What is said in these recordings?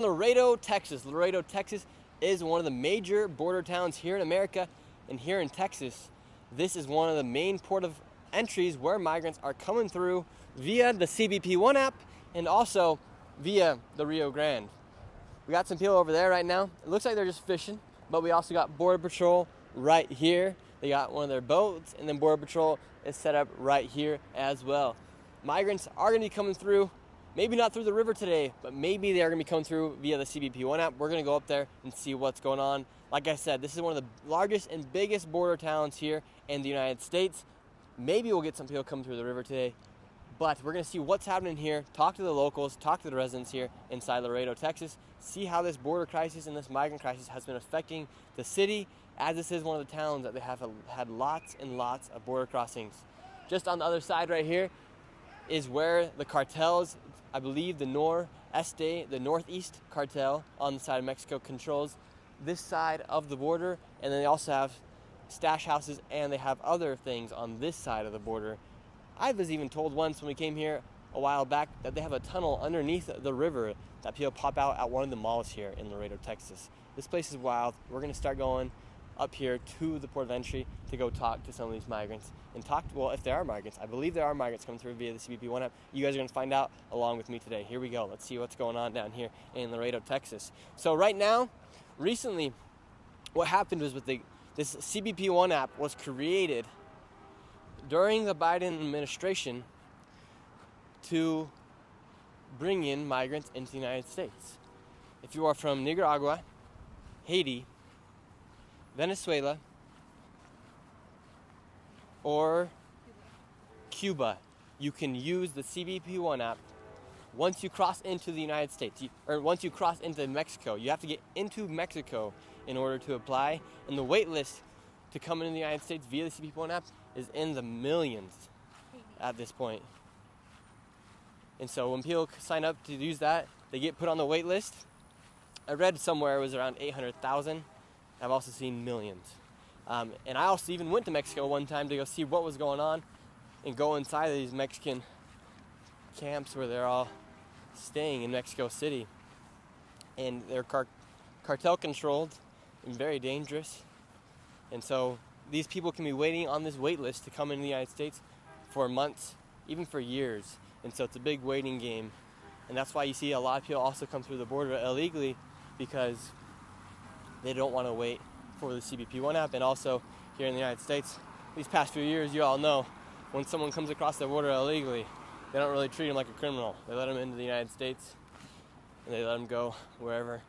Laredo, Texas. Laredo, Texas is one of the major border towns here in America, and here in Texas, this is one of the main port of entries where migrants are coming through via the CBP One app and also via the Rio Grande. We got some people over there right now. It looks like they're just fishing, but we also got Border Patrol right here. They got one of their boats, and then Border Patrol is set up right here as well. Migrants are going to be coming through. Maybe not through the river today, but maybe they're going to be coming through via the CBP One app. We're going to go up there and see what's going on. Like I said, this is one of the largest and biggest border towns here in the United States. Maybe we'll get some people coming through the river today, but we're going to see what's happening here, talk to the locals, talk to the residents here inside Laredo, Texas, see how this border crisis and this migrant crisis has been affecting the city, as this is one of the towns that they have had lots and lots of border crossings. Just on the other side right here is where the cartels, I believe the Northeast cartel on the side of Mexico, controls this side of the border, and then they also have stash houses and they have other things on this side of the border. I was even told once when we came here a while back that they have a tunnel underneath the river that people pop out at one of the malls here in Laredo, Texas. This place is wild. We're going to start going up here to the port of entry to go talk to some of these migrants and well, if there are migrants. I believe there are migrants coming through via the CBP One app. You guys are going to find out along with me today. Here we go. Let's see what's going on down here in Laredo, Texas. So right now, recently, what happened was this CBP One app was created during the Biden administration to bring in migrants into the United States. If you are from Nicaragua, Haiti, Venezuela, or Cuba, you can use the CBP One app. Once you cross into the United States, or once you cross into Mexico, you have to get into Mexico in order to apply, and the wait list to come into the United States via the CBP One app is in the millions at this point. And so when people sign up to use that, they get put on the wait list. I read somewhere it was around 800,000. I've also seen millions. And I also even went to Mexico one time to go see what was going on and go inside of these Mexican camps where they're all staying in Mexico City. And they're cartel controlled and very dangerous. And so these people can be waiting on this wait list to come into the United States for months, even for years. And so it's a big waiting game. And that's why you see a lot of people also come through the border illegally, because they don't want to wait for the CBP One app. And also here in the United States, these past few years, you all know, when someone comes across the border illegally, they don't really treat them like a criminal. They let them into the United States and they let them go wherever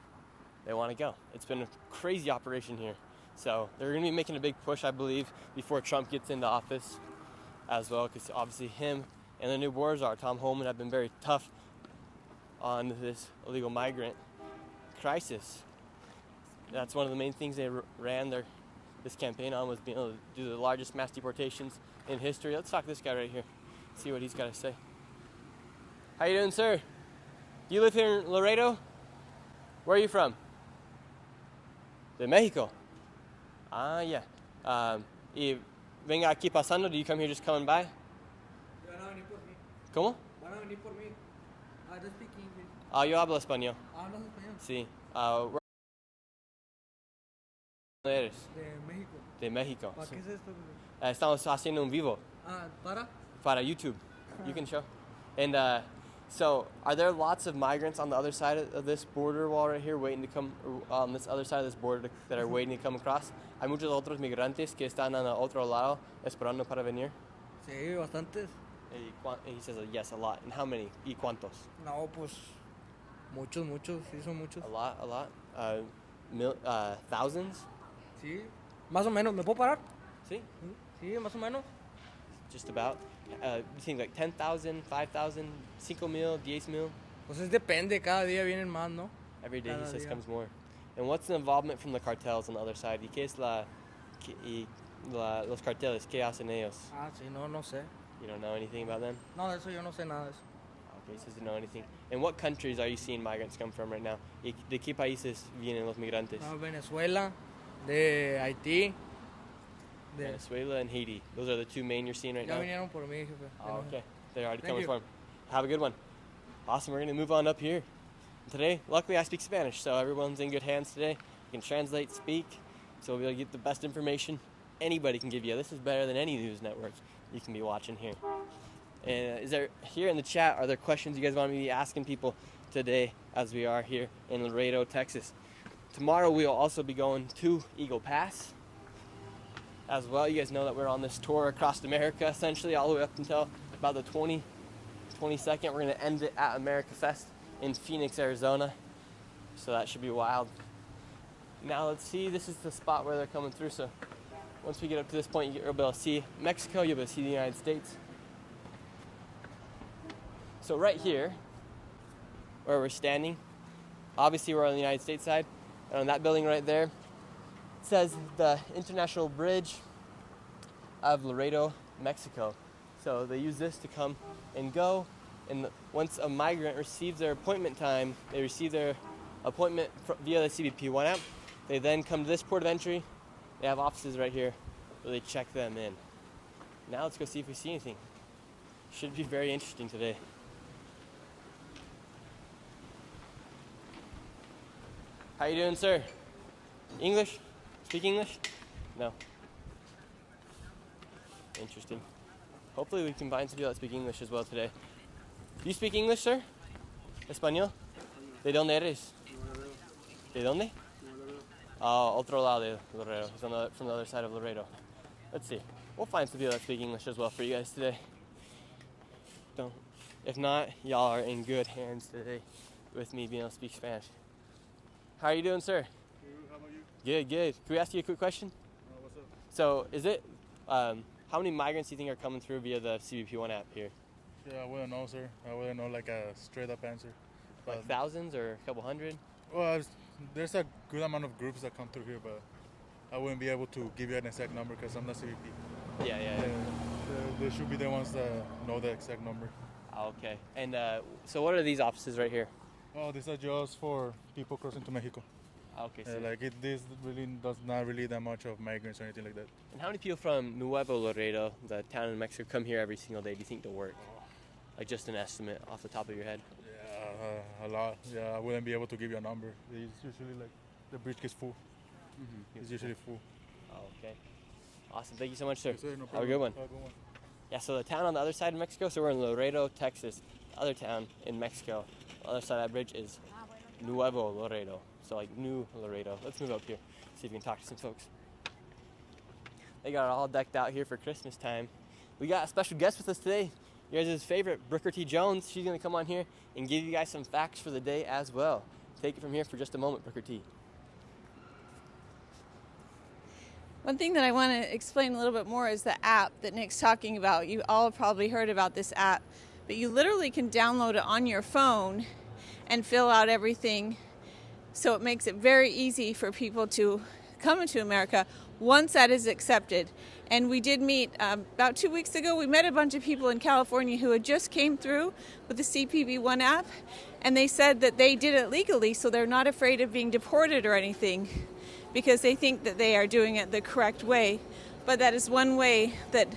they want to go. It's been a crazy operation here. So they're going to be making a big push, I believe, before Trump gets into office as well, because obviously him and the new board czar, Tom Homan, have been very tough on this illegal migrant crisis. That's one of the main things they ran this campaign on, was being able to do the largest mass deportations in history. Let's talk to this guy right here, see what he's got to say. How you doing, sir? Do you live here in Laredo? Where are you from? De Mexico. Ah, yeah. Y venga aquí pasando. Do you come here just coming by? Van a venir por mí. ¿Cómo? Van a venir por mí. I don't speak English. Ah, yo hablo español. ¿Hablas español? Sí. ¿Dónde eres? De México. De México. ¿Para Sí. qué es esto? Estamos haciendo un vivo para YouTube. You can show. And so, are there lots of migrants on the other side of this border wall right here waiting to come, on this other side of this border that are waiting to come across? Hay muchos otros migrantes que están en el otro lado esperando para venir? Sí, bastantes. And he says, yes, a lot. And how many? ¿Y cuántos? No, pues muchos, sí son muchos. A lot. Thousands? Sí, más o menos. ¿Me puedo parar? Sí. Sí, más o menos. Just about. You think like 10,000, 5,000, 5,000, 10,000? Pues es depende, cada día vienen más, ¿no? Every day Cada he says día. comes more. And what's the involvement from the cartels on the other side? ¿Y qué es los carteles? ¿Qué hacen ellos? Ah, sí, no sé. You don't know anything about them? No, de eso yo no sé nada de eso. Okay, he says you know anything. And what countries are you seeing migrants come from right now? ¿Y de qué países vienen los migrantes? No, Venezuela, de Haití. Venezuela and Haiti. Those are the two main you're seeing right Ya now? vinieron por mí, jefe. Oh, okay. They're already Thank coming you. for him. Have a good one. Awesome. We're going to move on up here Today, luckily, I speak Spanish, so everyone's in good hands today. You can translate, speak, so we'll be able to get the best information anybody can give you. This is better than any news network you can be watching here. And is there, here in the chat, are there questions you guys want me to be asking people today as we are here in Laredo, Texas? Tomorrow we'll also be going to Eagle Pass as well. You guys know that we're on this tour across America, essentially all the way up until about the 22nd. We're going to end it at America Fest in Phoenix, Arizona. So that should be wild. Now let's see, this is the spot where they're coming through. So once we get up to this point, you'll be able to see Mexico, you'll be able to see the United States. So right here, where we're standing, obviously we're on the United States side, and on that building right there, it says the International Bridge of Laredo, Mexico. So they use this to come and go, and once a migrant receives their appointment time, they receive their appointment via the CBP One app, they then come to this port of entry. They have offices right here where they check them in. Now let's go see if we see anything. Should be very interesting today. How you doing, sir? English? Speak English? No. Interesting. Hopefully we can find some people that speak English as well today. Do you speak English, sir? Español? ¿De dónde eres? ¿De dónde? Otro lado de Laredo. He's from the other side of Laredo. Let's see. We'll find some people that speak English as well for you guys today. If not, y'all are in good hands today with me being able to speak Spanish. How are you doing, sir? Good. How about you? Good, good. Can we ask you a quick question? What's up? So, is it, how many migrants do you think are coming through via the CBP One app here? Yeah, I wouldn't know, sir. I wouldn't know like a straight up answer. Like thousands or a couple hundred? Well, there's a good amount of groups that come through here, but I wouldn't be able to give you an exact number because I'm not CBP. Yeah. They should be the ones that know the exact number. Okay. And so what are these offices right here? Oh, these are just for people crossing to Mexico. Okay. So This really does not really that much of migrants or anything like that. And how many people from Nuevo Laredo, the town in Mexico, come here every single day, do you think, to work? Like just an estimate off the top of your head? Yeah, a lot. Yeah, I wouldn't be able to give you a number. It's usually like the bridge gets full. Mm-hmm. It's usually full. Oh, okay. Awesome. Thank you so much, sir. Yes, sir, no Have a good one. Have a good one. Yeah, so the town on the other side of Mexico, so we're in Laredo, Texas. The other town in Mexico, the other side of that bridge is Nuevo Laredo. So like New Laredo. Let's move up here, see if we can talk to some folks. They got it all decked out here for Christmas time. We got a special guest with us today. You guys' favorite, Brooker T. Jones. She's going to come on here and give you guys some facts for the day as well. Take it from here for just a moment, Brooker T. One thing that I want to explain a little bit more is the app that Nick's talking about. You all have probably heard about this app, but you literally can download it on your phone and fill out everything. So it makes it very easy for people to come into America once that is accepted. And we did meet about 2 weeks ago. We met a bunch of people in California who had just came through with the CBP One app, and they said that they did it legally, so they're not afraid of being deported or anything, because they think that they are doing it the correct way. But that is one way that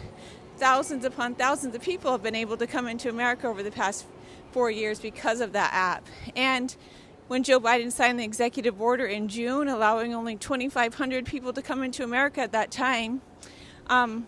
thousands upon thousands of people have been able to come into America over the past 4 years because of that app. And when Joe Biden signed the executive order in June, allowing only 2,500 people to come into America at that time, I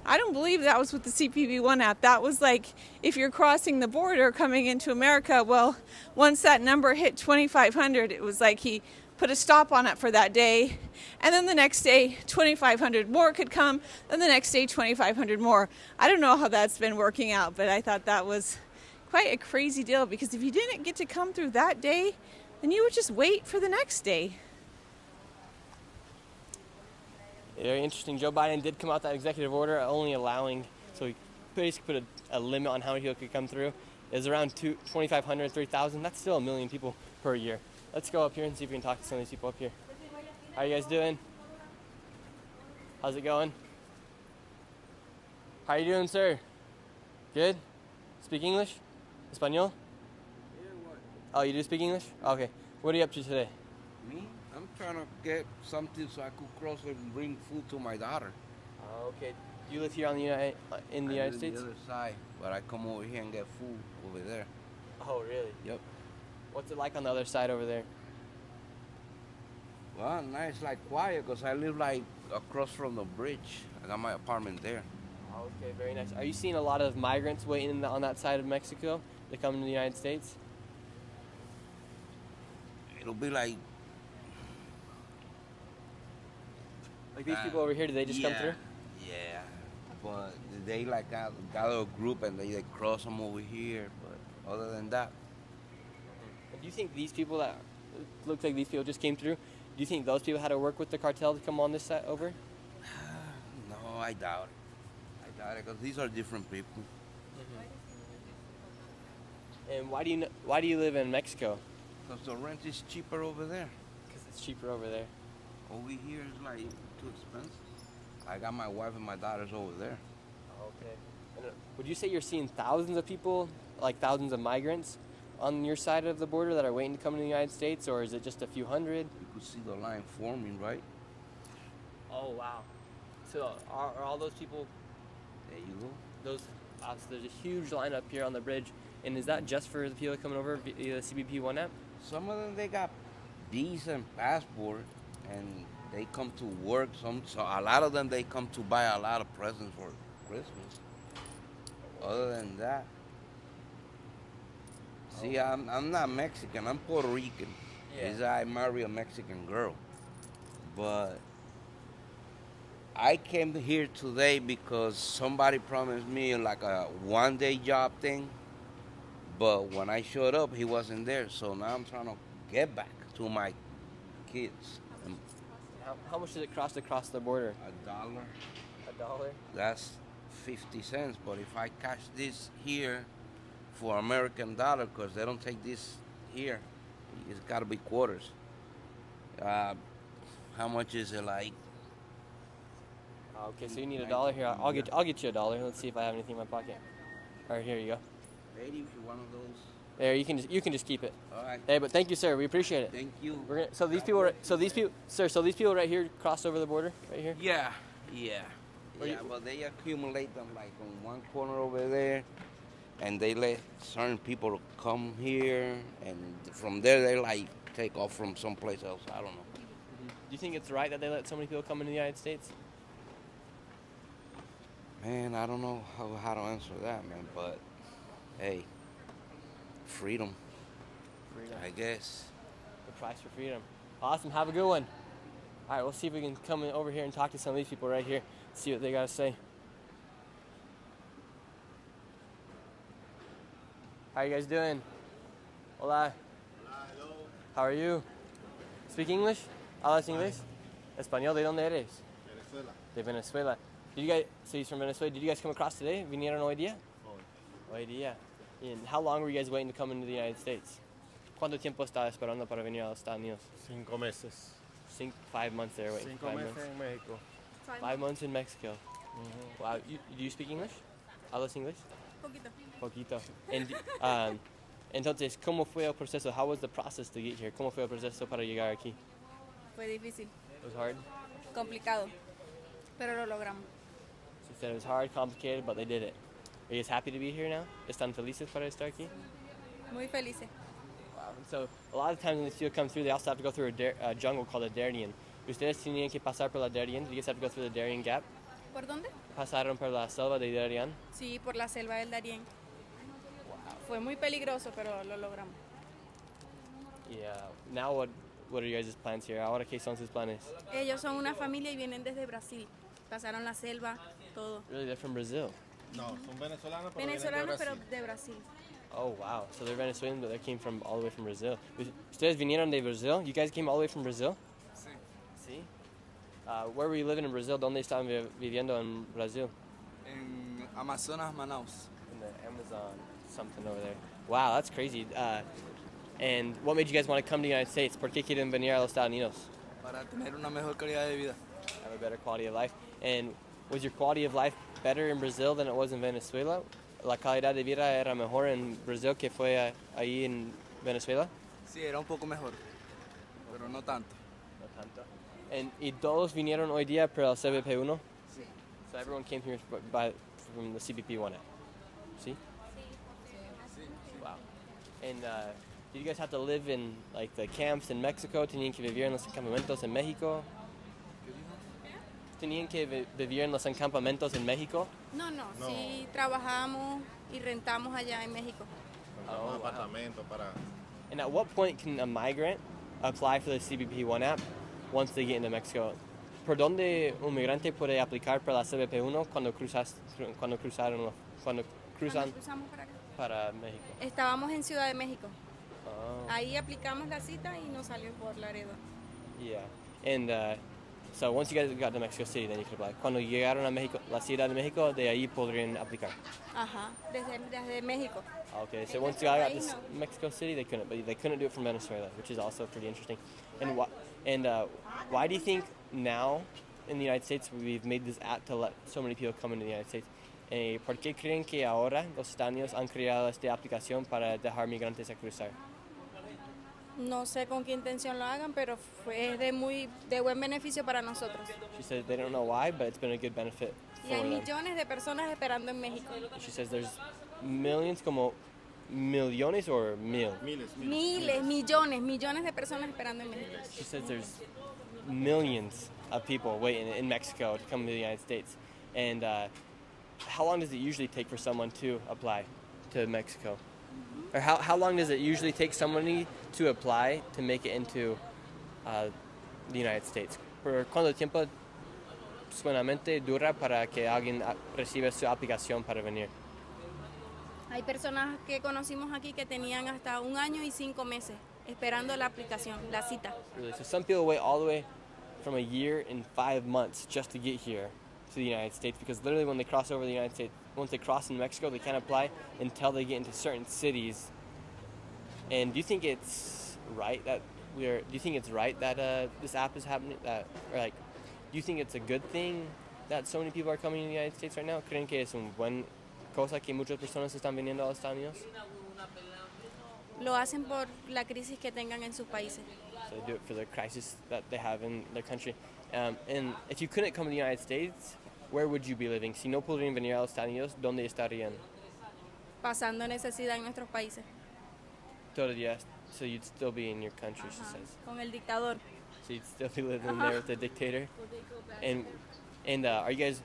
don't believe that was with the CBP One app. That was like if you're crossing the border coming into America, well, once that number hit 2,500, it was like he put a stop on it for that day. And then the next day, 2,500 more could come. Then the next day, 2,500 more. I don't know how that's been working out, but I thought that was quite a crazy deal, because if you didn't get to come through that day, then you would just wait for the next day. Very interesting. Joe Biden did come out that executive order only allowing, so he basically put a limit on how many people could come through. It was around 2,500, 3,000. That's still 1 million people per year. Let's go up here and see if we can talk to some of these people up here. How are you guys doing? How's it going? How are you doing, sir? Good? Speak English? Español? Yeah, what? Oh, you do speak English? Okay. What are you up to today? Me? I'm trying to get something so I could cross and bring food to my daughter. Okay. You live here on the United States? The other side, but I come over here and get food over there. Oh, really? Yep. What's it like on the other side over there? Well, nice, like quiet, because I live like across from the bridge. I got my apartment there. Okay, very nice. Are you seeing a lot of migrants waiting on that side of Mexico to come to the United States? It'll be like Like these people over here, did they just come through? Yeah, but they like got a group and they cross them over here. But other than that, Do you think these people that looks like these people just came through? Do you think those people had to work with the cartel to come on this side over? no, I doubt it. I doubt it, because these are different people. And why do you live in Mexico? Because the rent is cheaper over there. Because it's cheaper over there. Over here is like too expensive. I got my wife and my daughters over there. Okay. And, would you say you're seeing thousands of people, like thousands of migrants, on your side of the border that are waiting to come to the United States, or is it just a few hundred? You could see the line forming, right? Oh wow! So are all those people? There you go. Those so there's a huge line up here on the bridge, and is that just for the people coming over via the CBP One app? Some of them, they got decent passport and they come to work. So a lot of them, they come to buy a lot of presents for Christmas. Other than that, see, I'm not Mexican. I'm Puerto Rican. Yeah. I marry a Mexican girl, but I came here today because somebody promised me like a one-day job thing. But when I showed up, he wasn't there. So now I'm trying to get back to my kids. How much does it cost to cross the border? $1. $1? That's 50 cents. But if I cash this here for American dollar, because they don't take this here, it's got to be quarters. How much is it, like? Okay, so you need $1 here. I'll get you $1. Let's see if I have anything in my pocket. All right, here you go. 80 if you want one of those. There, you can just keep it. All right. Hey, but thank you, sir. We appreciate it. Thank you. So these people right here crossed over the border right here. Yeah. But they accumulate them like on one corner over there, and they let certain people come here, and from there they like take off from someplace else. I don't know. Do you think it's right that they let so many people come into the United States? Man, I don't know how to answer that, man. But hey, freedom. I guess. The price for freedom. Awesome. Have a good one. All right, we'll see if we can come over here and talk to some of these people right here. See what they got to say. How are you guys doing? Hola. Hello. How are you? Speak English? ¿Hablas inglés? Español. ¿De dónde eres? Venezuela. De Venezuela. Did you guys? So he's from Venezuela. Did you guys come across today? ¿Vinieron hoy día? Hoy día. And how long were you guys waiting to come into the United States? ¿Cuánto tiempo estaba esperando para venir a los Estados Unidos? 5 meses. 5 months there waiting. 5 meses en México. 5 months in Mexico. Wow. Do you speak English? ¿Hablas inglés? Poquito. And, entonces, ¿cómo fue el proceso? How was the process to get here? ¿Cómo fue el proceso para llegar aquí? Fue difícil, It was hard. complicado, pero lo logramos. She said it was hard, complicated, but they did it. Are you guys happy to be here now? ¿Están felices para estar aquí? Muy felices. Wow. So a lot of times when these people come through, they also have to go through a jungle called a Darien. ¿Ustedes tenían que pasar por la Darien? Did you guys have to go through the Darien Gap? ¿Por dónde? ¿Pasaron por la selva de Darien? Sí, por la selva del Darién. Fue muy peligroso, pero lo logramos. Yeah. Now what are you guys' plans here? Ahora qué son sus planes? Ellos son una familia y vienen desde Brasil. Pasaron la selva, todo. Really, they're from Brazil. No, son venezolanos, pero Venezolanos, vienen pero de Brasil. Oh, wow. So they're Venezuelan, but they came from all the way from Brazil. ¿Ustedes vinieron de Brazil? You guys came all the way from Brazil? Sí. Sí. Where were you living in Brazil? ¿Dónde estaban viviendo en Brazil? En Amazonas, Manaus. In the Amazon, something over there. Wow, that's crazy. And what made you guys want to come to the United States? ¿Por qué quieren venir a los Estados Unidos? Para tener una mejor calidad de vida. Have a better quality of life. And was your quality of life better in Brazil than it was in Venezuela? ¿La calidad de vida era mejor en Brazil que fue ahí en Venezuela? Sí, era un poco mejor, pero no tanto. No tanto. ¿Y todos vinieron hoy día por el CBP One? Sí. So everyone came here from the CBP One app. ¿Sí? Sí. Wow. And did you guys have to live in like the camps in Mexico? ¿Tenían que vivir en los campamentos en México? ¿Tenían que vivir en los campamentos en México? No, sí trabajamos y rentamos allá en México. Compramos un apartamento para... And at what point can a migrant apply for the CBP One app once they get into Mexico? ¿Por dónde un migrante puede aplicar para la CBP One cuando cruzan Cuando cruzamos para acá. para México? Estábamos en Ciudad de México. Oh. Ahí aplicamos la cita y nos salió por Laredo. Yeah. And so once you guys got to Mexico City, then you could apply. Cuando llegaron a México, la Ciudad de México, de ahí podrían aplicar. Ajá, desde México. Okay, so once you got to Mexico City, they couldn't, but they couldn't do it from Venezuela, which is also pretty interesting. And why do you think now in the United States we've made this app to let so many people come into the United States? ¿Por qué creen que ahora los Estados Unidos han creado esta aplicación para dejar migrantes a cruzar? No sé con qué intención lo hagan, pero fue de buen beneficio para nosotros. She says they don't know why, but it's been a good benefit Y hay for them. millones de personas esperando en México. She says there's millions, como millones or mil. Miles, millones de personas esperando en México. She says there's millions of people waiting in Mexico to come to the United States. And how long does it usually take for someone to apply to Mexico? Or how long does it usually take somebody to apply to make it into the United States? ¿Por cuánto tiempo solamente dura para que alguien reciba su aplicación para venir? Hay personas que conocimos aquí que tenían hasta 1 año y 5 meses esperando la aplicación, la cita. Really? So some people wait all the way from a year and 5 months just to get here to the United States, because literally when they cross over the United States, once they cross in Mexico, they can't apply until they get into certain cities. And do you think it's right that this app is happening? Do you think it's a good thing that so many people are coming to the United States right now? ¿Creen que es una buena cosa que muchas personas están viniendo a los Estados Unidos? Lo hacen por la crisis que tengan en sus países. So they do it for the crisis that they have in their country. And if you couldn't come to the United States, where would you be living? Si no podrían venir a los Estados Unidos, ¿dónde estarían? Pasando necesidad en nuestros países. Todavía, so you'd still be in your country, she says. Con el dictador. So you'd still be living there with the dictator. And are you guys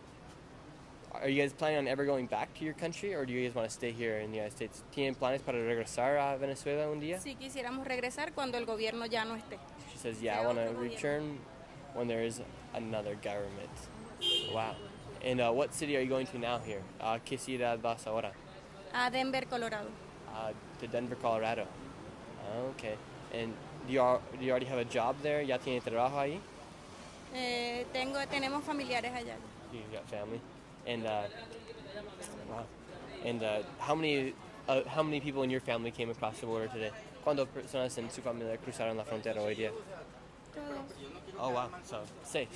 planning on ever going back to your country, or do you guys want to stay here in the United States? ¿Tienen planes para regresar a Venezuela un día? Si quisiéramos regresar cuando el gobierno ya no esté. She says, yeah, I want to return when there is another government. Wow. And what city are you going to now here? ¿Qué ciudad vas ahora? A Denver, Colorado. To Denver, Colorado. Okay. And do you already have a job there? ¿Ya tiene trabajo ahí? Tenemos familiares allá. You got family. And wow. And how many people in your family came across the border today? ¿Cuántas personas en su familia cruzaron la frontera hoy día? Todos. Oh wow. So six.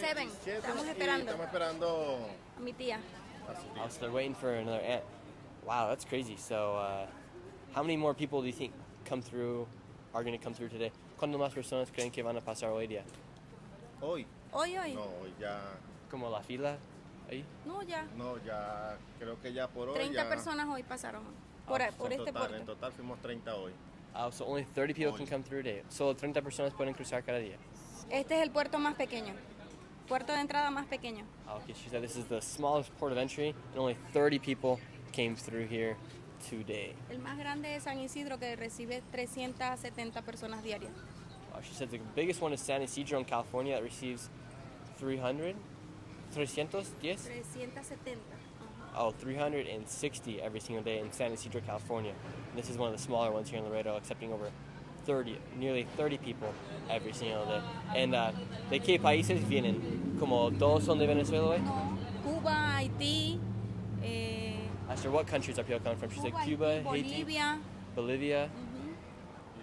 7. Estamos esperando. Estamos esperando... A mi tía. Oh, so they're waiting for another aunt. Wow, that's crazy. So how many more people do you think are going to come through today? ¿Cuántas más personas creen que van a pasar hoy día? Hoy. Hoy. No, hoy ya... ¿Como la fila ahí? No, ya. No, ya... Creo que ya por hoy 30 ya... personas hoy pasaron. Por este puerto. En total fuimos 30 hoy. So only 30 people can come through today. Solo 30 personas pueden cruzar cada día. Este es el puerto más pequeño. Puerto de entrada más pequeño. Okay, she said this is the smallest port of entry, and only 30 people came through here today. El más grande es San Isidro, que recibe 370 personas diarias. She said the biggest one is San Isidro in California that receives 300? 310? 370. Oh, 360 every single day in San Isidro, California. And this is one of the smaller ones here in Laredo, accepting nearly 30 people every single day. And ¿de qué países vienen? ¿Como todos son de Venezuela? No, Cuba, Haití. Asked her what countries are people coming from. She said Cuba, Haiti, Bolivia.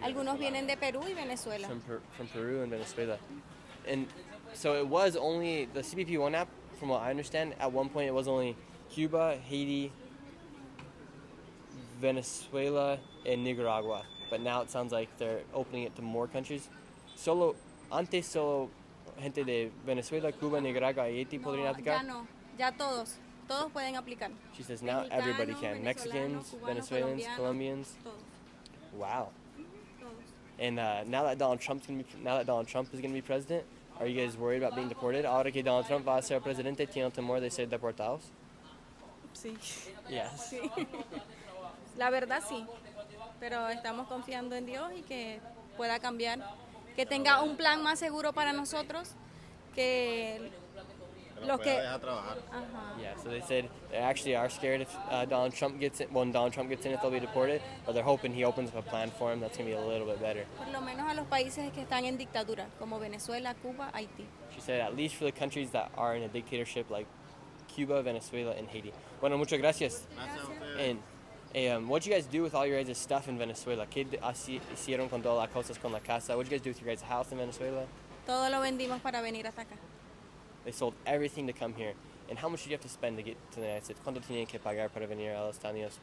Algunos vienen de Perú y Venezuela. From Peru and Venezuela. And so it was only the CBP One app, from what I understand, at one point it was only Cuba, Haiti, Venezuela, and Nicaragua. But now it sounds like they're opening it to more countries. Antes solo gente de Venezuela, Cuba, Nicaragua y Haiti podrían aplicar. Ya no, ya todos. Todos pueden aplicar. She says now everybody can. Mexicanos, Mexicans, venezolanos, cubanos, Venezuelans, colombianos, Colombians. Todos. Wow. Todos. And now that Donald Trump is gonna be president, are you guys worried about being deported? Ahora que Donald Trump va a ser presidente, ¿tienen temor de ser deportados? Sí. Yes. Sí. La verdad sí. Pero estamos confiando en Dios y que pueda cambiar. Que tenga un plan más seguro para nosotros. Que Que nos los pueda que. dejar trabajar. Ajá. Yeah, so they said they actually are scared if Donald Trump gets in. When Donald Trump gets in, if they'll be deported, but they're hoping he opens up a plan for them that's gonna be a little bit better. Por lo menos a los países que están en dictadura, como Venezuela, Cuba, Haití. She said at least for the countries that are in a dictatorship like Cuba, Venezuela, and Haiti. Bueno, muchas gracias. Gracias a ustedes. And what you guys do with all your guys' stuff in Venezuela? ¿Qué hicieron con todas las cosas con la casa? What you guys do with your guys' house in Venezuela? Todo lo vendimos para venir hasta acá. They sold everything to come here. And how much did you have to spend to get to the United States? ¿Cuánto tenían que pagar para venir a los Estados Unidos?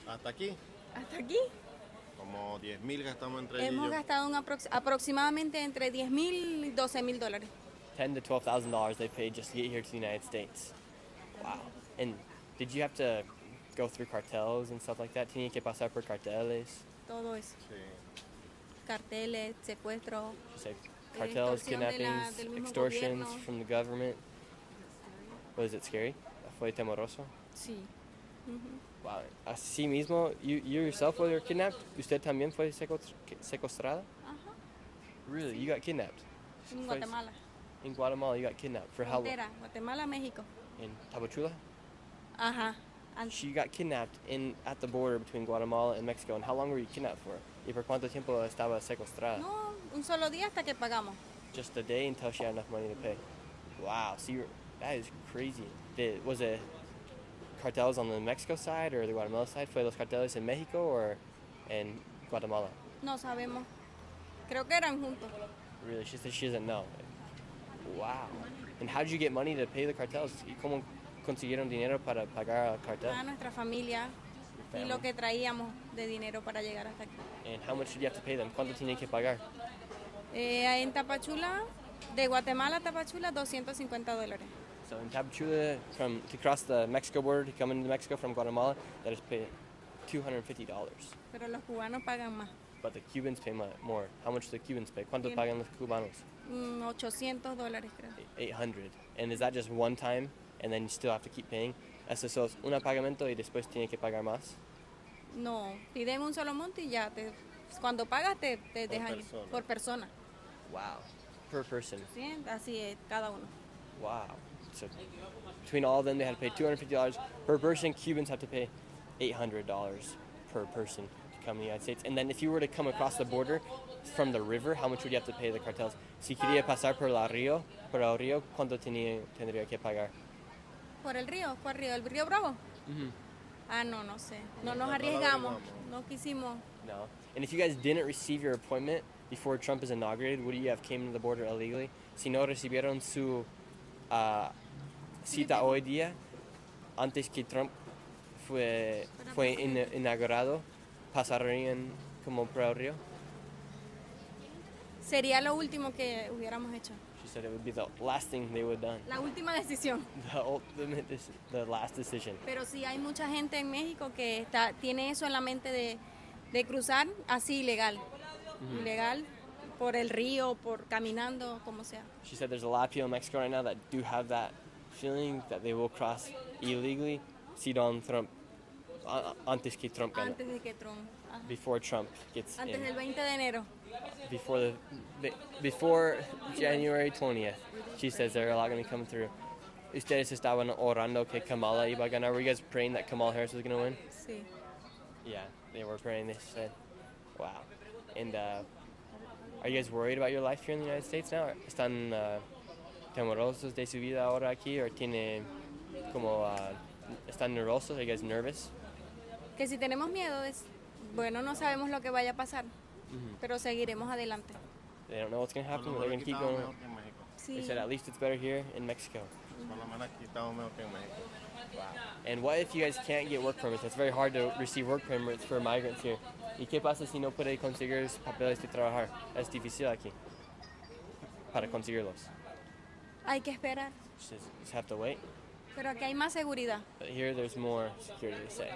Hasta aquí, ¿Hasta aquí? como 10,000 gastamos entre ellos. Hemos gastado aproximadamente entre 10,000 y 12,000 dólares. $10,000 to $12,000 they paid just to get here to the United States. Wow. And did you have to go through cartels and stuff like that? ¿Tenían que pasar por carteles? Todo eso. Sí. Carteles, secuestros. She said cartels, extorsión de la- kidnappings, del mismo extortions gobierno. from the government. Was it scary? ¿Fue temoroso? Sí. Ujú. Wow. Así mismo, you yourself were kidnapped? ¿Usted también fue secuestrada? Ajá. Really? You got kidnapped? En Fue- Guatemala. In Guatemala, you got kidnapped. For how long? Frontera, Guatemala, México. In Tapachula? Ajá. She got kidnapped at the border between Guatemala and Mexico. And how long were you kidnapped for? ¿Y por cuánto tiempo estaba secuestrada? No, un solo día hasta que pagamos. Just a day until she had enough money to pay. Wow. So that is crazy. Was it cartels on the Mexico side or the Guatemala side? ¿Fue los carteles en México or in Guatemala? No sabemos. Creo que eran juntos. Really? She said she doesn't know. Wow. And how did you get money to pay the cartels? ¿Y cómo consiguieron dinero para pagar al cartel? A nuestra familia y lo que traíamos de dinero para llegar hasta aquí. And how much did you have to pay them? ¿Cuánto tienen que pagar? En Tapachula, de Guatemala a Tapachula, $250. So in Tapachula, to cross the Mexico border to come into Mexico from Guatemala, that is paid $250. Pero los cubanos pagan más. But the Cubans pay more. How much do the Cubans pay? ¿Cuánto Bien. pagan los cubanos? $800 creo. 800. And is that just one time, and then you still have to keep paying? Eso es un pagamento y después tiene que pagar más? No, piden un solo monto y ya. Cuando pagas te dejan persona. por persona. Wow. Per person. ¿Sí? Así es, cada uno. Wow. So between all of them, they had to pay $250 per person. Cubans have to pay $800 per person to come to the United States. And then if you were to come across the border from the river, how much would you have to pay the cartels? Si quería pasar por el río, ¿cuánto tendría que pagar? ¿Por el río? ¿El río Bravo? Mm-hmm. Ah, no sé. No No, nos no lo arriesgamos. averiguamos. No quisimos. No. And if you guys didn't receive your appointment before Trump is inaugurated, would you have came to the border illegally? Si no recibieron su cita hoy día, antes que Trump fue inaugurado, pasarían como por el río? Sería lo último que hubiéramos hecho. She said it would be the last thing they would have done. La última decisión. The last decision. Pero sí hay mucha gente en México que tiene eso en la mente de cruzar así ilegal. Ilegal por el río, por caminando, como sea. She said there's a lot of people in Mexico right now that do have that feeling that they will cross illegally si Donald Trump, antes que Trump gane. Antes de que Trump. Ajá. Before Trump gets Antes in. del 20 de enero. Before January 20th, she says there are a lot going to come through. Ustedes estaban orando que Kamala iba a ganar. Were you guys praying that Kamala Harris was going to win? Sí. Yeah, they were praying. They said, wow. And are you guys worried about your life here in the United States now? ¿Están temorosos de su vida ahora aquí? ¿O tiene como, están nerviosos? Are you guys nervous? Que si tenemos miedo, bueno, no sabemos lo que vaya a pasar, pero seguiremos adelante. They don't know what's going to happen, Por but lo they're going menos to keep aquí estamos going. mejor que en México. They Sí. said at least it's better here in Mexico. Por lo menos aquí estamos mejor que en México. And what if you guys can't get work permits? It's very hard to receive work permits for migrants here. ¿Y qué pasa si no puede conseguir los papeles de trabajar? Es difícil aquí para conseguirlos. Hay que esperar. Just have to wait. Pero aquí hay más seguridad. But here there's more security, they say.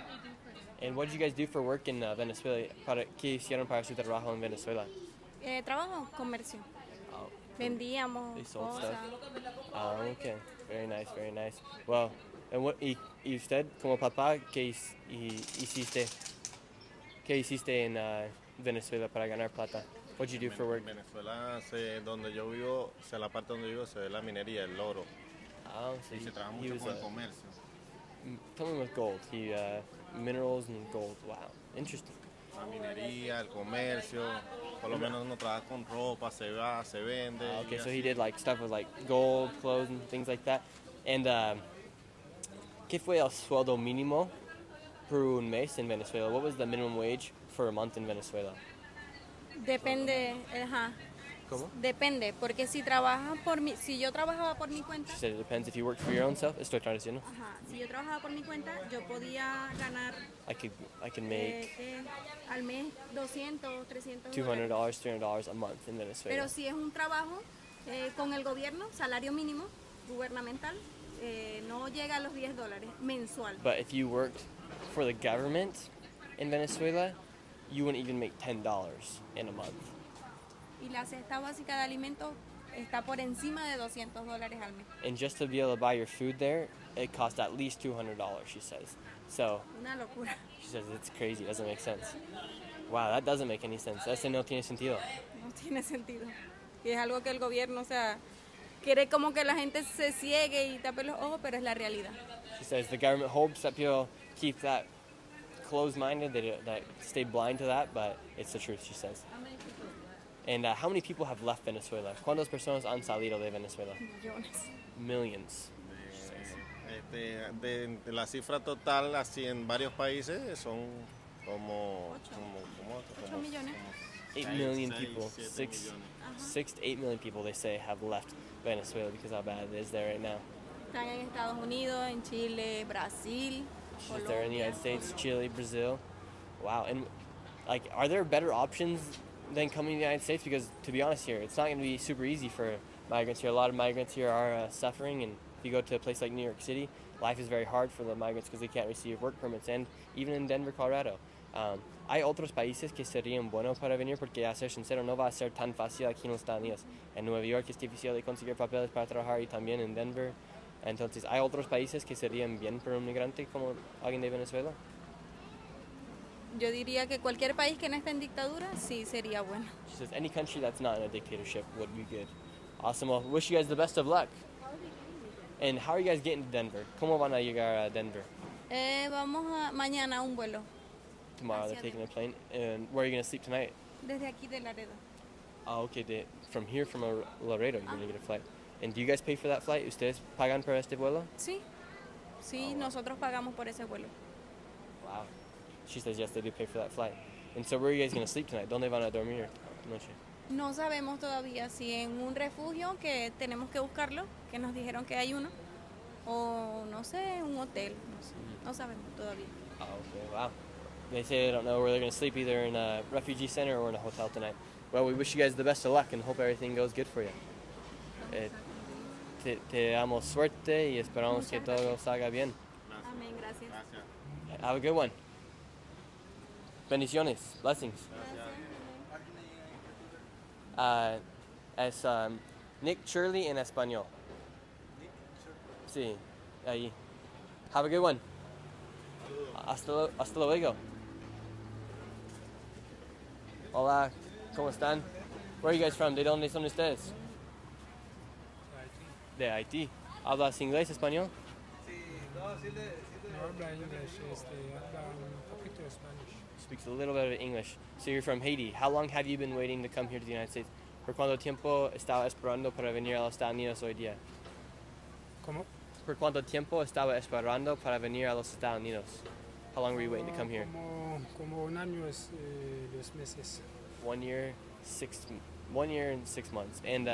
And what did you guys do for work in Venezuela? ¿Qué hicieron para su trabajo en Venezuela? Trabajo, comercio. Oh, Vendíamos they sold cosas. stuff. Okay. Very nice, very nice. Well, y usted, como papá, qué hiciste en Venezuela para ganar plata? What did you do for work? En Venezuela, donde yo vivo, la parte donde vivo se ve la minería, el oro. Oh, so Y se trabaja he mucho was con el comercio. something with gold. He minerals and gold. Wow, interesting. La minería, el comercio, por lo menos uno trabaja con ropa, se va, se vende. Okay, y so así. he did like stuff with like gold, clothes, and things like that. And ¿qué fue el sueldo mínimo por un mes en Venezuela? What was the minimum wage for a month in Venezuela? Depende, ajá. ¿Cómo? Depende, porque si yo trabajaba por mi cuenta, She said it depends if you work for your own self. Estoy traduciendo. ajá, si yo trabajaba por mi cuenta, yo podía ganar I can make al mes 200, 300 $200, dólares. $300 a month in Venezuela. Pero si es un trabajo con el gobierno, salario mínimo, gubernamental, no llega a los $10 mensual. But if you worked for the government in Venezuela, you wouldn't even make $10 in a month. Y la cesta básica de alimentos está por encima de $200 al mes. And just to be able to buy your food there, it costs at least $200, she says. So Una locura. she says it's crazy, it doesn't make sense. Wow, that doesn't make any sense. Ese no tiene sentido. No tiene sentido. Y es algo que el gobierno, o sea, quiere como que la gente se ciegue y tape los ojos, pero es la realidad. She says the government hopes that people keep that closed-minded, that stay blind to that, but it's the truth, she says. And how many people have left Venezuela? ¿Cuántas personas han salido de Venezuela? Millones. Millions. she says. De la cifra total, así en varios países, son como... 8 millones. 8 seis, million seis, people, siete six, millones. 6 to 8 million people, they say, have left Venezuela because how bad it is there right now. Están en Estados Unidos, en Chile, Brasil, She's there in the United Colombia. States, Chile, Brazil. Wow, and like, are there better options than coming to the United States? Because to be honest here, it's not going to be super easy for migrants here. A lot of migrants here are suffering, and if you go to a place like New York City, life is very hard for the migrants because they can't receive work permits, and even in Denver, Colorado. Hay otros países que serían buenos para venir porque, a ser sincero, no va a ser tan fácil aquí en los Estados Unidos. En Nueva York es difícil de conseguir papeles para trabajar y también en Denver. Entonces, ¿hay otros países que serían bien para un migrante como alguien de Venezuela? Yo diría que cualquier país que no esté en dictadura, sí sería bueno. She says any country that's not in a dictatorship would be good. Awesome. Well, wish you guys the best of luck. And how are you guys getting to Denver? ¿Cómo van a llegar a Denver? Vamos mañana a un vuelo Tomorrow they're Hacia taking a plane. And where are you going to sleep tonight? desde aquí de Laredo. Oh, okay. From here, from Laredo, you're going to get a flight. And do you guys pay for that flight? ¿Ustedes pagan por este vuelo? Sí, sí, nosotros pagamos por ese vuelo. Wow. She says yes, they do pay for that flight. And so where are you guys going to sleep tonight? ¿Dónde van a dormir noche? No sabemos todavía si en un refugio que tenemos que buscarlo, que nos dijeron que hay uno, o no sé, un hotel, no sé, no sabemos todavía. Oh, okay. Wow. They say they don't know where they're going to sleep, either in a refugee center or in a hotel tonight. Well, we wish you guys the best of luck and hope everything goes good for you. Te damos suerte y esperamos que todo salga bien. Amén, gracias. Gracias. Have a good one. Bendiciones. Blessings. Es Nick Shirley en español. Sí, ahí. Have a good one. Hasta luego. Hola, ¿cómo están? Where are you guys from? ¿De dónde son ustedes? De Haití. ¿Hablas inglés, español? No habla inglés, habla un poquito de Spanish. Speaks a little bit of English. So you're from Haiti. How long have you been waiting to come here to the United States? ¿Por cuánto tiempo estaba esperando para venir a los Estados Unidos hoy día? ¿Cómo? ¿Por cuánto tiempo estaba esperando para venir a los Estados Unidos? How long were you waiting to come here? Como un año es 2 meses. 1 year, 6 months. And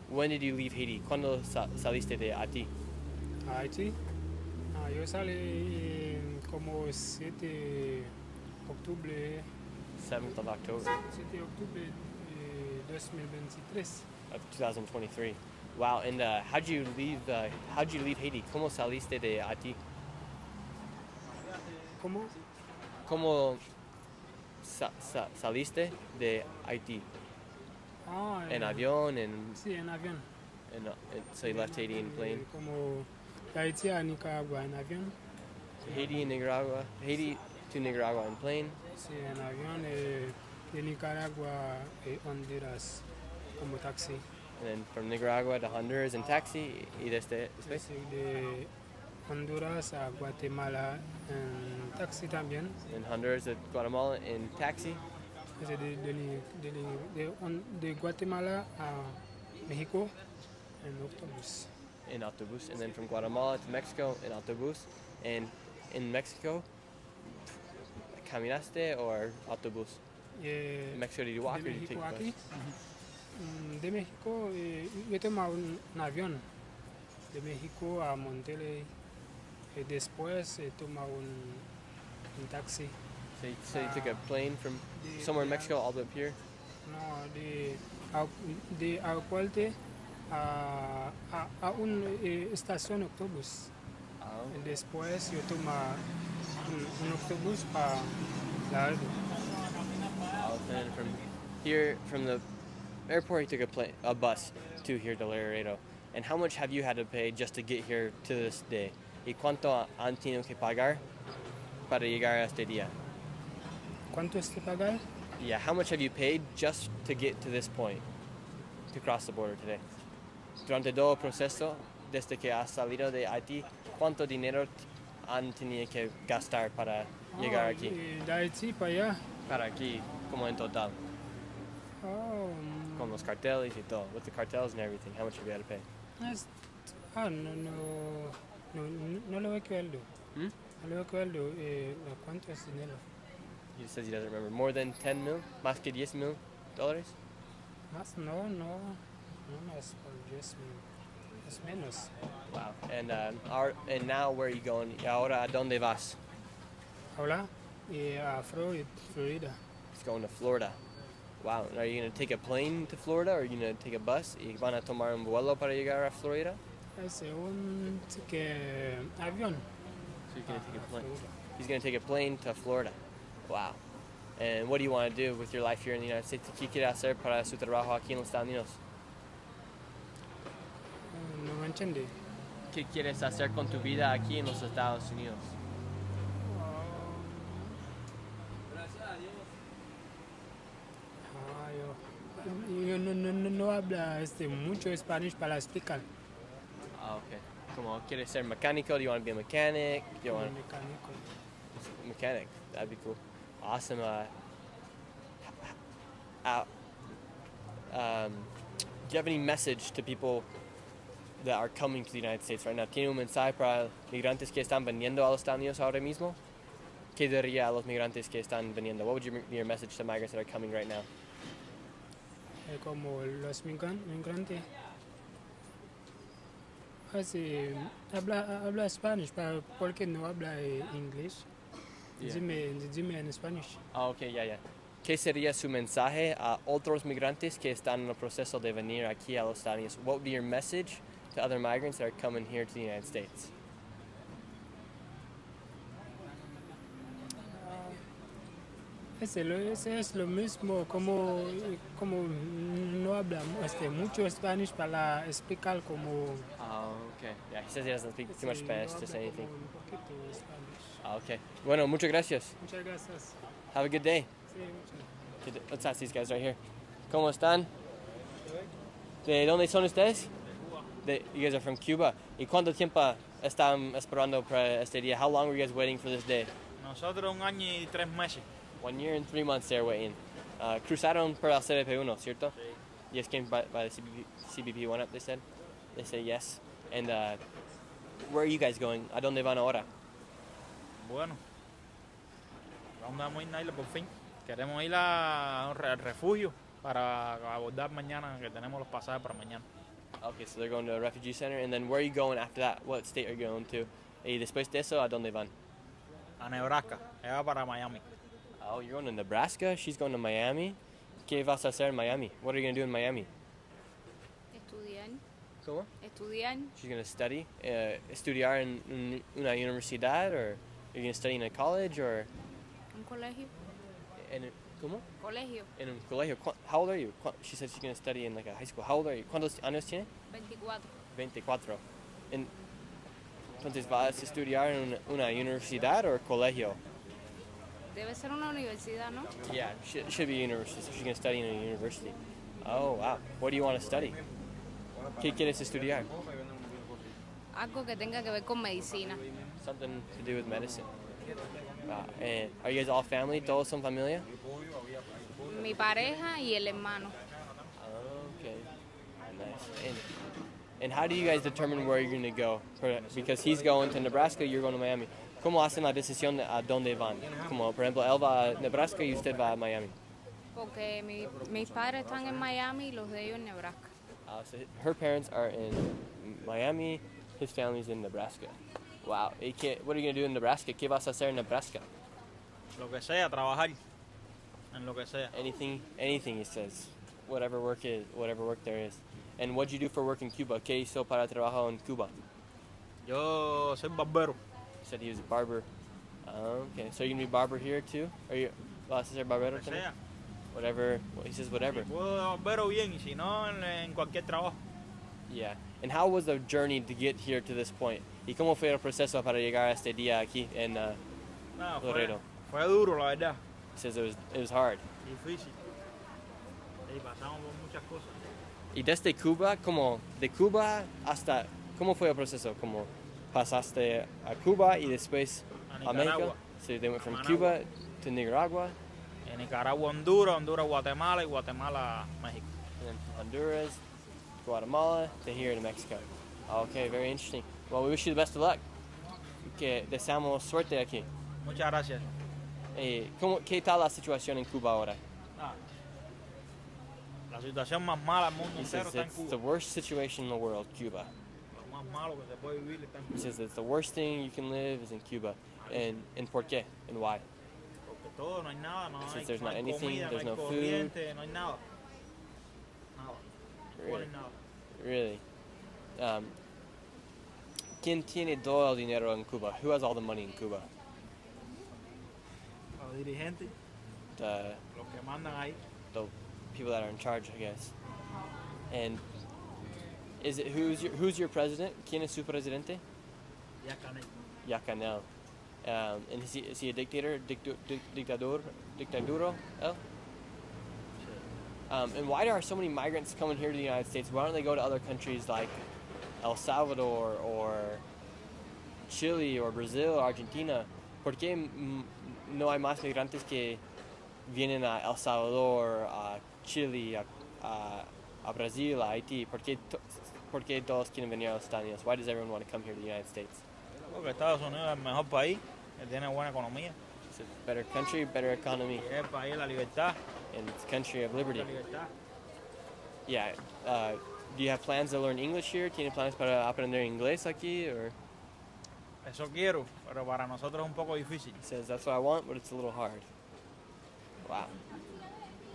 when did you leave Haiti? ¿Cuándo saliste de Haití? ¿A Haití? Yo salí como 7 de octubre. 7th of October 7 de octubre 2023. of 2023. Wow, and how'd you leave Haiti? ¿Cómo saliste de Haití? ¿Cómo? ¿Cómo saliste de Haití? Ah, En avión, sí, en avión. so you left Haiti in plane. Como de Haití a Nicaragua en avión. Haiti to Nicaragua in plane. Sí, en avión. De Nicaragua a Honduras como taxi. And then from Nicaragua to Honduras in taxi. Y después? Sí, de Honduras a Guatemala en taxi también. In Honduras to Guatemala in taxi. De Guatemala a México en autobús. In autobús. And then from Guatemala to Mexico in autobús. And in Mexico, ¿caminaste or autobús? In Mexico, did you walk or did you take a bus? De México, yo tomaba un avión. De México a Monterrey. Después tomaba un taxi. So you took a plane from somewhere in Mexico all the way up here? No, de aeropuerto a una estación de autobús. Oh. Después yo tomaba un autobús para Laredo. And then from here, from the airport, you took a bus to here to Laredo. And how much have you had to pay just to get here to this day? ¿Y cuánto han tenido que pagar para llegar a este día? ¿Cuánto es que pagar? Yeah, how much have you paid just to get to this point, to cross the border today? Durante todo el proceso, desde que has salido de Haití, ¿cuánto dinero han tenido que gastar para llegar aquí? De Haití para allá. Para aquí, como en total. Con los carteles y todo. With the cartels and everything, how much have you had to pay? No lo recuerdo. No lo recuerdo. ¿Cuánto es dinero? He says he doesn't remember. More than 10 mil? Más que 10 mil dólares? Más, no más por 10 mil. Es menos. Wow. And now where are you going? ¿Y ahora a dónde vas? Ahora a Florida. He's going to Florida. Wow. And are you going to take a plane to Florida or are you going to take a bus? ¿Y van a tomar un vuelo para llegar a Florida? Es un avión. So he's going to take a plane. He's going to take a plane to Florida. Wow. And what do you want to do with your life here in the United States? ¿Qué quiere hacer para su trabajo aquí en los Estados Unidos? No me entiende. ¿Qué quieres hacer con tu vida aquí en los Estados Unidos? Yo no habla mucho español para explicar. Okay. Como quieres ser mecánico? Do you want to be a mechanic? Mechanic. That'd be cool. Awesome. Do you have any message to people that are coming to the United States right now? ¿Tiene un mensaje para migrantes que están viniendo a los Estados Unidos ahora mismo? ¿Qué diría a los migrantes que están viniendo? What would be your message to migrants that are coming right now? Como los migrantes. Habla español, ¿por qué no habla inglés? Dime en español. Okay, yeah. ¿Qué sería su mensaje a otros migrantes que están en el proceso de venir aquí a los Estados Unidos? What would be your message to other migrants that are coming here to the United States? Ese es lo mismo, como no habla mucho español para explicar como... Okay. Yeah, he says he doesn't speak too much Spanish to say anything. Okay. Bueno, muchas gracias. Muchas gracias. Have a good day. Sí, Let's ask these guys right here. ¿Cómo están? ¿De dónde son ustedes? You guys are from Cuba. ¿Y cuánto tiempo están esperando para este día? How long were you guys waiting for this day? Nosotros 1 año y 3 meses. 1 year and 3 months they're waiting. Cruzaron por el CBP One, ¿cierto? Sí. Yes, came by the CBP One up, they said. They say yes. And where are you guys going? ¿A dónde van ahora? Bueno, vamos a ir a Isla por fin. Queremos ir al refugio para abordar mañana, que tenemos los pasajes para mañana. Okay, so they're going to a refugee center. And then where are you going after that? What state are you going to? Y después de eso, ¿a dónde van? A Nebraska. Ella va para Miami. Oh, you're going to Nebraska? She's going to Miami? ¿Qué vas a hacer en Miami? What are you going to do in Miami? Estudiar. ¿Cómo? Estudiar She's going to study. Estudiar en una universidad, or you're going to study in a college, or un colegio. ¿Cómo? Colegio. En un colegio. How old are you? She said she's going to study in like a high school. How old are you? ¿Cuántos años tiene? 24. 24. Entonces, ¿vas a estudiar en una universidad o colegio? Debe ser una universidad, ¿no? Yeah, should be university. So she's going to study in a university. Oh, wow. What do you want to study? ¿Qué quieres estudiar? Algo que tenga que ver con medicina. Something to do with medicine. Wow. And are you guys all family? ¿Todos son familia? Mi pareja y el hermano. Okay. Nice. And how do you guys determine where you're going to go? Because he's going to Nebraska, you're going to Miami. ¿Cómo hacen la decisión a dónde van? Como, por ejemplo, él va a Nebraska y usted va a Miami. Porque mis padres están en Miami y los de ellos en Nebraska. So her parents are in Miami, his family's in Nebraska. Wow. What are you going to do in Nebraska? ¿Qué vas a hacer en Nebraska? Lo que sea, trabajar. En lo que sea. Anything, he says. Whatever work there is. And what'd you do for work in Cuba? ¿Qué hizo para trabajo en Cuba? Yo soy barbero. He said he was a barber. Okay, so you're going to be barber here too? ¿Vas a ser barbero también? Sea. Whatever, he says whatever. Puedo barbero bien, y si no, en cualquier trabajo. Yeah. And how was the journey to get here to this point? ¿Y cómo fue el proceso para llegar a este día aquí en Laredo? Fue duro, la verdad. He says it was hard. Difícil. Y pasamos por muchas cosas. Y desde Cuba, de Cuba hasta, ¿cómo fue el proceso? ¿Cómo pasaste a Cuba y después a México? So they went from Cuba to Nicaragua. En Nicaragua, Honduras, Guatemala, y Guatemala, México. And then from Honduras, Guatemala to here to Mexico. Okay, very interesting. Well, we wish you the best of luck. Que deseamos suerte aquí. Muchas gracias. ¿Qué tal la situación en Cuba ahora? La situación más mala del mundo He entero says está en it's Cuba. the worst situation in the world, Cuba. Lo más malo que se puede vivir está en He Cuba. says it's the worst thing you can live is in Cuba. And por qué? And why? Porque todo, no hay nada, no hay, There's no not hay anything, comida, there's no hay no corriente, no hay nada. Nada. No Really? hay nada. Really? ¿Quién tiene todo el dinero en Cuba? Who has all the money in Cuba? Los dirigentes, The los que mandan ahí. people that are in charge, I guess. And who's your president? ¿Quién es su presidente? Ya Canel. Yacanel. And is he a dictator? Dictaduro? Oh? And why are so many migrants coming here to the United States? Why don't they go to other countries like El Salvador or Chile or Brazil or Argentina? ¿Por qué no hay más migrantes que vienen a El Salvador, a Chile, a Brasil, a Haití? ¿Por qué todos quieren venir a los Estados Unidos? Why does everyone want to come here to the United States? Porque Estados Unidos es el mejor país, que tiene buena economía. It's a better country, better economy, Y es el país de la libertad. and it's a country of liberty. La libertad. Yeah. Do you have plans to learn English here? ¿Tiene planes para aprender inglés aquí? Or Eso quiero, pero para nosotros es un poco difícil. he says that's what I want, but it's a little hard. Wow.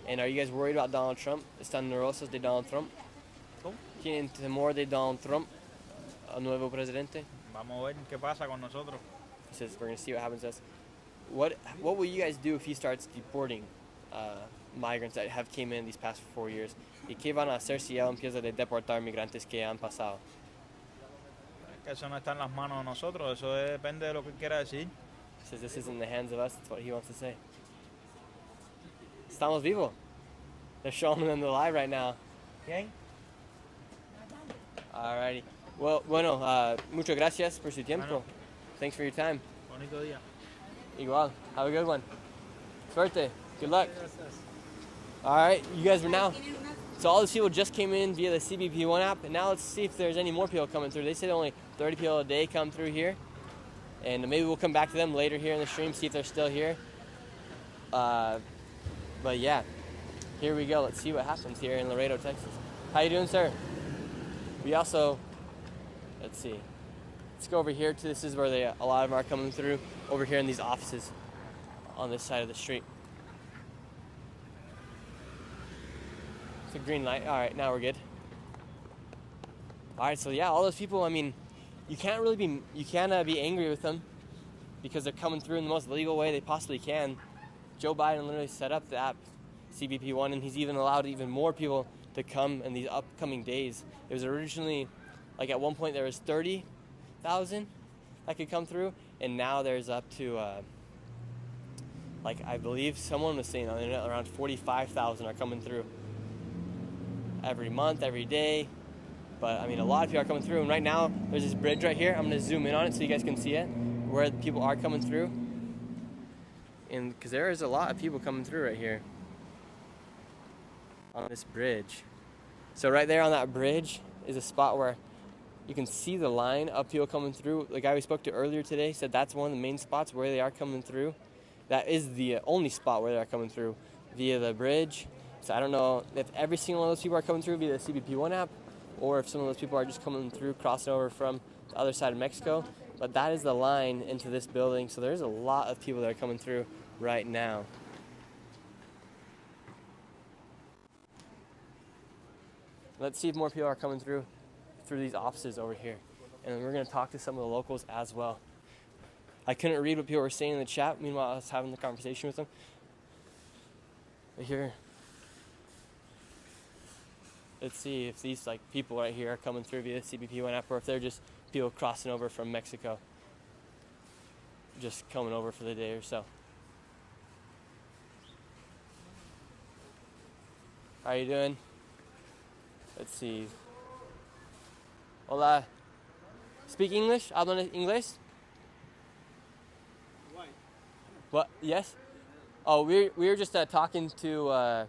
And are you guys worried about Donald Trump? ¿Están nerviosos de Donald Trump? ¿Cómo? ¿Tienen temor de Donald Trump, el nuevo presidente? Vamos a ver qué pasa con nosotros. He says we're going to see what happens to us. What will you guys do if he starts deporting migrants that have came in these past 4 years? ¿Y qué van a hacer si él empieza a deportar migrantes que han pasado? Es que eso no está en las manos de nosotros, eso depende de lo que él quiera decir. He says this is in the hands of us. That's what he wants to say. Estamos vivos. They're showing them the live right now. ¿Quién? Alrighty. Well, bueno, muchas gracias por su tiempo. Bueno. Thanks for your time. Bonito día. Igual. Have a good one. Suerte. Good luck. Alright, you guys are now. So all these people just came in via the CBP One app, and now let's see if there's any more people coming through. They said only 30 people a day come through here. And maybe we'll come back to them later here in the stream, see if they're still here. But yeah, here we go. Let's see what happens here in Laredo, Texas. How you doing, sir? We also, let's see. Let's go over here to, this is where a lot of them are coming through, over here in these offices on this side of the street. It's a green light. All right, now we're good. All right, so yeah, all those people. I mean, you can't be angry with them because they're coming through in the most legal way they possibly can. Joe Biden literally set up the app CBP One, and he's even allowed even more people to come in these upcoming days. It was originally, like at one point there was 30,000 that could come through, and now there's up to, like I believe someone was saying on the internet around 45,000 are coming through every month, every day. But I mean, a lot of people are coming through, and right now there's this bridge right here. I'm going to zoom in on it so you guys can see it, where people are coming through. And because there is a lot of people coming through right here on this bridge. So right there on that bridge is a spot where you can see the line of people coming through. The guy we spoke to earlier today said that's one of the main spots where they are coming through. That is the only spot where they're coming through via the bridge. So I don't know if every single one of those people are coming through via the CBP One app, or if some of those people are just coming through, crossing over from the other side of Mexico. But that is the line into this building. So there's a lot of people that are coming through right now. Let's see if more people are coming through these offices over here. And we're going to talk to some of the locals as well. I couldn't read what people were saying in the chat. Meanwhile, I was having the conversation with them. But here, let's see if these people right here are coming through via the CBP One app, or if they're just people crossing over from Mexico, just coming over for the day or so. How are you doing? Let's see. Hola. Speak English? ¿Hablan inglés? Why? What? Yes? Oh, we were just talking to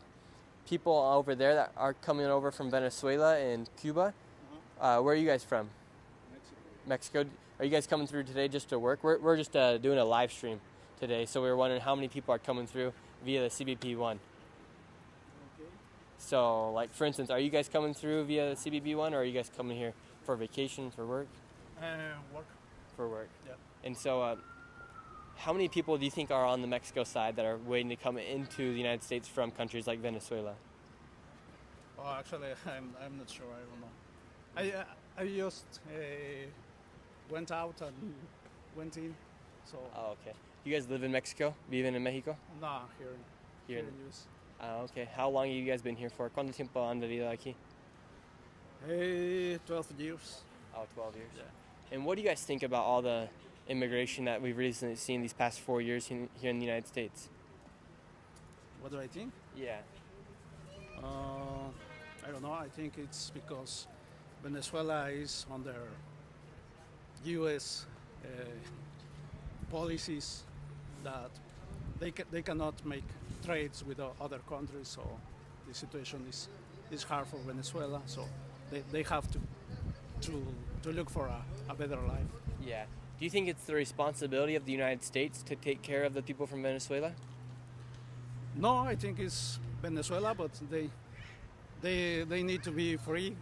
people over there that are coming over from Venezuela and Cuba. Where are you guys from? Mexico. Are you guys coming through today just to work? We're just doing a live stream today, so we were wondering how many people are coming through via the CBP One. Okay. So, like for instance, are you guys coming through via the CBP One, or are you guys coming here for vacation, for work? Work. For work. Yeah. And so, how many people do you think are on the Mexico side that are waiting to come into the United States from countries like Venezuela? Oh, actually, I'm not sure. I don't know. I just went out and went in. So. Oh, okay. You guys live in Mexico? Viven en México? No, here in US. Okay. How long have you guys been here for? ¿Cuánto tiempo han vivido aquí? 12 years. Oh, 12 years. Yeah. And what do you guys think about all the immigration that we've recently seen these past 4 years here in the United States? What do I think? Yeah. I don't know. I think it's because Venezuela is under U.S. Policies that they cannot make trades with other countries, so the situation is hard for Venezuela. So they have to look for a better life. Yeah. Do you think it's the responsibility of the United States to take care of the people from Venezuela? No, I think it's Venezuela, but they need to be free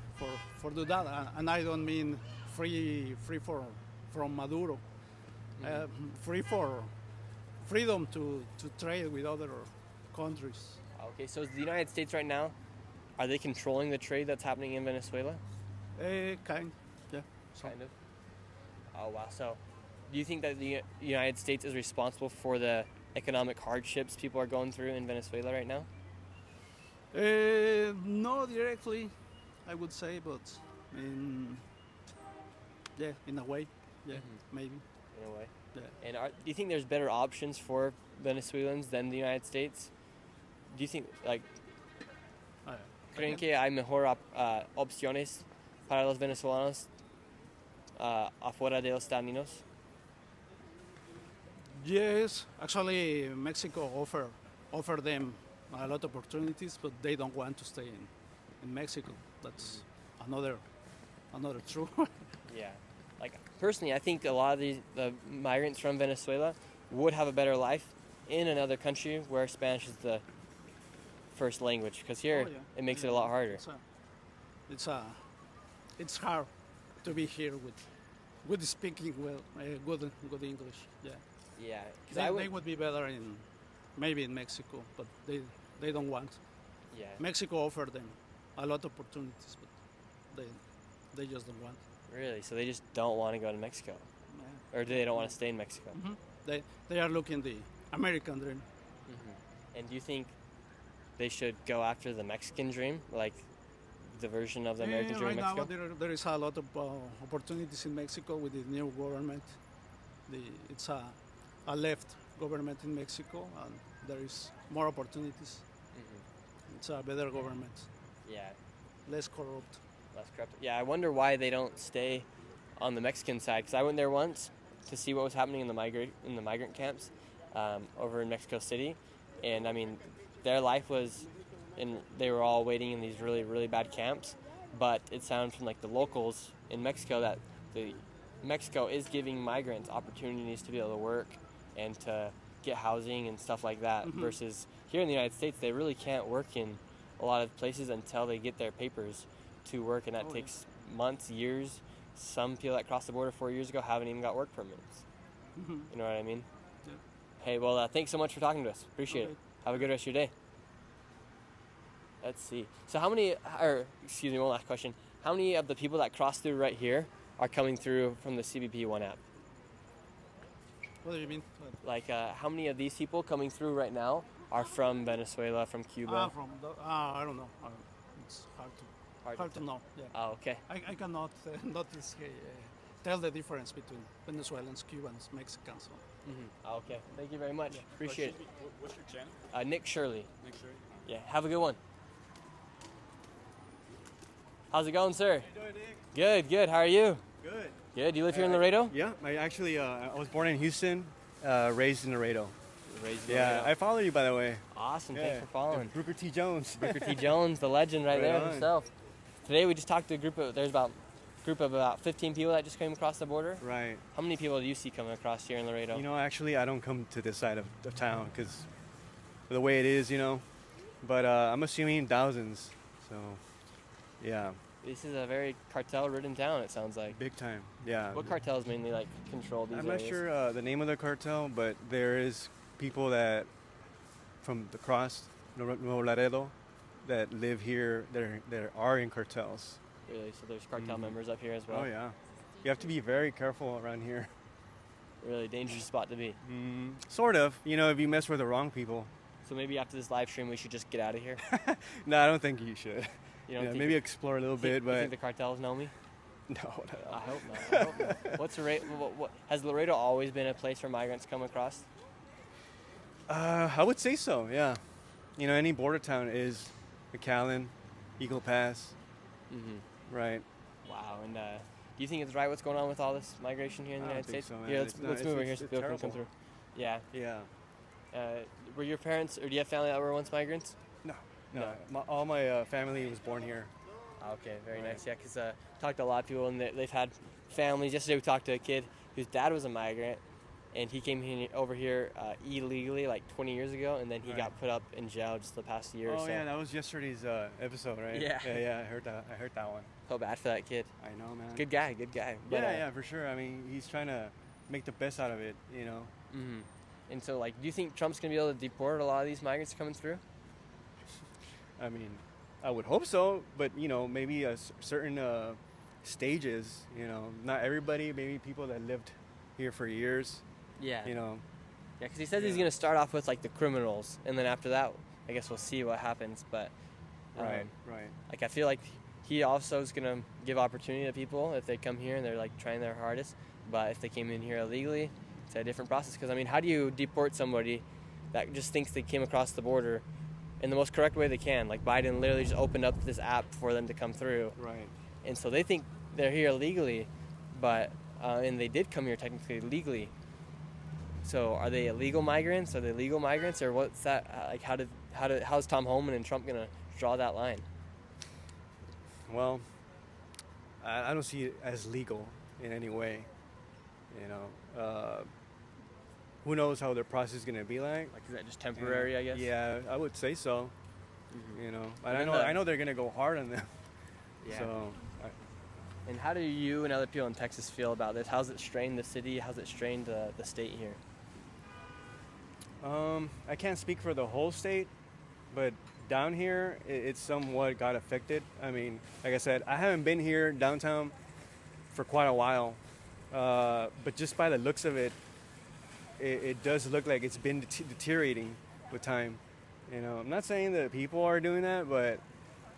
for do that, and I don't mean free from Maduro, free for freedom to trade with other countries. Okay, so is the United States right now, are they controlling the trade that's happening in Venezuela? Yeah. Kind of. Oh wow. So, do you think that the United States is responsible for the economic hardships people are going through in Venezuela right now? No, directly, I would say, but in a way, maybe. In a way. Yeah. And do you think there's better options for Venezuelans than the United States? Do you think, creen que hay mejor opciones para los venezolanos afuera de los Estados Unidos? Yes, actually, Mexico offer them a lot of opportunities, but they don't want to stay in Mexico. That's another truth. Yeah. Personally, I think a lot of the migrants from Venezuela would have a better life in another country where Spanish is the first language, because here it makes it a lot harder. It's hard to be here with speaking good English. Yeah. Yeah. They would be better maybe in Mexico, but they don't want. Yeah. Mexico offered them a lot of opportunities, but They just don't want. Really? So they just don't want to go to Mexico, Yeah. or they don't want to stay in Mexico? Mhm. They are looking the American dream. And do you think they should go after the Mexican dream, like the version of the American dream in Right Mexico? now there is a lot of opportunities in Mexico with the new government. It's a left government in Mexico, and there is more opportunities. It's a better government, Yeah, less corrupt. less corrupt. Yeah, I wonder why they don't stay on the Mexican side. Because I went there once to see what was happening in the migrant camps over in Mexico City, and I mean, their life was, and they were all waiting in these really, really bad camps. But it sounds from like the locals in Mexico that Mexico is giving migrants opportunities to be able to work and to get housing and stuff like that. Versus here in the United States, they really can't work in a lot of places until they get their papers to work, and that takes months, years. Some people that crossed the border 4 years ago haven't even got work permits. You know what I mean? Yeah. Hey, well, thanks so much for talking to us. Appreciate it. Have a good rest of your day. Let's see. So one last question. How many of the people that cross through right here are coming through from the CBP One app? What do you mean? Like, how many of these people coming through right now are from Venezuela, from Cuba? I don't know. It's hard to know. Yeah. Oh, okay. I cannot tell the difference between Venezuelans, Cubans, Mexicans. Oh, okay. Thank you very much. Appreciate it. What's your channel? Nick Shirley. Nick Shirley. Yeah. Have a good one. How's it going, sir? How you doing, Nick? Good. How are you? Good. Good. You live here in Laredo? Yeah. I was born in Houston, raised in Laredo. Raised in Yeah, Laredo. I follow you, by the way. Awesome. Yeah. Thanks for following. Booker T. Jones. Booker T. Jones, the legend right there on. himself. Today we just talked to there's about a group of about 15 people that just came across the border. Right. How many people do you see coming across here in Laredo? You know, actually, I don't come to this side of town because the way it is, But I'm assuming thousands. So, yeah. This is a very cartel-ridden town, it sounds like. Big time, yeah. What cartels mainly control these I'm areas? not sure the name of the cartel, but there is people that from the cross, Nuevo Laredo, that live here that are in cartels. Really? So there's cartel members up here as well? Oh, yeah. You have to be very careful around here. Really dangerous spot to be. Sort of, if you mess with the wrong people. So maybe after this live stream we should just get out of here? No, I don't think you should. You don't think maybe explore a little bit, but... You think the cartels know me? No. I hope not. What's has Laredo always been a place where migrants come across? I would say so, yeah. Any border town is McAllen, Eagle Pass. Right. Wow, and do you think it's right what's going on with all this migration here in the United States? So, man. Yeah, let's move over here so people can come through. Yeah. Yeah. Were your parents, or do you have family that were once migrants? No. All my family was born here. Okay, very nice. Yeah, because talked to a lot of people, and they've had families. Yesterday we talked to a kid whose dad was a migrant, and he came over here illegally like 20 years ago, and then he got put up in jail just the past year or so. Oh, yeah, that was yesterday's episode, right? Yeah. Yeah, I heard that one. Felt bad for that kid. I know, man. Good guy. But, yeah, for sure. I mean, he's trying to make the best out of it, And so, do you think Trump's going to be able to deport a lot of these migrants coming through? I mean, I would hope so, but, maybe certain stages, not everybody, maybe people that lived here for years. Yeah. Yeah, because he says he's going to start off with, the criminals, and then after that, I guess we'll see what happens, but... Right. I feel like he also is going to give opportunity to people if they come here and they're, trying their hardest, but if they came in here illegally, it's a different process, because, how do you deport somebody that just thinks they came across the border in the most correct way they can? Biden literally just opened up this app for them to come through. Right. And so they think they're here legally, but and they did come here technically legally. So are they illegal migrants? Are they legal migrants, or what's that? How's Tom Homan and Trump gonna draw that line? Well, I don't see it as legal in any way. Who knows how their process is gonna be like? Is that just temporary? I guess. Yeah, I would say so. But I know they're gonna go hard on them. Yeah. So. And how do you and other people in Texas feel about this? How's it strained the city? How's it strained the state here? I can't speak for the whole state, but down here, it somewhat got affected. I mean, like I said, I haven't been here downtown for quite a while, but just by the looks of it, it does look like it's been deteriorating with time. You know, I'm not saying that people are doing that, but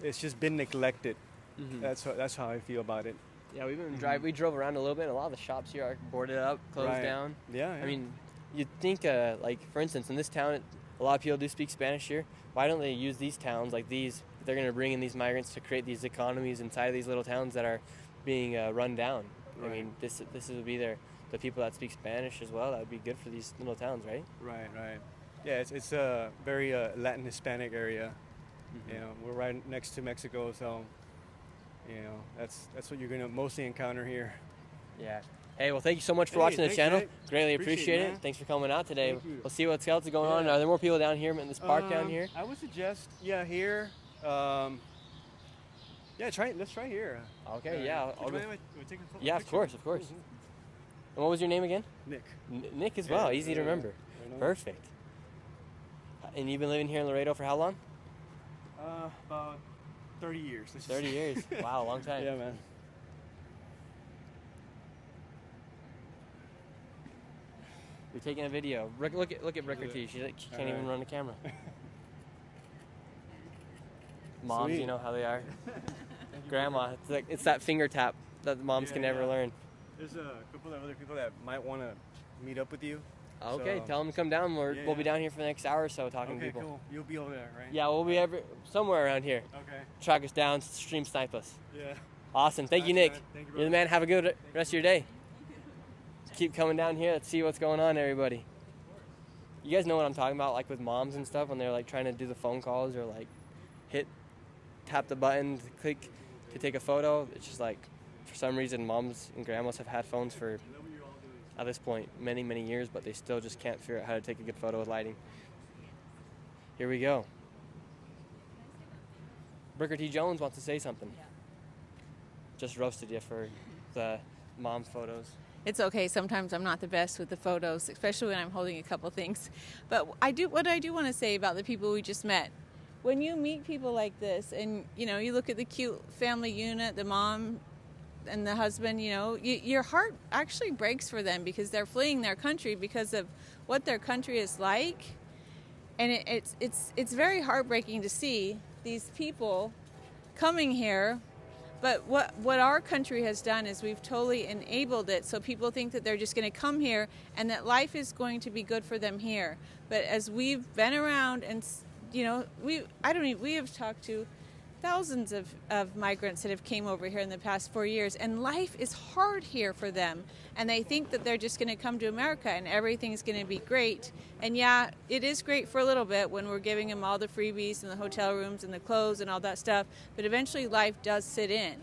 it's just been neglected. That's how I feel about it. Yeah, we've been we drove around a little bit, and a lot of the shops here are boarded up, closed down. Yeah. I mean, you'd think, like, for instance, in this town, a lot of people do speak Spanish here. Why don't they use these towns like these? They're going to bring in these migrants to create these economies inside of these little towns that are being run down. Right. I mean, this would be the people that speak Spanish as well. That would be good for these little towns, right? Right. Yeah, it's a very Latin Hispanic area. You know, we're right next to Mexico, so you know that's what you're gonna mostly encounter here. Yeah. Hey, well, thank you so much for watching the channel. Mate. Greatly appreciate it. Man. Thanks for coming out today. Thank you. We'll see what else is going on. Are there more people down here in this park down here? I would suggest, here. Let's try here. Okay, yeah. Would you mind if I take a photo? Yeah, of course. And what was your name again? Nick. Nick as well. Easy to remember. Perfect. And you've been living here in Laredo for how long? About 30 years. 30 years. Wow, a long time. Yeah, man. You're taking a video. Look at Ricker T. She can't even run the camera. Moms, Sweet. you know how they are. Grandma, it's that finger tap that the moms can never learn. There's a couple of other people that might want to meet up with you. Okay, So- tell them to come down. We'll be down here for the next hour or so talking to people. Okay, cool. You'll be over there, right? Yeah, we'll be somewhere around here. Okay. Track us down, stream snipe us. Yeah. Awesome. Thank you, Nick. man. Thank you, You're the man. Have a good rest of your day. Keep coming down here. Let's see what's going on, everybody. You guys know what I'm talking about, like with moms and stuff when they're like trying to do the phone calls or like tap the button, click to take a photo. It's just like, for some reason, moms and grandmas have had phones for, at this point, many, many years, but they still just can't figure out how to take a good photo with lighting. Here we go. Booker T. Jones wants to say something. Just roasted you for the mom photos. It's okay. Sometimes I'm not the best with the photos, especially when I'm holding a couple things. But what I do want to say about the people we just met. When you meet people like this and, you know, you look at the cute family unit, the mom and the husband, you know, your heart actually breaks for them because they're fleeing their country because of what their country is like. And it's very heartbreaking to see these people coming here. But what our country has done is we've totally enabled it so people think that they're just going to come here and that life is going to be good for them here. But as we've been around and, you know, we have talked to thousands of migrants that have came over here in the past 4 years, and life is hard here for them. And they think that they're just going to come to America and everything's going to be great. And yeah, it is great for a little bit when we're giving them all the freebies and the hotel rooms and the clothes and all that stuff. But eventually life does sit in.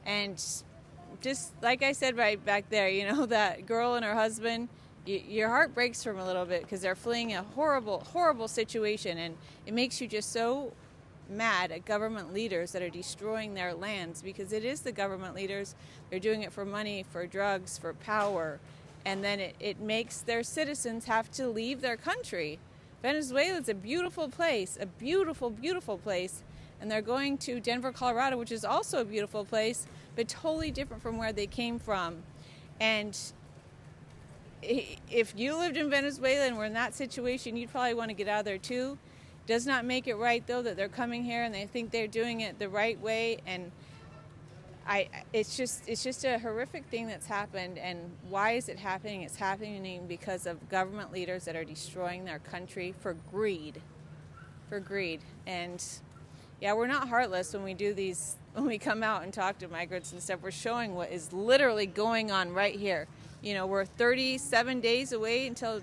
And just like I said right back there, you know, that girl and her husband, your heart breaks for them a little bit because they're fleeing a horrible, horrible situation. And it makes you just so mad at government leaders that are destroying their lands, because it is the government leaders. They're doing it for money, for drugs, for power, and then it makes their citizens have to leave their country. Venezuela is a beautiful place, a beautiful, beautiful place, and they're going to Denver, Colorado, which is also a beautiful place, but totally different from where they came from. And if you lived in Venezuela and were in that situation, you'd probably want to get out of there too. Does not make it right, though, that they're coming here and they think they're doing it the right way. And it's just a horrific thing that's happened. And why is it happening? It's happening because of government leaders that are destroying their country for greed. For greed. And yeah, we're not heartless when we do these, when we come out and talk to migrants and stuff. We're showing what is literally going on right here. You know, we're 37 days away until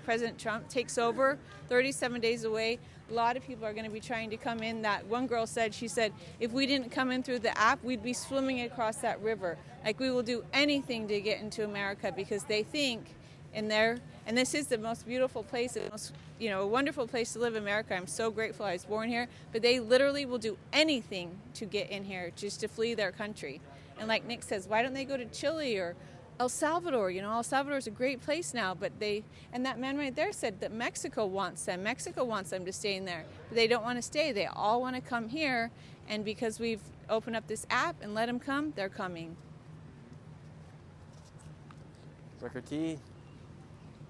President Trump takes over, 37 days away. A lot of people are going to be trying to come in. That one girl said, she said, if we didn't come in through the app, we'd be swimming across that river. Like, we will do anything to get into America because they think in there, and this is the most beautiful place, the most, you know, a wonderful place to live in America. I'm so grateful I was born here, but they literally will do anything to get in here just to flee their country. And like Nick says, why don't they go to Chile or El Salvador. El Salvador is a great place now, but and that man right there said that Mexico wants them. Mexico wants them to stay in there, but they don't want to stay. They all want to come here, and because we've opened up this app and let them come, they're coming. Booker T.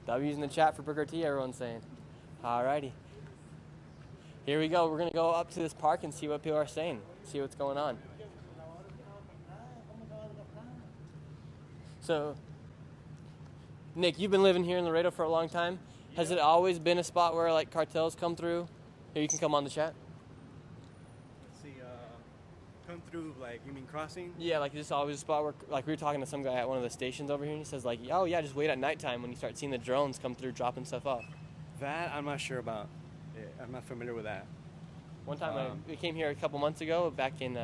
W's in the chat for Booker T, everyone's saying. Alrighty. Here we go. We're going to go up to this park and see what people are saying, see what's going on. So, Nick, you've been living here in Laredo for a long time. Has it always been a spot where, like, cartels come through? Here, you can come on the chat. Let's see, come through, like, you mean crossing? Yeah, like, this is always a spot where, like, we were talking to some guy at one of the stations over here, and he says, like, oh, yeah, just wait at nighttime when you start seeing the drones come through dropping stuff off. That I'm not sure about. I'm not familiar with that. One time we came here a couple months ago, back in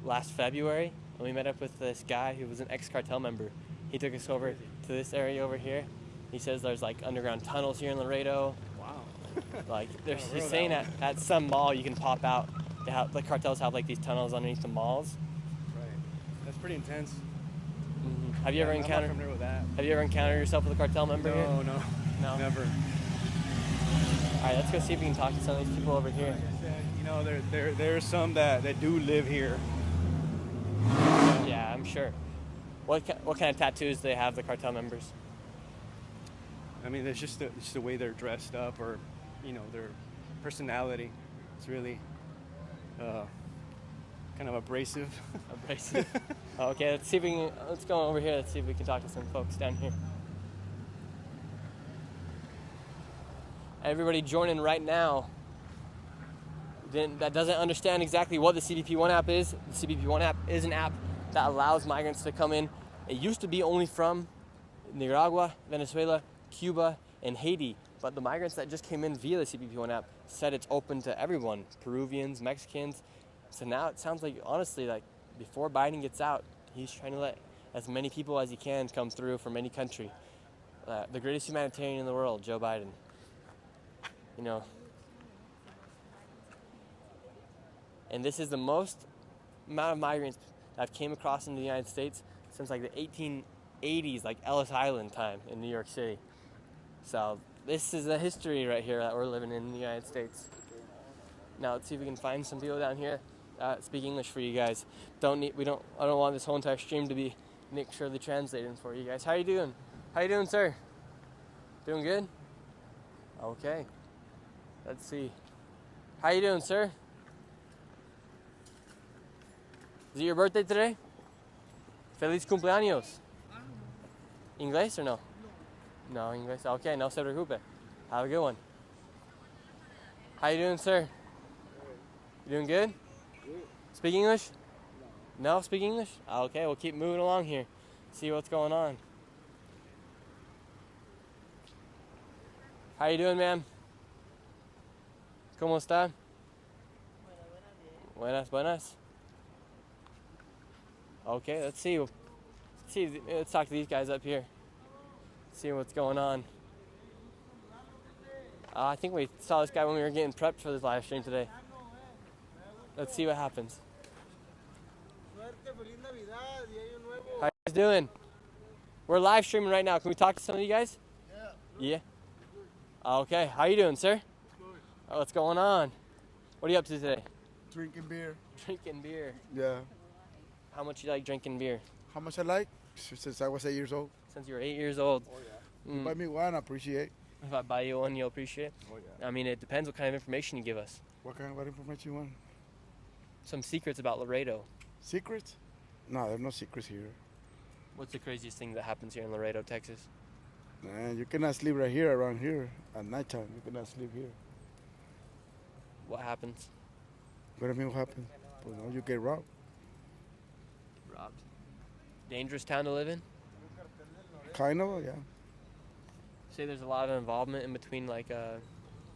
last February, and we met up with this guy who was an ex-cartel member. He took us over to this area over here. He says there's like underground tunnels here in Laredo. Wow. Like he's saying at some mall you can pop out. The cartels have like these tunnels underneath the malls. Right. That's pretty intense. Mm-hmm. Have you ever encountered? I'm not familiar with that. Have you ever encountered yourself with a cartel member here? No, never. All right, let's go see if we can talk to some of these people over here. Like I said, there's some that do live here. Yeah, I'm sure. What kind of tattoos do they have, the cartel members? I mean, it's just the way they're dressed up, or their personality. It's really kind of abrasive. Abrasive. Okay, let's go over here. Let's see if we can talk to some folks down here. Everybody joining right now that doesn't understand exactly what the CBP One app is. The CBP One app is an app that allows migrants to come in. It used to be only from Nicaragua, Venezuela, Cuba, and Haiti. But the migrants that just came in via the CBP One app said it's open to everyone, Peruvians, Mexicans. So now it sounds like, honestly, like before Biden gets out, he's trying to let as many people as he can come through from any country. The greatest humanitarian in the world, Joe Biden. And this is the most amount of migrants that I've came across in the United States since like the 1880s, like Ellis Island time in New York City. So this is a history right here that we're living in the United States. Now let's see if we can find some people down here that speak English for you guys. I don't want this whole entire stream to be Nick Shirley translating for you guys. How you doing? How you doing, sir? Doing good? Okay. Let's see. How you doing, sir? Is it your birthday today? Feliz cumpleaños. English or no? No, English. Okay, no se preocupe. Have a good one. How you doing, sir? You doing good? Speak English? No, speak English? Okay, we'll keep moving along here. See what's going on. How you doing, ma'am? ¿Cómo está? Buenas, buenas. Okay, let's see. Let's talk to these guys up here. See what's going on. I think we saw this guy when we were getting prepped for this live stream today. Let's see what happens. How you guys doing? We're live streaming right now. Can we talk to some of you guys? Yeah. Okay. How you doing, sir? What's going on? What are you up to today? Drinking beer. Drinking beer. Yeah. How much you like drinking beer? How much I like? Since I was 8 years old. Since you were 8 years old. Oh yeah. You buy me one, I appreciate. If I buy you one, you'll appreciate? Oh yeah. I mean, it depends what kind of information you give us. What information you want? Some secrets about Laredo. Secrets? No, there's no secrets here. What's the craziest thing that happens here in Laredo, Texas? Man, you cannot sleep right here, around here, at nighttime. You cannot sleep here. What happens? What do you mean what happens? Well, no, you get robbed. Robbed. Dangerous town to live in? Kind of, yeah. Say there's a lot of involvement in between, like,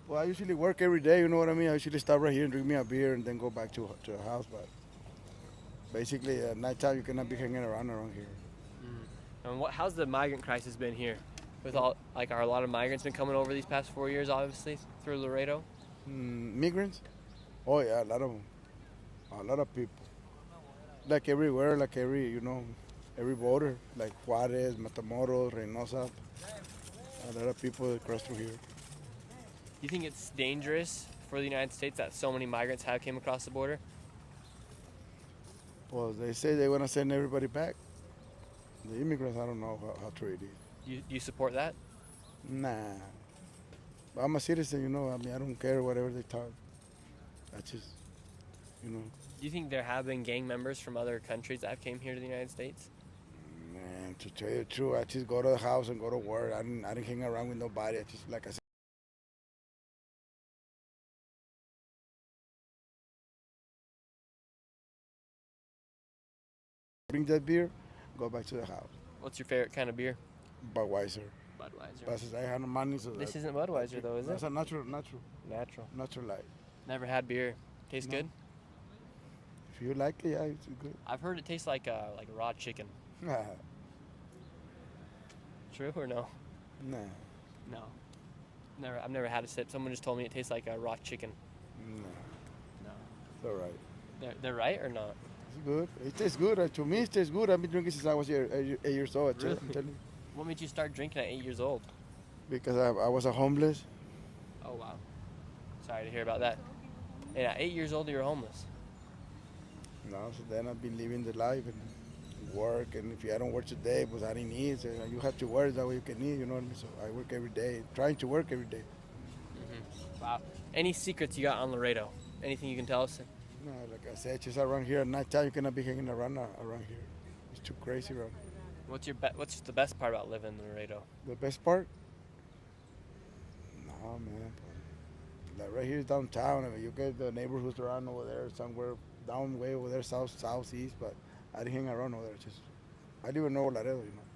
Well, I usually work every day, you know what I mean? I usually stop right here and drink me a beer and then go back to the house, but basically at nighttime you cannot be hanging around here. And how's the migrant crisis been here? With all, like, are a lot of migrants been coming over these past 4 years, obviously, through Laredo? Migrants? Oh yeah, a lot of them. A lot of people. Like everywhere, like every, every border, like Juarez, Matamoros, Reynosa. A lot of people that cross through here. Do you think it's dangerous for the United States that so many migrants have came across the border? Well, they say they want to send everybody back. The immigrants, I don't know how true it is. Do you support that? Nah. But I'm a citizen, you know. I mean, I don't care whatever they talk. I just, you know. Do you think there have been gang members from other countries that have came here to the United States? Man, to tell you the truth, I just go to the house and go to work. I didn't hang around with nobody. I just, like I said, bring that beer, go back to the house. What's your favorite kind of beer? Budweiser. Budweiser. But since I have no money, so This isn't Budweiser though, is it? That's a natural light. Never had beer. Tastes No. good? If you like it, yeah, it's good. I've heard it tastes like raw chicken. Nah, True or no? nah, No. I've never had a sip. Someone just told me it tastes like a raw chicken. nah. No. It's all right. They're right or not? It's good. It tastes good. To me, it tastes good. I've been drinking since I was 8 years old. Really? I'm telling you. What made you start drinking at 8 years old? Because I was a homeless. Oh wow. Sorry to hear about that. And at 8 years old, you were homeless. No, so then I've been living the life and work. And if I don't work today, because I didn't eat, so you have to work that way you can eat. You know what I mean? So I work every day, trying to work every day. Wow. Any secrets you got on Laredo? Anything you can tell us? No, like I said, just around here at night time, you cannot be hanging around here. It's too crazy around. What's the best part about living in Laredo? The best part? No, man. Like right here downtown. I mean, you get the neighborhoods around over there, somewhere down way over there, southeast. But I didn't hang around over there. I didn't even know Laredo, you know.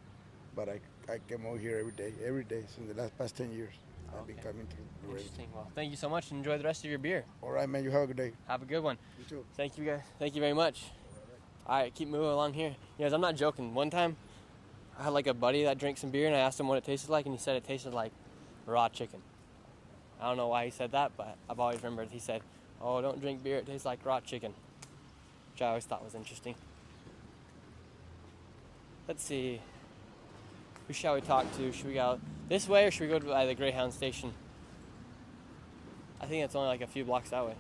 But I came over here every day since the past 10 years. I've been coming to Laredo. Interesting. Well, thank you so much and enjoy the rest of your beer. All right, man. You have a good day. Have a good one. You too. Thank you, guys. Thank you very much. All right, keep moving along here. You guys, I'm not joking. One time, I had like a buddy that drank some beer, and I asked him what it tasted like, and he said it tasted like raw chicken. I don't know why he said that, but I've always remembered. He said, "Oh, don't drink beer. It tastes like raw chicken," which I always thought was interesting. Let's see. Who shall we talk to? Should we go this way, or should we go to the Greyhound station? I think it's only like a few blocks that way.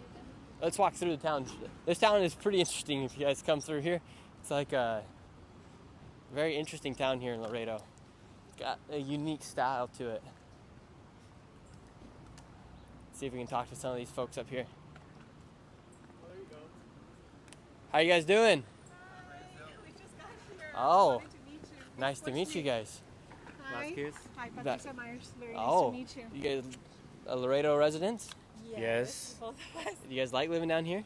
Let's walk through the town. This town is pretty interesting if you guys come through here. It's like a very interesting town here in Laredo. It's got a unique style to it. Let's see if we can talk to some of these folks up here. How you guys doing? Oh, nice to meet you guys. Hi. Hi, Patricia Myers. Very nice Oh, to meet you. you guys Laredo residents? Yes. Both of us. Do you guys like living down here?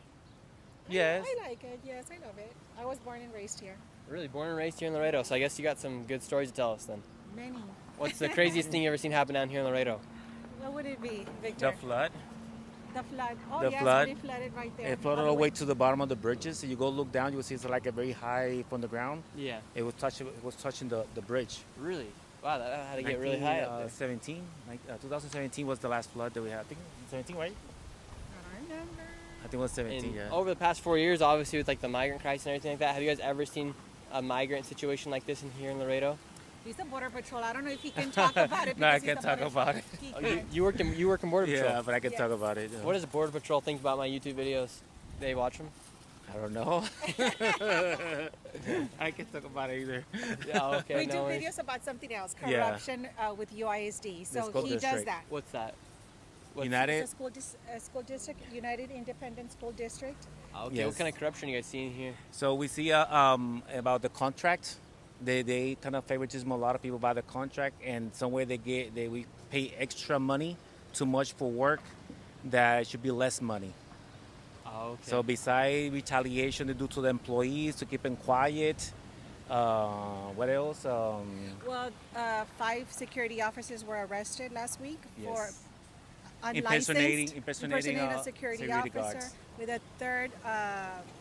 I like it. Yes, I love it. I was born and raised here. Really, born and raised here in Laredo, so I guess you got some good stories to tell us then. Many. What's the craziest thing you ever seen happen down here in Laredo? What would it be, Victor? The flood. The flood. Oh, The yes, flood. it flooded right there. It flooded all the way to the bottom of the bridges. So you go look down, you will see it's like a very high from the ground. Yeah. It was touching the bridge. Really? Wow, that had to get really high up there. 2017 was the last flood that we had. I think 17, right? I don't remember. I think it was 17. And yeah. over the past 4 years, obviously with like the migrant crisis and everything like that, have you guys ever seen a migrant situation like this in here in Laredo? He's a border patrol. I don't know if he can talk about it. No, I because can't he's a talk border about it. He Oh, can. you work in Border Patrol? Yeah, but I can talk about it. What does Border Patrol think about my YouTube videos? They watch them? I don't know. I can't talk about it either. Yeah, okay. We do no worries. videos about something else, Yeah. corruption with UISD. So school he does district. that. What's that? United. It's a school district, United Independent School District. Okay, Yes. what kind of corruption you guys seeing here? So we see about the contract. They kind of favoritism a lot of people by the contract, and somewhere we pay extra money too much for work that should be less money. Oh, okay. So besides retaliation they do to the employees to keep them quiet, what else? Well, 5 security officers were arrested last week for Yes. unlicensed Impersonating a security officer guards. with a third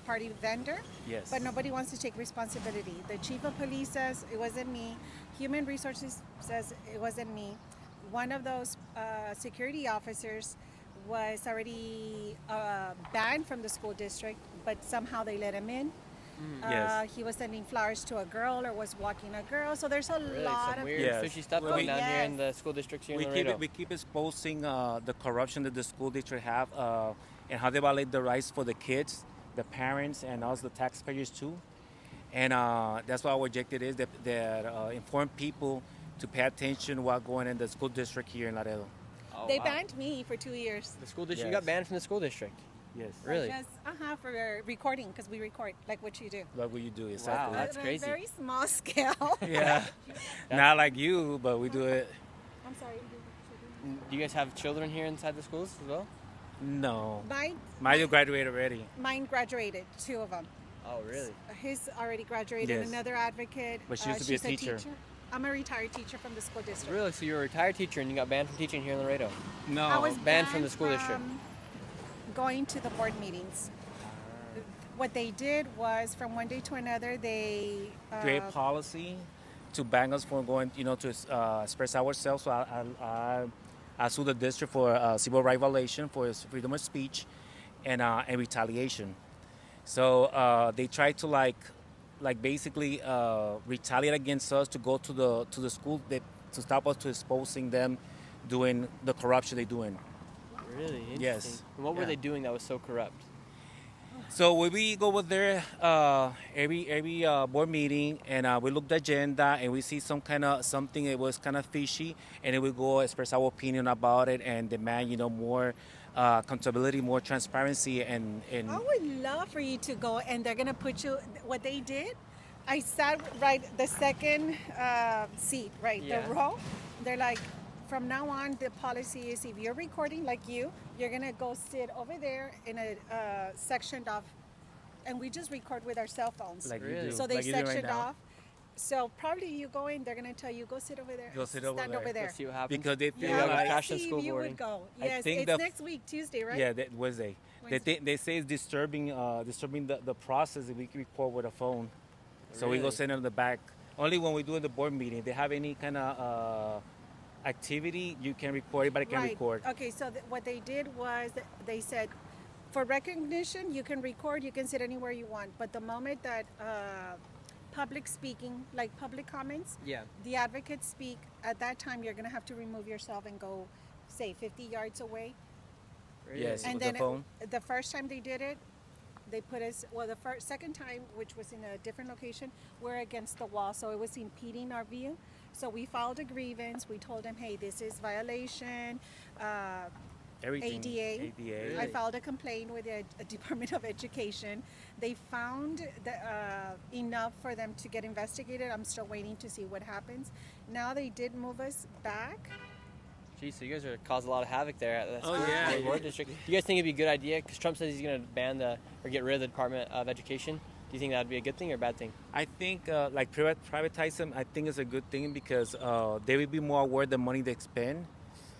party vendor. Yes. But nobody wants to take responsibility. The chief of police says it wasn't me. Human resources says it wasn't me. One of those security officers was already banned from the school district, but somehow they let him in. Yes. He was sending flowers to a girl or was walking a girl. So there's a Really, lot some of weird fishy stuff going down here in the school districts here in Laredo. We keep exposing the corruption that the school district have and how they violate the rights for the kids, the parents, and also the taxpayers too. And that's why our objective is that inform people to pay attention to what's going in the school district here in Laredo. Oh, they banned me for 2 years. The school district, you got banned from the school district. Yes. Really? Because, for recording, because we record like what you do. Like what you do, exactly. Wow, that's crazy. Very small scale. Yeah. Not like you, but we do it. I'm sorry. Do you guys have children here inside the schools as well? No. Mine graduated already. Mine graduated, 2 of them. Oh, really? His already graduated. Yes. Another advocate. But she used to be a she's teacher. I'm a retired teacher from the school district. Really? So you're a retired teacher and you got banned from teaching here in Laredo? No. I was banned from the school district. Going to the board meetings. What they did was, from one day to another, they Create policy to ban us from going, to express ourselves. So I sued the district for civil rights violation for freedom of speech and retaliation. So they tried to basically retaliate against us to go to the school to stop us to exposing them doing the corruption they're doing. Really? Interesting. Yes. And what were they doing that was so corrupt? So when we go over there every board meeting and we look at the agenda and we see something that was kind of fishy, and then we go express our opinion about it and demand more accountability, more transparency, and I would love for you to go, and they're gonna put you. What they did, I sat right the second seat, right, Yeah. the row. They're like, from now on, the policy is if you're recording like you're gonna go sit over there in a sectioned off, and we just record with our cell phones. Like you do. So they Like you do right sectioned now. off. So probably you go in, they're gonna tell you go sit over there. Go sit over Stand there. over there. Let's see what happens. Because they feel Yeah, like crash and Steve, school you boarding. would go. I Yes, think it's next week, Tuesday, right? Yeah, that Wednesday. They say it's disturbing the process that we can record with a phone. So we go Really? sit in the back. Only when we do in the board meeting. They have any kind of activity, you can record. Everybody can Right. record. Okay, so what they did was they said, for recognition, you can record, you can sit anywhere you want. But the moment that public speaking, like public comments, Yeah. the advocates speak, at that time you're going to have to remove yourself and go, say, 50 yards away. Yes, And with then the phone. the first time they did it, they put us, second time, which was in a different location, we're against the wall, so it was impeding our view. So we filed a grievance. We told them, hey, this is violation. Everything. ADA. ADA. I filed a complaint with the Department of Education. They found enough for them to get investigated. I'm still waiting to see what happens. Now they did move us back. Geez, so you guys are causing a lot of havoc there at the Oh, school yeah. board district. Do you guys think it'd be a good idea? Because Trump says he's going to ban or get rid of the Department of Education. Do you think that would be a good thing or a bad thing? I think privatize them. I think it's a good thing because they will be more aware of the money they spend.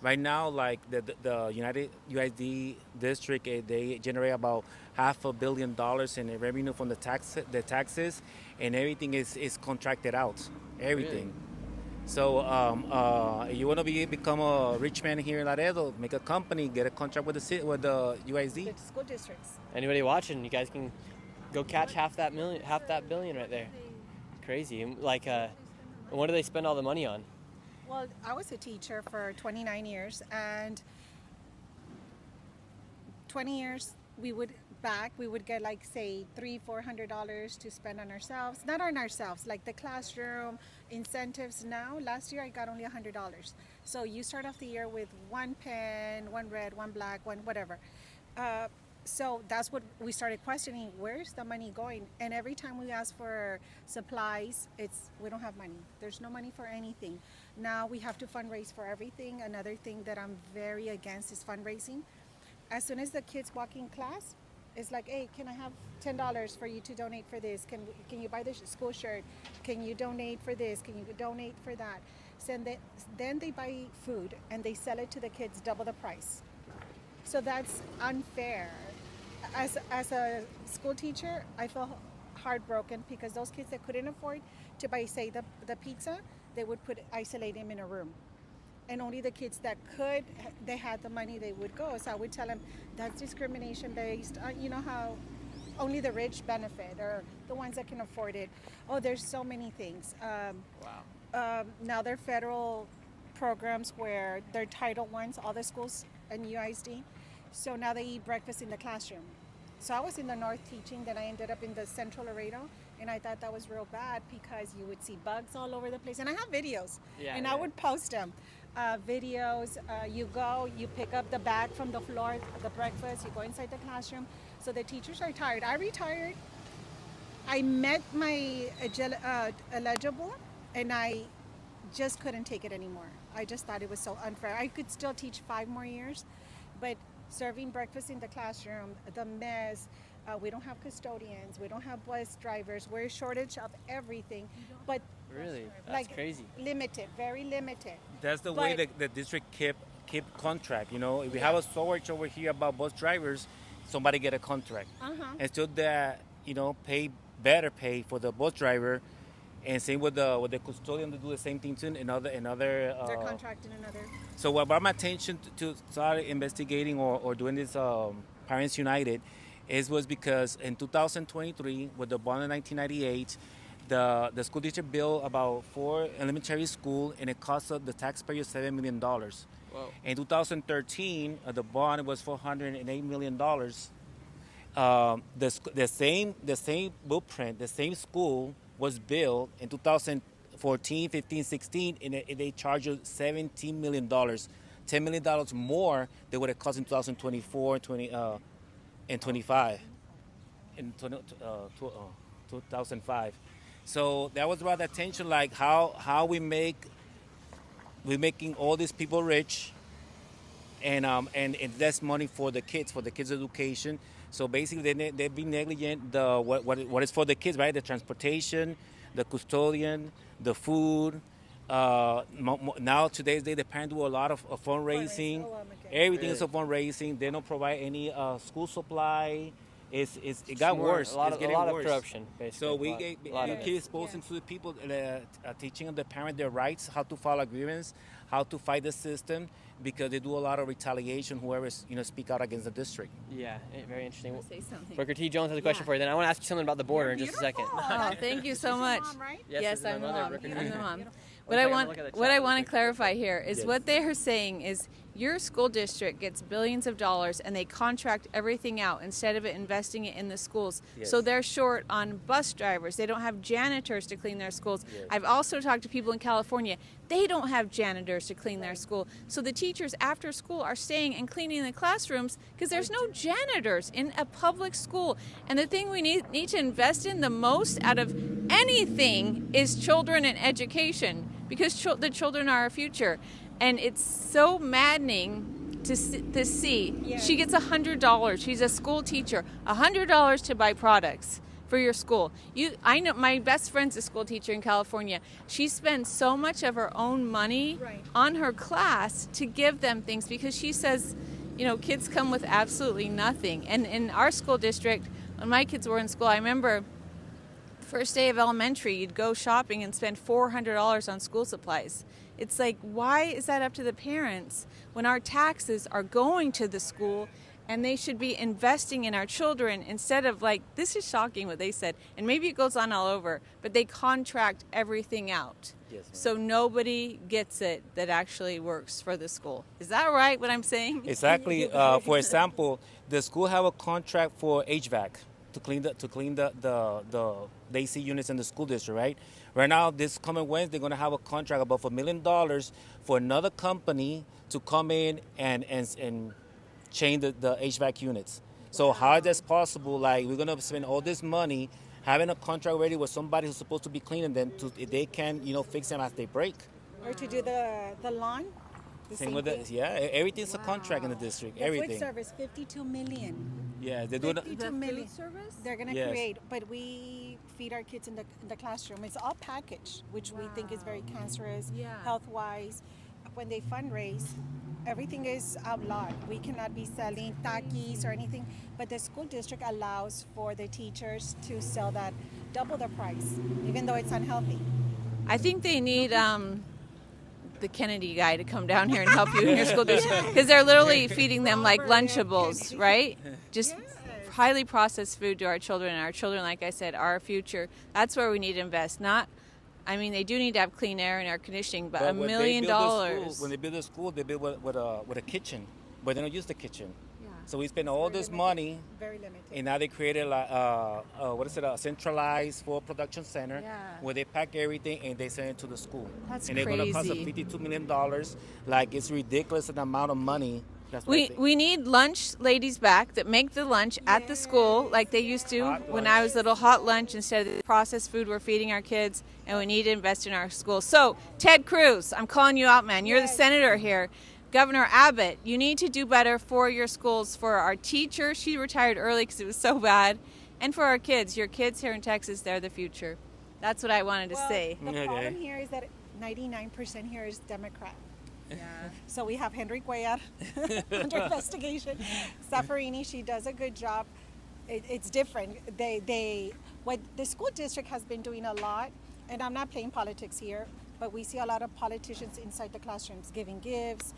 Right now, like the United USD district, they generate about $500 million in revenue from the taxes, and everything is contracted out. Everything. Really? So you want to become a rich man here in Laredo, make a company, get a contract with the USD. The school districts. Anybody watching, you guys can go catch half that billion right there. Crazy. Like, what do they spend all the money on? Well, I was a teacher for 29 years, and 20 years we would get like, say, $300-400 to spend on ourselves. Not on ourselves, like the classroom, incentives. Now, last year I got only $100. So you start off the year with one pen, one red, one black, one whatever. So that's what we started questioning, where's the money going? And every time we ask for supplies, we don't have money. There's no money for anything. Now we have to fundraise for everything. Another thing that I'm very against is fundraising. As soon as the kids walk in class, it's like, hey, can I have $10 for you to donate for this? Can you buy the school shirt? Can you donate for this? Can you donate for that? So then they buy food and they sell it to the kids double the price. So that's unfair. As a school teacher, I feel heartbroken because those kids that couldn't afford to buy, say, the pizza, they would isolate them in a room. And only the kids that could, they had the money, they would go. So I would tell them, that's discrimination based. You know how only the rich benefit or the ones that can afford it. Oh, there's so many things. Now there are federal programs where they're Title Ones, all the schools in UISD. So now they eat breakfast in the classroom. So I was in the north teaching, then I ended up in the central Laredo, and I thought that was real bad because you would see bugs all over the place. And I have videos, I would post them. Videos, you go, you pick up the bag from the floor, the breakfast, you go inside the classroom. So the teachers are tired. I retired. I met my eligible, and I just couldn't take it anymore. I just thought it was so unfair. I could still teach 5 more years, but serving breakfast in the classroom, the mess, we don't have custodians, we don't have bus drivers, we're a shortage of everything. But really, that's like crazy. Limited, very limited. That's the way the district keep contract. You know, if we have a shortage over here about bus drivers, somebody get a contract. And so that, you know, better pay for the bus driver. And same with the custodian, to do the same thing too. Another. They're contracting another. So what brought my attention to start investigating or doing this Parents United was because in 2023, with the bond in 1998, the school district built about 4 elementary schools, and it cost the taxpayer $7 million. Whoa. In 2013, the bond was $408 million. The same blueprint, the same school was built in 2014, 15, 16, and they charged $17 million, $10 million more than what it cost in 2024 and 25, in 2005. So that was about attention, like how we're making all these people rich, and invest money for the kids' education. So basically, they've been negligent what is for the kids, right? The transportation, the custodian, the food. Now today's day, the parents do a lot of fundraising. Everything is a fundraising. They don't provide any school supply. It got worse. A lot it's getting of worse. corruption, basically. So we keep exposing to the people, teaching the parent their rights, how to file agreements, how to fight the system, because they do a lot of retaliation. Whoever's speak out against the district. Yeah, very interesting. Say something. Booker T. Jones has a question for you. Then I want to ask you something about the border in just a second. Oh, thank you so much. Mom, right? Yes, I'm the mom. Booker T. I'm the mom. Okay, What I want to clarify here is what they are saying is your school district gets billions of dollars and they contract everything out instead of investing it in the schools. Yes. So they're short on bus drivers. They don't have janitors to clean their schools. Yes. I've also talked to people in California. They don't have janitors to clean their school. So the teachers after school are staying and cleaning the classrooms because there's no janitors in a public school. And the thing we need to invest in the most out of anything is children and education, because the children are our future. And it's so maddening to see. Yes. She gets $100. She's a school teacher. $100 to buy products for your school. I know my best friend's a school teacher in California. She spends so much of her own money on her class to give them things because she says, kids come with absolutely nothing. And in our school district, when my kids were in school, I remember first day of elementary, you'd go shopping and spend $400 on school supplies. It's like, why is that up to the parents when our taxes are going to the school and they should be investing in our children instead of this is shocking what they said. And maybe it goes on all over, but they contract everything out. Yes, so nobody gets it that actually works for the school. Is that right, what I'm saying? Exactly. For example, the school have a contract for HVAC to clean the AC units in the school district, right? Right now, this coming Wednesday, they're going to have a contract about $1 million for another company to come in and change the HVAC units. So how is that possible? We're going to spend all this money having a contract ready with somebody who's supposed to be cleaning them they can, fix them as they break. Or to do the lawn. Same with everything's a contract in the district. The everything. Food service, $52 million. Yeah, they do. $52 million. Food service? They're going to create, but we feed our kids in the classroom. It's all packaged, which we think is very cancerous, health-wise. When they fundraise, everything is outlawed. We cannot be selling Takis or anything, but the school district allows for the teachers to sell that double the price, even though it's unhealthy. I think they need the Kennedy guy to come down here and help you in your school district because they're literally feeding them like Lunchables, right? Just highly processed food to our children, and our children, like I said, are our future. That's where we need to invest. They do need to have clean air and air conditioning, but $1 million. When they build a school, they build with a kitchen, but they don't use the kitchen. Yeah. So we spend all this money, Very limited. and now they created a centralized food production center where they pack everything and they send it to the school. That's and they're going to cost us $52 million. Like, it's ridiculous the amount of money. That's what I think. We need lunch ladies back that make the lunch at the school like they used to when I was little. Hot lunch instead of the processed food we're feeding our kids, and we need to invest in our schools. So, Ted Cruz, I'm calling you out, man. You're the senator here. Governor Abbott, you need to do better for your schools, for our teacher. She retired early because it was so bad. And for our kids. Your kids here in Texas, they're the future. That's what I wanted to say. The problem here is that 99% here is Democrat. Yeah. So we have Henry Cuellar under investigation. Safarini, she does a good job. It's different. What the school district has been doing a lot, and I'm not playing politics here, but we see a lot of politicians inside the classrooms giving gifts,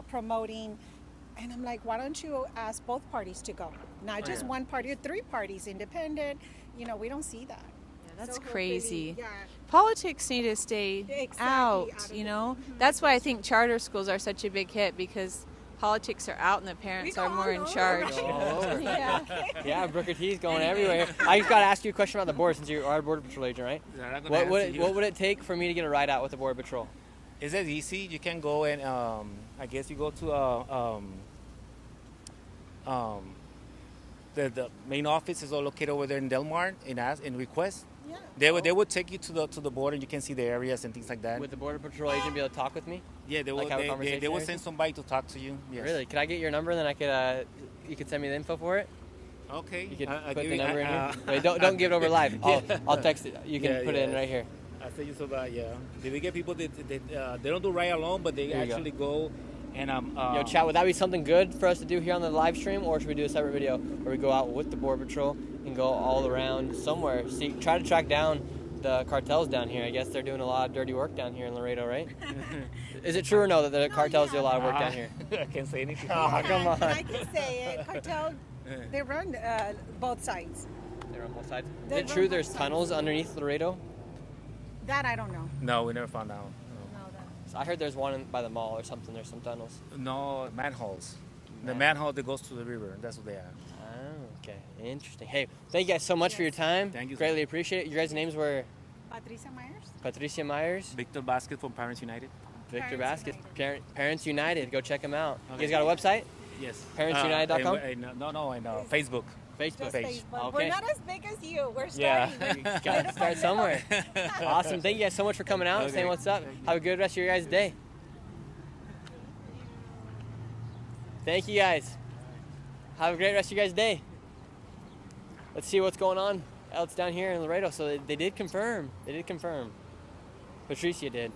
promoting, and I'm like, why don't you ask both parties to go? Not just one party or three parties, independent. We don't see that. That's crazy. Yeah. Politics need to stay out, That's why I think charter schools are such a big hit, because politics are out and the parents are more in charge. Yeah, Booker T's going everywhere. I just got to ask you a question about the border, since you are a Border Patrol agent, right? What would it take for me to get a ride out with the Border Patrol? It's as easy. You can go and I guess you go to the main office is all located over there in Del Mar and request. Yeah. They would take you to the border, and you can see the areas and things like that. Would the Border Patrol agent be able to talk with me? Yeah, they will send somebody to talk to you. Yes. Really? Could I get your number, and then you could send me the info for it? Okay. You could put the number in here. Wait, don't give it over live. I'll text it. You can put it in right here. I'll send you so that, we get people that they don't do ride alone, but they actually go. And Yo, chat, would that be something good for us to do here on the live stream, or should we do a separate video where we go out with the Border Patrol and go all around somewhere? Try to track down the cartels down here. I guess they're doing a lot of dirty work down here in Laredo, right? Is it true or no that the cartels do a lot of work down here? I can't say anything. Oh, come on. I can say it. Cartel, they run both sides. They run both sides? Is it true there's tunnels underneath Laredo? That I don't know. No, we never found out. So I heard there's one by the mall or something. There's some tunnels. No, manholes. The manhole that goes to the river. That's what they are. Oh, okay. Interesting. Hey, thank you guys so much for your time. Thank you. Greatly appreciate it. Your guys' names were? Patricia Myers. Victor Basket from Parents United. Victor Basket. Parents United. Go check them out. Okay. You guys got a website? Yes. ParentsUnited.com? No, Facebook. Facebook page. Okay. We're not as big as you. We're starting. Yeah. Got to start somewhere. Awesome. Thank you guys so much for coming out and saying what's up. Have a good rest of your guys' day. Thank you guys. Have a great rest of your guys' day. Let's see what's going on else down here in Laredo. So they did confirm. Patricia did.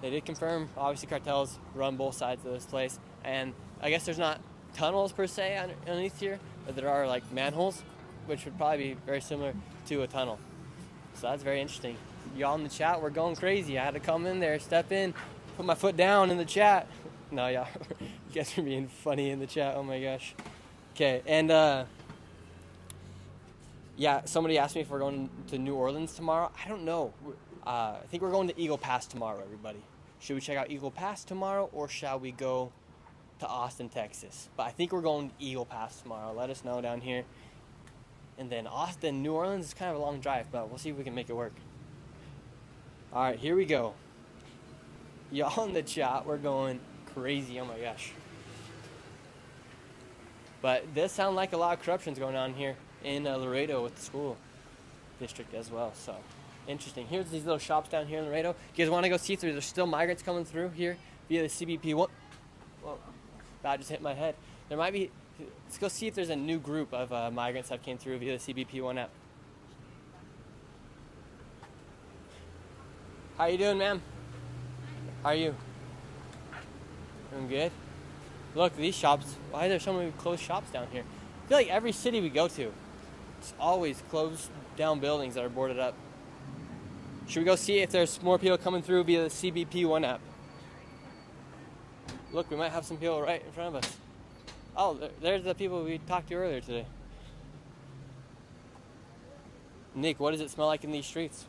They did confirm. Obviously, cartels run both sides of this place. And I guess there's not tunnels per se underneath here, but there are like manholes, which would probably be very similar to a tunnel. So that's very interesting. Y'all in the chat, we're going crazy. I had to come in there, step in, put my foot down in the chat. No, y'all, you guys are being funny in the chat. Oh my gosh. Okay, and yeah, somebody asked me if we're going to New Orleans tomorrow. I don't know. I think we're going to Eagle Pass tomorrow, everybody. Should we check out Eagle Pass tomorrow, or shall we go to Austin, Texas? But I think we're going to Eagle Pass tomorrow. Let us know down here. And then Austin, New Orleans is kind of a long drive, but we'll see if we can make it work. All right, here we go. Y'all in the chat, we're going crazy. Oh my gosh. But this sounds like a lot of corruption's going on here in Laredo with the school district as well. So interesting. Here's these little shops down here in Laredo. You guys want to go see if there's still migrants coming through here via the CBP One? Whoa, that just hit my head. There might be. Let's go see if there's a new group of migrants that came through via the CBP One app. How you doing, ma'am? How are you? Doing good? Look, these shops. Why are there so many closed shops down here? I feel like every city we go to, it's always closed down buildings that are boarded up. Should we go see if there's more people coming through via the CBP One app? Look, we might have some people right in front of us. Oh, there's the people we talked to earlier today. Nick, what does it smell like in these streets?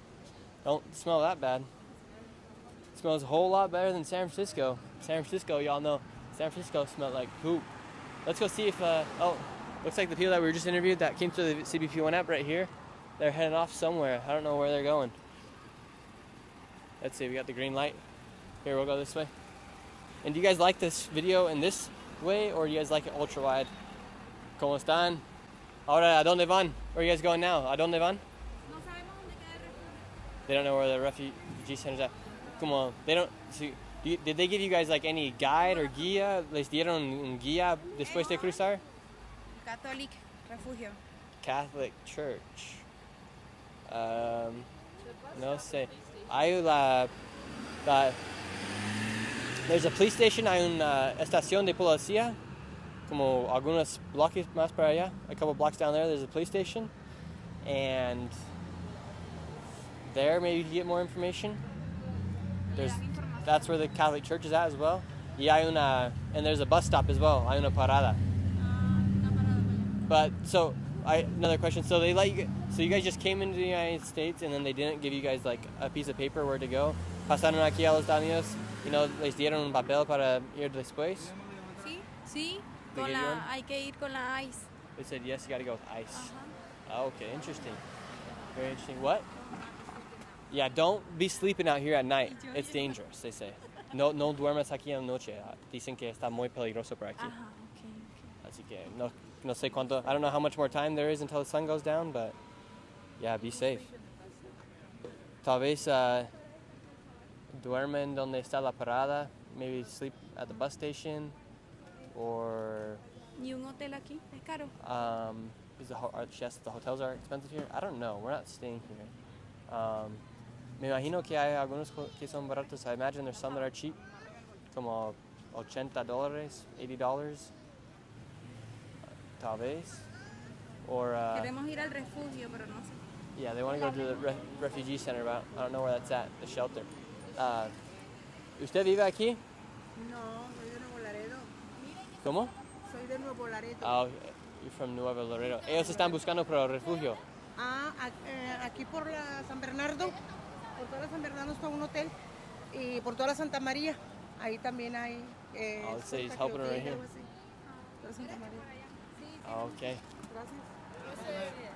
Don't smell that bad. It smells a whole lot better than San Francisco. San Francisco, y'all know, San Francisco smelled like poop. Let's go see if, looks like the people that we were just interviewed that came through the CBP One app right here, they're heading off somewhere. I don't know where they're going. Let's see, we got the green light. Here, we'll go this way. And do you guys like this video in this way, or do you guys like it ultra wide? ¿Cómo están? Ahora, ¿a dónde van? Where are you guys going now? ¿A dónde van? They don't know where the refugee center's at. Come on, they don't. See, did they give you guys like any guide or guía? ¿Les dieron un guía después de cruzar? Catholic Refugio. Catholic Church. No sé. Hay there's a police station, hay una estación de policía, como algunos bloques más para allá. A couple blocks down there's a police station, and there maybe you can get more information. That's where the Catholic Church is at as well. And there's a bus stop as well. Hay una parada. But so another question. So they let you. So you guys just came into the United States, and then they didn't give you guys like a piece of paper where to go. Pasaron aquí a los Estados Unidos. Les dieron un papel para ir después. Sí. Hay que ir con la ICE. They said yes, you got to go with ICE. Oh, okay, interesting. Very interesting. What? Yeah, don't be sleeping out here at night. It's dangerous, they say. No duermas aquí en la noche. Dicen que está muy peligroso por aquí. Así que no sé cuánto. I don't know how much more time there is until the sun goes down, but yeah, be safe. Tal vez duermen donde está la parada. Maybe sleep at the bus station, or. ¿Y un hotel aquí? ¿Es caro? The hotels are expensive here. I don't know. We're not staying here. Me imagino que hay algunos que son baratos. I imagine there's some that are cheap, como $80, $80, tal vez. Or queremos ir al refugio, pero no sé. Yeah, they want to go to the refugee center, but I don't know where that's at. The shelter. ¿Usted vive aquí? No, soy de Nuevo Laredo. ¿Cómo? Soy de Nuevo Laredo. Oh, you're from Nuevo Laredo. Ellos están buscando por el refugio. Aquí por la San Bernardo. Por toda la San Bernardo está un hotel. Y por toda la Santa María. Ahí también hay. Let's say he's helping her right here. Oh, okay. Gracias.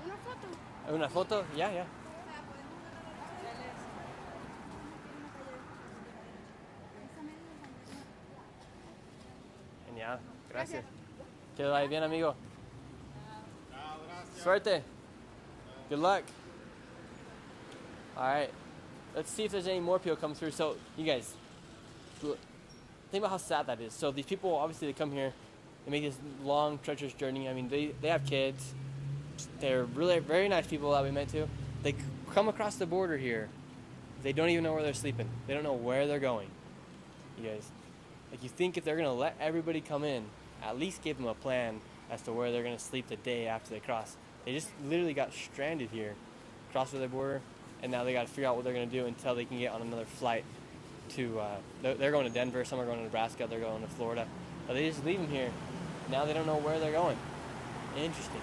¿Una foto? ¿Una foto? Yeah. Genial, gracias. Que vaya bien, amigo. Suerte. Good luck. All right. Let's see if there's any more people come through. So, you guys, think about how sad that is. So these people, obviously, they come here, they make this long, treacherous journey. I mean, they have kids. They're really very nice people that we met too. They come across the border here. They don't even know where they're sleeping. They don't know where they're going. You guys, like, you think if they're going to let everybody come in, at least give them a plan as to where they're going to sleep the day after they cross. They just literally got stranded here, crossed the border, and now they got to figure out what they're going to do until they can get on another flight to, they're going to Denver, some are going to Nebraska, they're going to Florida. But they just leave them here. Now they don't know where they're going. Interesting.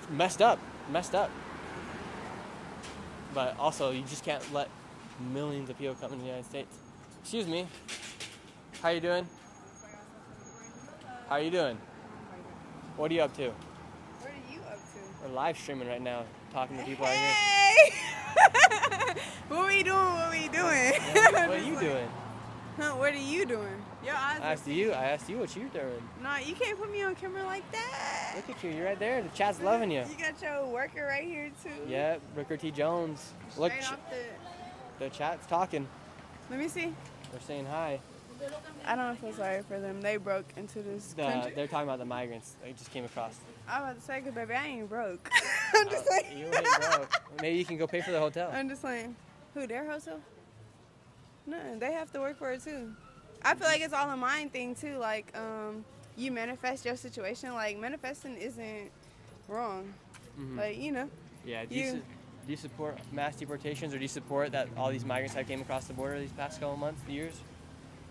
Messed up. But also, you just can't let millions of people come into the United States. Excuse me. How you doing? How you doing? What are you up to? What are you up to? We're live streaming right now, talking to people out here. Hey! What we doing? What are you doing? Huh, what are you doing? Your eyes I asked you what you're doing. No, you can't put me on camera like that. Look at you, you're right there. The chat's loving you. You got your worker right here too. Yeah, Ricker T. Jones. Look, Straight off the chat's talking. Let me see. They're saying hi. I don't feel sorry for them. They broke into this country. They're talking about the migrants. They just came across. I was about to say, cause baby, I ain't broke. I'm just saying. You ain't broke. Maybe you can go pay for the hotel. I'm just saying. Who, their hotel? No, they have to work for it too. I feel like it's all a mind thing too. Like, you manifest your situation. Like, manifesting isn't wrong. Mm-hmm. Like, you know. Yeah. Do you support mass deportations, or do you support that all these migrants have came across the border these past couple months, years?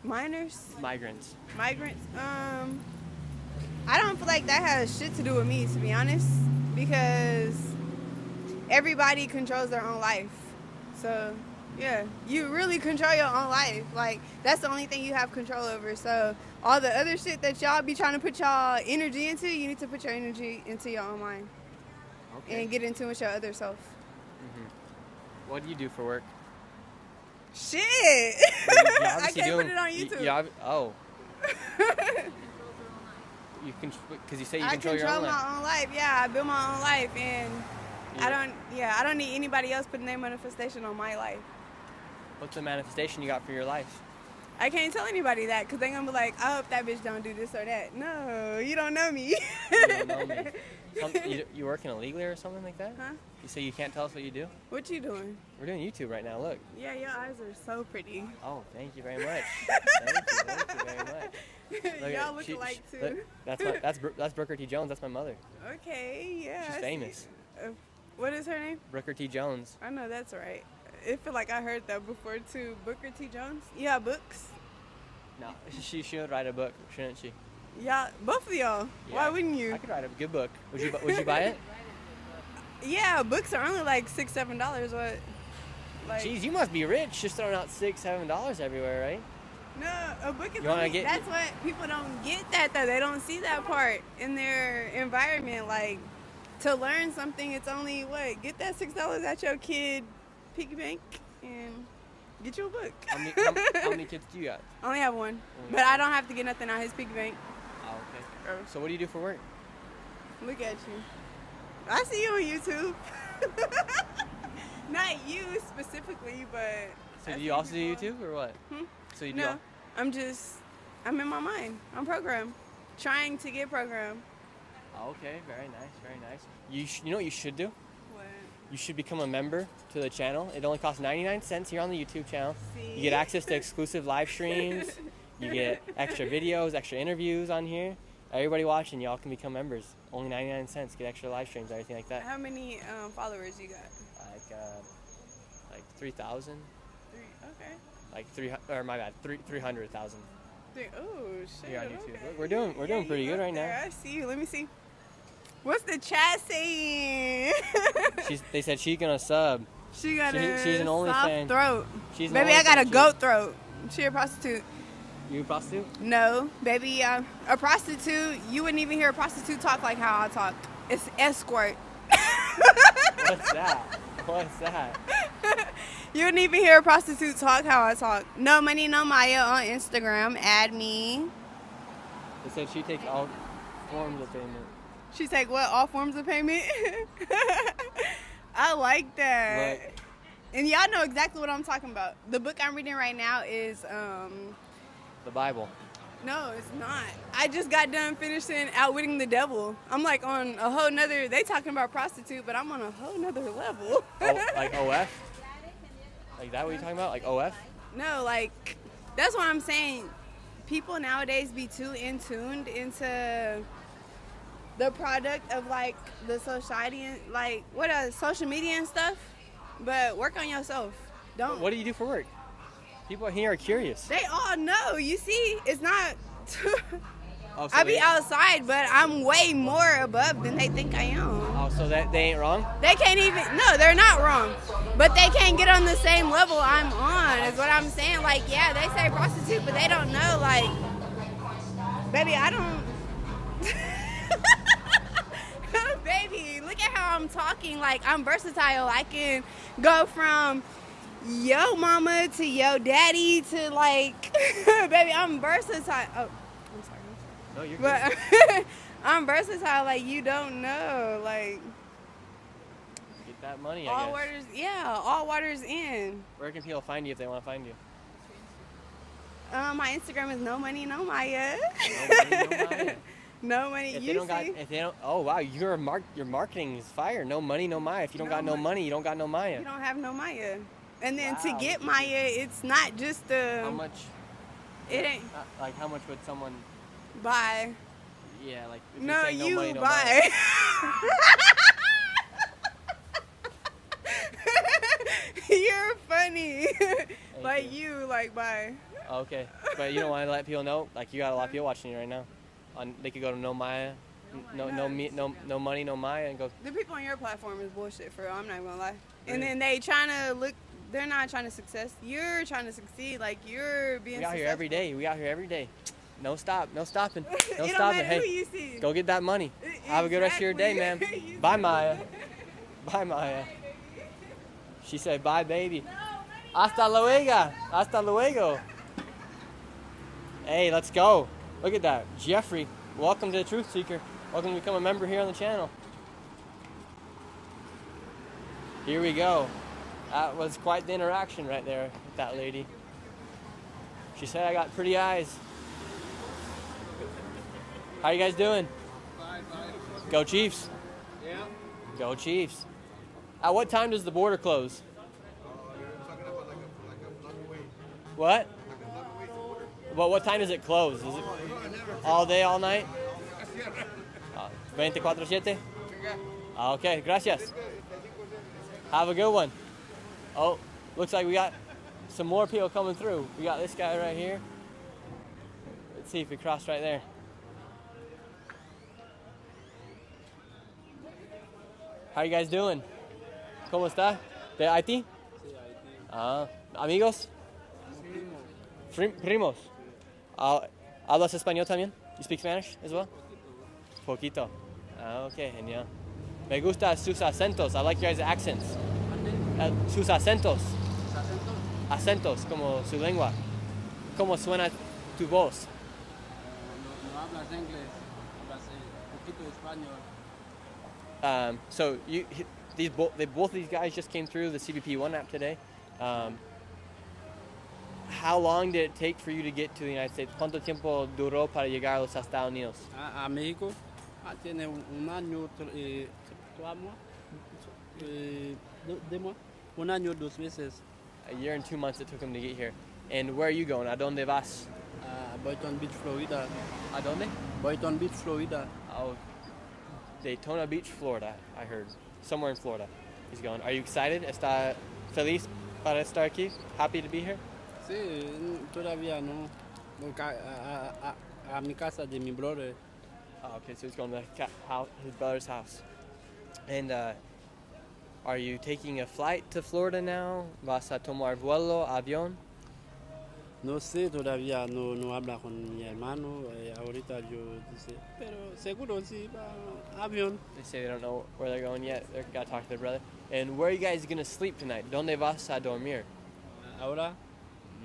Minors? Migrants. Migrants? I don't feel like that has shit to do with me, to be honest, because everybody controls their own life. So, yeah, you really control your own life. Like, that's the only thing you have control over. So, all the other shit that y'all be trying to put y'all energy into, you need to put your energy into your own mind. Okay. And get into with your other self. What do you do for work? Shit! You're I obviously can't doing, put it on YouTube. Oh. You can, because you say you I control your own life. my own life. Yeah, I build my own life, and I don't need anybody else putting their manifestation on my life. What's the manifestation you got for your life? I can't tell anybody that because they're gonna be like, I hope that bitch don't do this or that. No, you don't know me. You don't know me. You working illegally or something like that? Huh? You say you can't tell us what you do? What you doing? We're doing YouTube right now. Look. Yeah, your eyes are so pretty. Oh, thank you very much. Thank you very much. Y'all look alike too. Look, that's Brooker T. Jones. That's my mother. Okay, yeah. She's famous. What is her name? Brooker T. Jones. I know that's right. I feel like I heard that before too. Booker T. Jones. You have books? No, she should write a book, shouldn't she? Yeah, both of y'all. Yeah. Why wouldn't you? I could write a good book. Would you buy it? Yeah, books are only like $6, $7. What? Like, Jeez, you must be rich. Just throwing out $6, $7 everywhere, right? no, a book is You wanna only, that's what people don't get that though. They don't see that part in their environment. Like, to learn something, it's only what? Get that $6 at your kid piggy bank and get you a book. How many kids do you got? I only have one, but I don't have to get nothing out his piggy bank. Oh, okay. So what do you do for work? Look at you. I see you on YouTube. Not you specifically, but. So do you also do YouTube or what? So you do No, I'm in my mind. I'm programmed. Trying to get programmed. Oh, okay, very nice, very nice. You know what you should do? What? You should become a member to the channel. It only costs 99 cents here on the YouTube channel. See? You get access to exclusive live streams. You get extra videos, extra interviews on here. Everybody watching, y'all can become members. Only 99 cents. Get extra live streams, everything like that. How many followers you got? Like 3,000. Okay. Like 300,000. Oh shit. Here on YouTube. Okay. Look, we're doing pretty good right now. I see you. Let me see. What's the chat saying? They said she's gonna sub. She's an OnlyFans. soft throat. She's Baby, I got a goat throat. She a prostitute. You a prostitute? No, baby, a prostitute. You wouldn't even hear a prostitute talk like how I talk. It's escort. What's that? What's that? You wouldn't even hear a prostitute talk how I talk. No Money, No Maya on Instagram. Add me. They said she takes all forms of payment. She take what? All forms of payment? I like that. Look. And y'all know exactly what I'm talking about. The book I'm reading right now is The Bible. No, it's not. I just got done finishing Outwitting the Devil. I'm like on a whole nother, they talking about prostitute, but I'm on a whole nother level. Oh, like OF? Like that what you talking about? Like OF? No, like, that's what I'm saying. People nowadays be too in tuned into the product of like the society and like social media and stuff. But work on yourself. Don't. What do you do for work? People here are curious. They all know. You see, it's not. Oh, so I be outside, but I'm way more above than they think I am. Oh, so that they ain't wrong? They can't even. No, they're not wrong. But they can't get on the same level I'm on. Is what I'm saying. Like, yeah, they say prostitute, but they don't know. Like, baby, I don't. Baby, look at how I'm talking. Like, I'm versatile. I can go from yo mama to yo daddy to like, baby, I'm versatile. Oh, I'm sorry. No, you're good. But I'm versatile. Like, you don't know. Like, get that money, all I guess. waters, yeah, all waters in. Where can people find you if they want to find you? My Instagram is No Money, No Maya. No money, no Maya. No money. If you they don't see? got, if they don't, oh wow, your marketing is fire. No money, no Maya. If you don't got no money, you don't got no Maya. You don't have no Maya. And then Wow. to get Maya, it's not just the. How much? It ain't. Like how much would someone Buy. Yeah, like if No, you're saying you no money, no buy. Maya. You're funny. money. Like you, like bye. Okay, but you don't want to let people know? Like, you got a lot of people watching you right now. They could go to No Maya, no money, no Maya, and go. The people on your platform is bullshit for real. I'm not gonna lie. And then they trying to look. They're not trying to success. You're trying to succeed. Like you're being. We out here every day. We out here every day. No stopping. No It stopping. don't matter Hey, who you see. go get that money. Have a good rest of your day, man. Bye, Maya. Bye, Maya. She said, bye, baby. Hasta luego. Hasta luego. Hey, let's go. Look at that. Jeffrey, welcome to the Truth Seeker. Welcome to become a member here on the channel. Here we go. That was quite the interaction right there with that lady. She said I got pretty eyes. How you guys doing? Go Chiefs. Yeah. Go Chiefs. At what time does the border close? What? Well, what time does it close? Is it all day, all night? 24/7? Okay, gracias. Have a good one. Oh, looks like we got some more people coming through. We got this guy right here. Let's see if we cross right there. How you guys doing? ¿Cómo está? ¿De Haití? Sí, Haití. Ah, amigos? Primos. ¿Hablas español también? You speak Spanish as well? Poquito. Ah, okay, genial. Me gusta sus acentos. I like your guys' accents. Sus acentos. Acentos, como su lengua. ¿Cómo suena tu voz? No hablas inglés, hablas poquito español. So both these guys just came through the CBP One app today. How long did it take for you to get to the United States? ¿Cuánto tiempo duró para llegar a los Estados Unidos? A México tiene un año, 1 año, 2 meses. A year and 2 months it took him to get here. And where are you going? ¿A dónde vas? Boynton Beach, Florida. ¿A dónde? Boynton Beach, Florida. Oh, Daytona Beach, Florida, I heard. Somewhere in Florida he's going. Are you excited? ¿Está feliz para estar aquí? Happy to be here? Sí, todavía no. A mi casa de mi brother. Oh, okay, so he's going to his brother's house. And are you taking a flight to Florida now? ¿Vas a tomar vuelo, avión? No sé, todavía no habla con mi hermano. Ahorita yo dice, pero seguro sí, avión. They say they don't know where they're going yet. They've got to talk to their brother. And where are you guys going to sleep tonight? ¿Dónde vas a dormir? Ahora,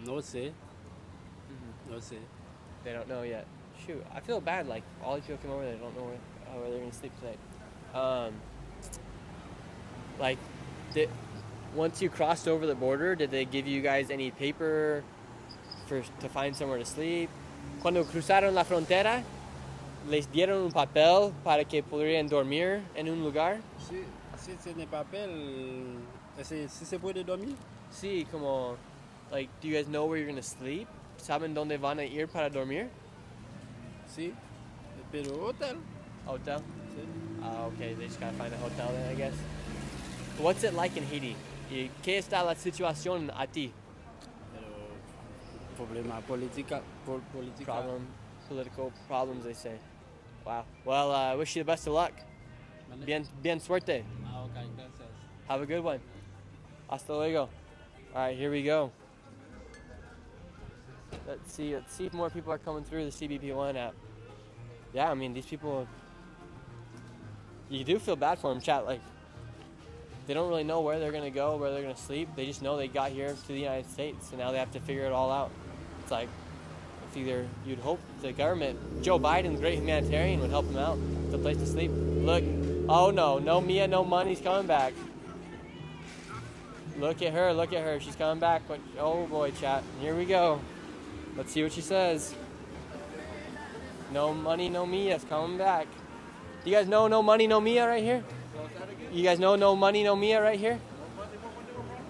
no sé. No sé. They don't know yet. Shoot, I feel bad. Like, all these people come over, they don't know where they're going to sleep tonight. Once you crossed over the border, did they give you guys any paper to find somewhere to sleep? Cuando cruzaron la frontera, ¿les dieron un papel para que pudieran dormir en un lugar? Sí, sí tiene papel. ¿Sí se puede dormir? Sí, como, like, do you guys know where you're going to sleep? ¿Saben dónde van a ir para dormir? Sí, pero hotel. Hotel? Sí. Okay, they just gotta find a hotel then, I guess. What's it like in Haiti? ¿Y qué está la situación a ti? Problema política. Political problems, they say. Wow. Well, I wish you the best of luck. Bien suerte. Okay, gracias. Have a good one. Hasta luego. All right, here we go. Let's see if more people are coming through the CBP One app. Yeah, I mean, these people, you do feel bad for them, chat. Like, they don't really know where they're going to go, where they're going to sleep. They just know they got here to the United States, and now they have to figure it all out. It's like, if either you'd hope the government, Joe Biden, great humanitarian, would help them out with a place to sleep. Look, oh no Mia, no money's coming back. Look at her, she's coming back. Oh boy, chat, here we go. Let's see what she says. No money, no Mia's coming back. Do you guys know no money, no Mia right here? You guys know no money, no Mia right here?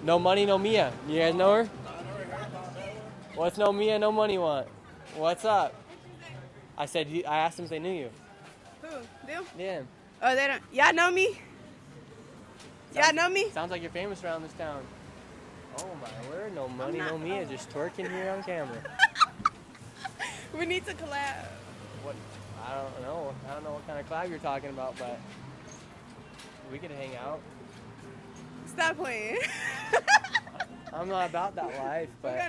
No money, no Mia. You guys know her? What's no Mia, no money want? What's up? I asked them if they knew you. Who? Them? Yeah. Oh, they don't. Y'all know me? Y'all know me? Sounds like you're famous around this town. Oh my word, no money, no Mia, just twerking here on camera. We need to collab. What? I don't know. I don't know what kind of collab you're talking about, but we could hang out. Stop playing. I'm not about that life, but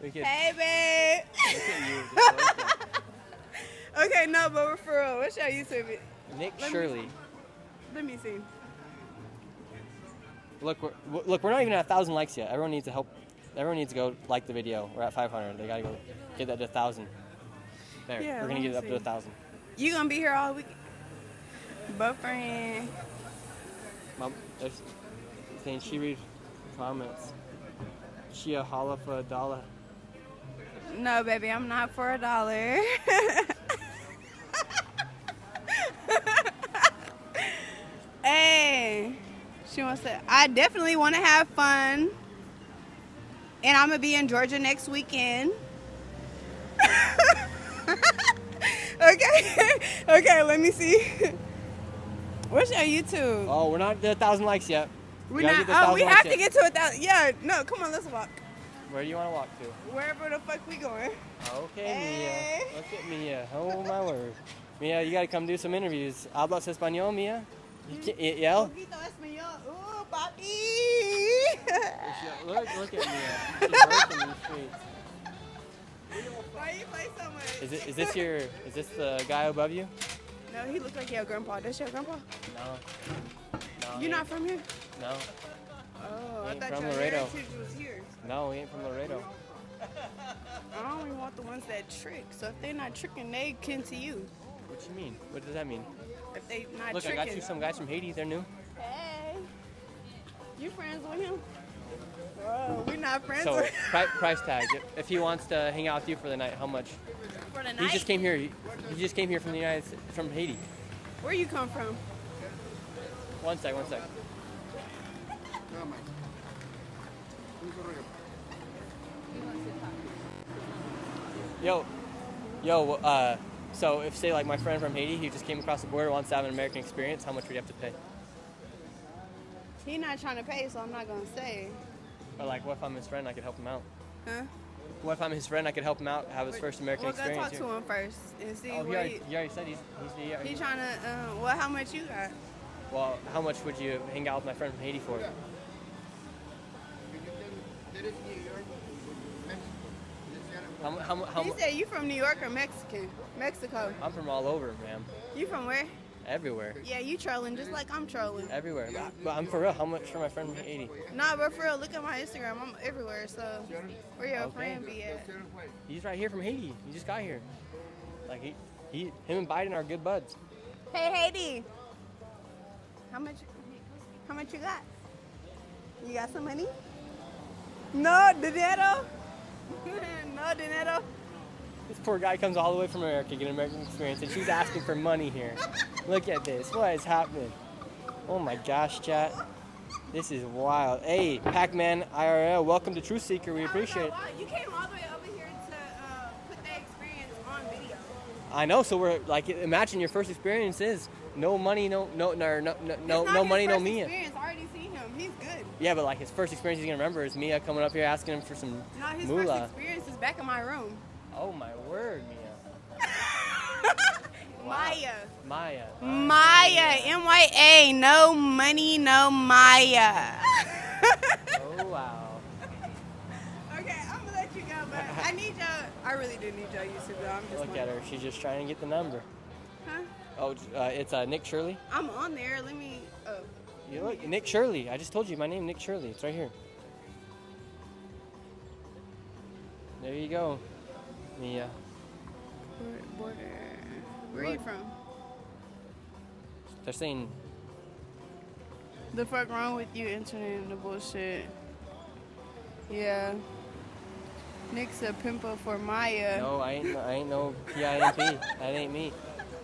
we could. Hey, babe. Look at you, just twerking. Okay, no, but we're for real. What's your YouTube? Nick Shirley. Let me see. Look, we're not even at 1,000 likes yet. Everyone needs to help. Everyone needs to go like the video. We're at 500. They gotta go get that to 1,000. There, Yeah, we're gonna get it up to 1,000. You gonna be here all week? Boyfriend. Mom, there's saying she reads comments. She a holla for $1. No, baby, I'm not for $1. Hey, she wants to. I definitely want to have fun, and I'm gonna be in Georgia next weekend. Okay, let me see. What's your YouTube? Oh, we're not at 1,000 likes yet. We're not. Oh, we have to get to 1,000. Yeah, no, come on, let's walk. Where do you want to walk to? Wherever the fuck we going. Okay, Mia. Look at Mia. Oh my word. Mia, you gotta come do some interviews. ¿Hablas español, Mia? You can't yell. Ooh, papi. Look at Mia. She's working in the streets. Why you play so much? Is this the guy above you? No, he looks like your grandpa. That's your grandpa? No. You're not from here? No. Oh, We I ain't thought from your Laredo. heritage was here. No, we ain't from Laredo. I only want the ones that trick. So if they're not tricking, they kin to you. What you mean? What does that mean? If they not Look, tricking. I got you some guys from Haiti. They're new. Hey. You friends with him? Bro, we not friends So, with price tag. If he wants to hang out with you for the night, how much? For the He night? just came here. He just came here from the from Haiti. Where you come from? One sec. Yo, so if say like my friend from Haiti, he just came across the border, wants to have an American experience, how much would you have to pay? He not trying to pay, so I'm not gonna say. Or like, what if I'm his friend? I could help him out. Huh? What if I'm his friend? I could help him out, have his first American We'll go experience. talk to him first and see Oh, where he already said he's He trying to. Well, how much you got? Well, how much would you hang out with my friend from Haiti for? He said you from New York or Mexico? I'm from all over, ma'am. You from where? Everywhere. Yeah, you trolling just like I'm trolling. Everywhere. But I'm for real. How much for my friend from Haiti? Nah, but for real, look at my Instagram. I'm everywhere, so where your friend be at? He's right here from Haiti. He just got here. Like him and Biden are good buds. Hey, Haiti. How much you got? You got some money? No dinero. No dinero. This poor guy comes all the way from America to get an American experience, and she's asking for money here. Look at this. What is happening? Oh my gosh, chat. This is wild. Hey, Pac-Man IRL, welcome to Truth Seeker. We appreciate it. You came all the way over here to put that experience on video. I know. So we're like, imagine your first experience is no money, no money, no Mia. Experience. I already seen him. He's good. Yeah, but like his first experience he's gonna remember is Mia coming up here asking him for some No, his moolah. first experience is back in my room. Oh my word, Mia. Maya. Maya. MYA. No money, no Maya. Oh wow. Okay, I'm gonna let you go, but I need your. I really do need your YouTube though. I'm just. Look at her. She's just trying to get the number. Huh? Oh, it's Nick Shirley. I'm on there. Let me. Oh. You look, Nick Shirley. I just told you my name, Nick Shirley. It's right here. There you go, Mia. Border. Where are you from? They're saying. The fuck wrong with you, internet and the bullshit? Yeah. Nick's a pimple for Maya. No, I ain't no PIMP. That ain't me.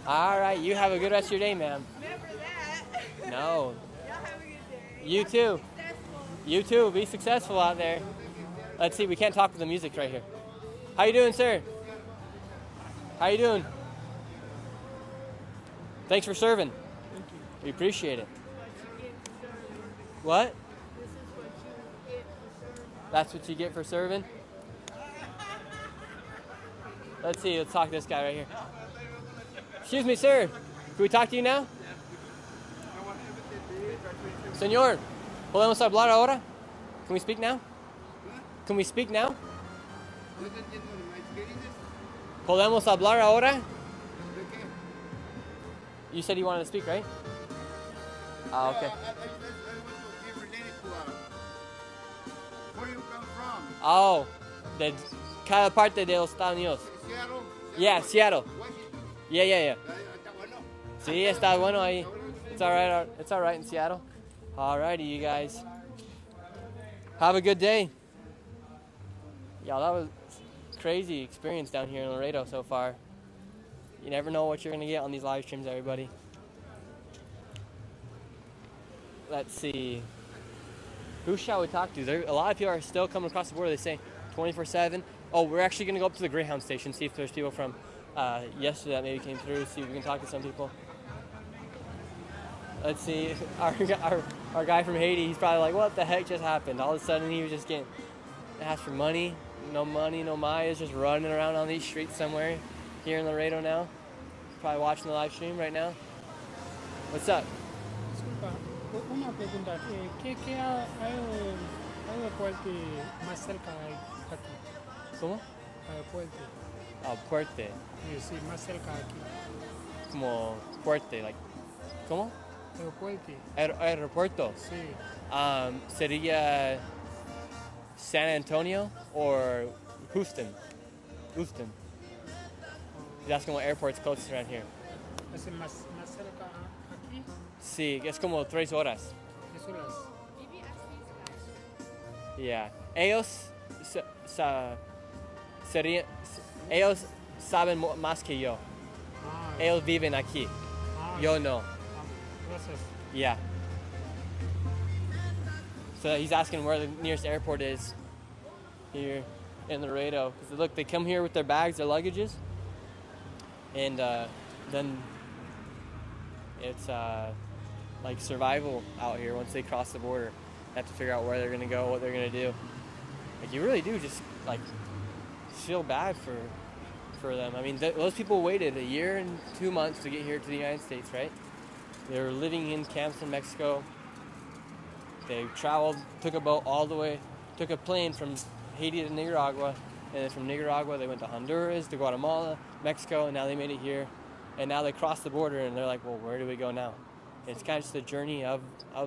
All right, you have a good rest of your day, ma'am. Never that. No. Y'all have a good day. You too. You too. Be successful out there. Let's see. We can't talk with the music right here. How you doing, sir? How you doing? Thanks for serving. Thank you. We appreciate it. What? That's what you get for serving? Let's see, let's talk to this guy right here. Excuse me, sir. Can we talk to you now? Señor, ¿podemos hablar ahora? Can we speak now? Can we speak now? ¿Podemos hablar ahora? You said you wanted to speak, right? Ah, okay. Where you come from? Oh, de cada parte de los Estados Unidos. Seattle? Yeah, Seattle. Washington. Yeah. Está bueno. Sí, está bueno ahí. It's all right in Seattle. Alrighty, you guys. Have a good day. Yeah, that was a crazy experience down here in Laredo so far. You never know what you're going to get on these live streams, everybody. Let's see. Who shall we talk to? A lot of people are still coming across the border. They say 24/7. Oh, we're actually going to go up to the Greyhound station, see if there's people from yesterday that maybe came through, see if we can talk to some people. Let's see. Our guy from Haiti, he's probably like, what the heck just happened? All of a sudden, he was just getting asked for money. No money, no Maya's just running around on these streets somewhere here in Laredo now. Probably watching the live stream right now. What's up? Disculpa, una pregunta. ¿Qué aeropuerto más cerca hay aquí? ¿Cómo? Aeropuerto. Oh, Puerte. Sí, más cerca aquí. Como Puerte, like. ¿Cómo? Aeropuerto. Aeropuerto. Sí. Sería San Antonio or Houston. Houston. That's como airports closest around here. ¿Es más cerca aquí? Sí, es como 3 horas. 3 horas. Yeah. Ellos ellos saben más que yo. Ellos viven aquí. Yo no. Gracias. Yeah. So he's asking where the nearest airport is here in Laredo. Because look, they come here with their bags, their luggages, and then it's like survival out here once they cross the border. They have to figure out where they're going to go, what they're going to do. Like, you really do just like feel bad for them. I mean, those people waited 1 year and 2 months to get here to the United States, right? They were living in camps in Mexico. They traveled, took a boat all the way, took a plane from Haiti to Nicaragua, and then from Nicaragua they went to Honduras, to Guatemala, Mexico, and now they made it here. And now they crossed the border and they're like, well, where do we go now? And it's kind of just the journey of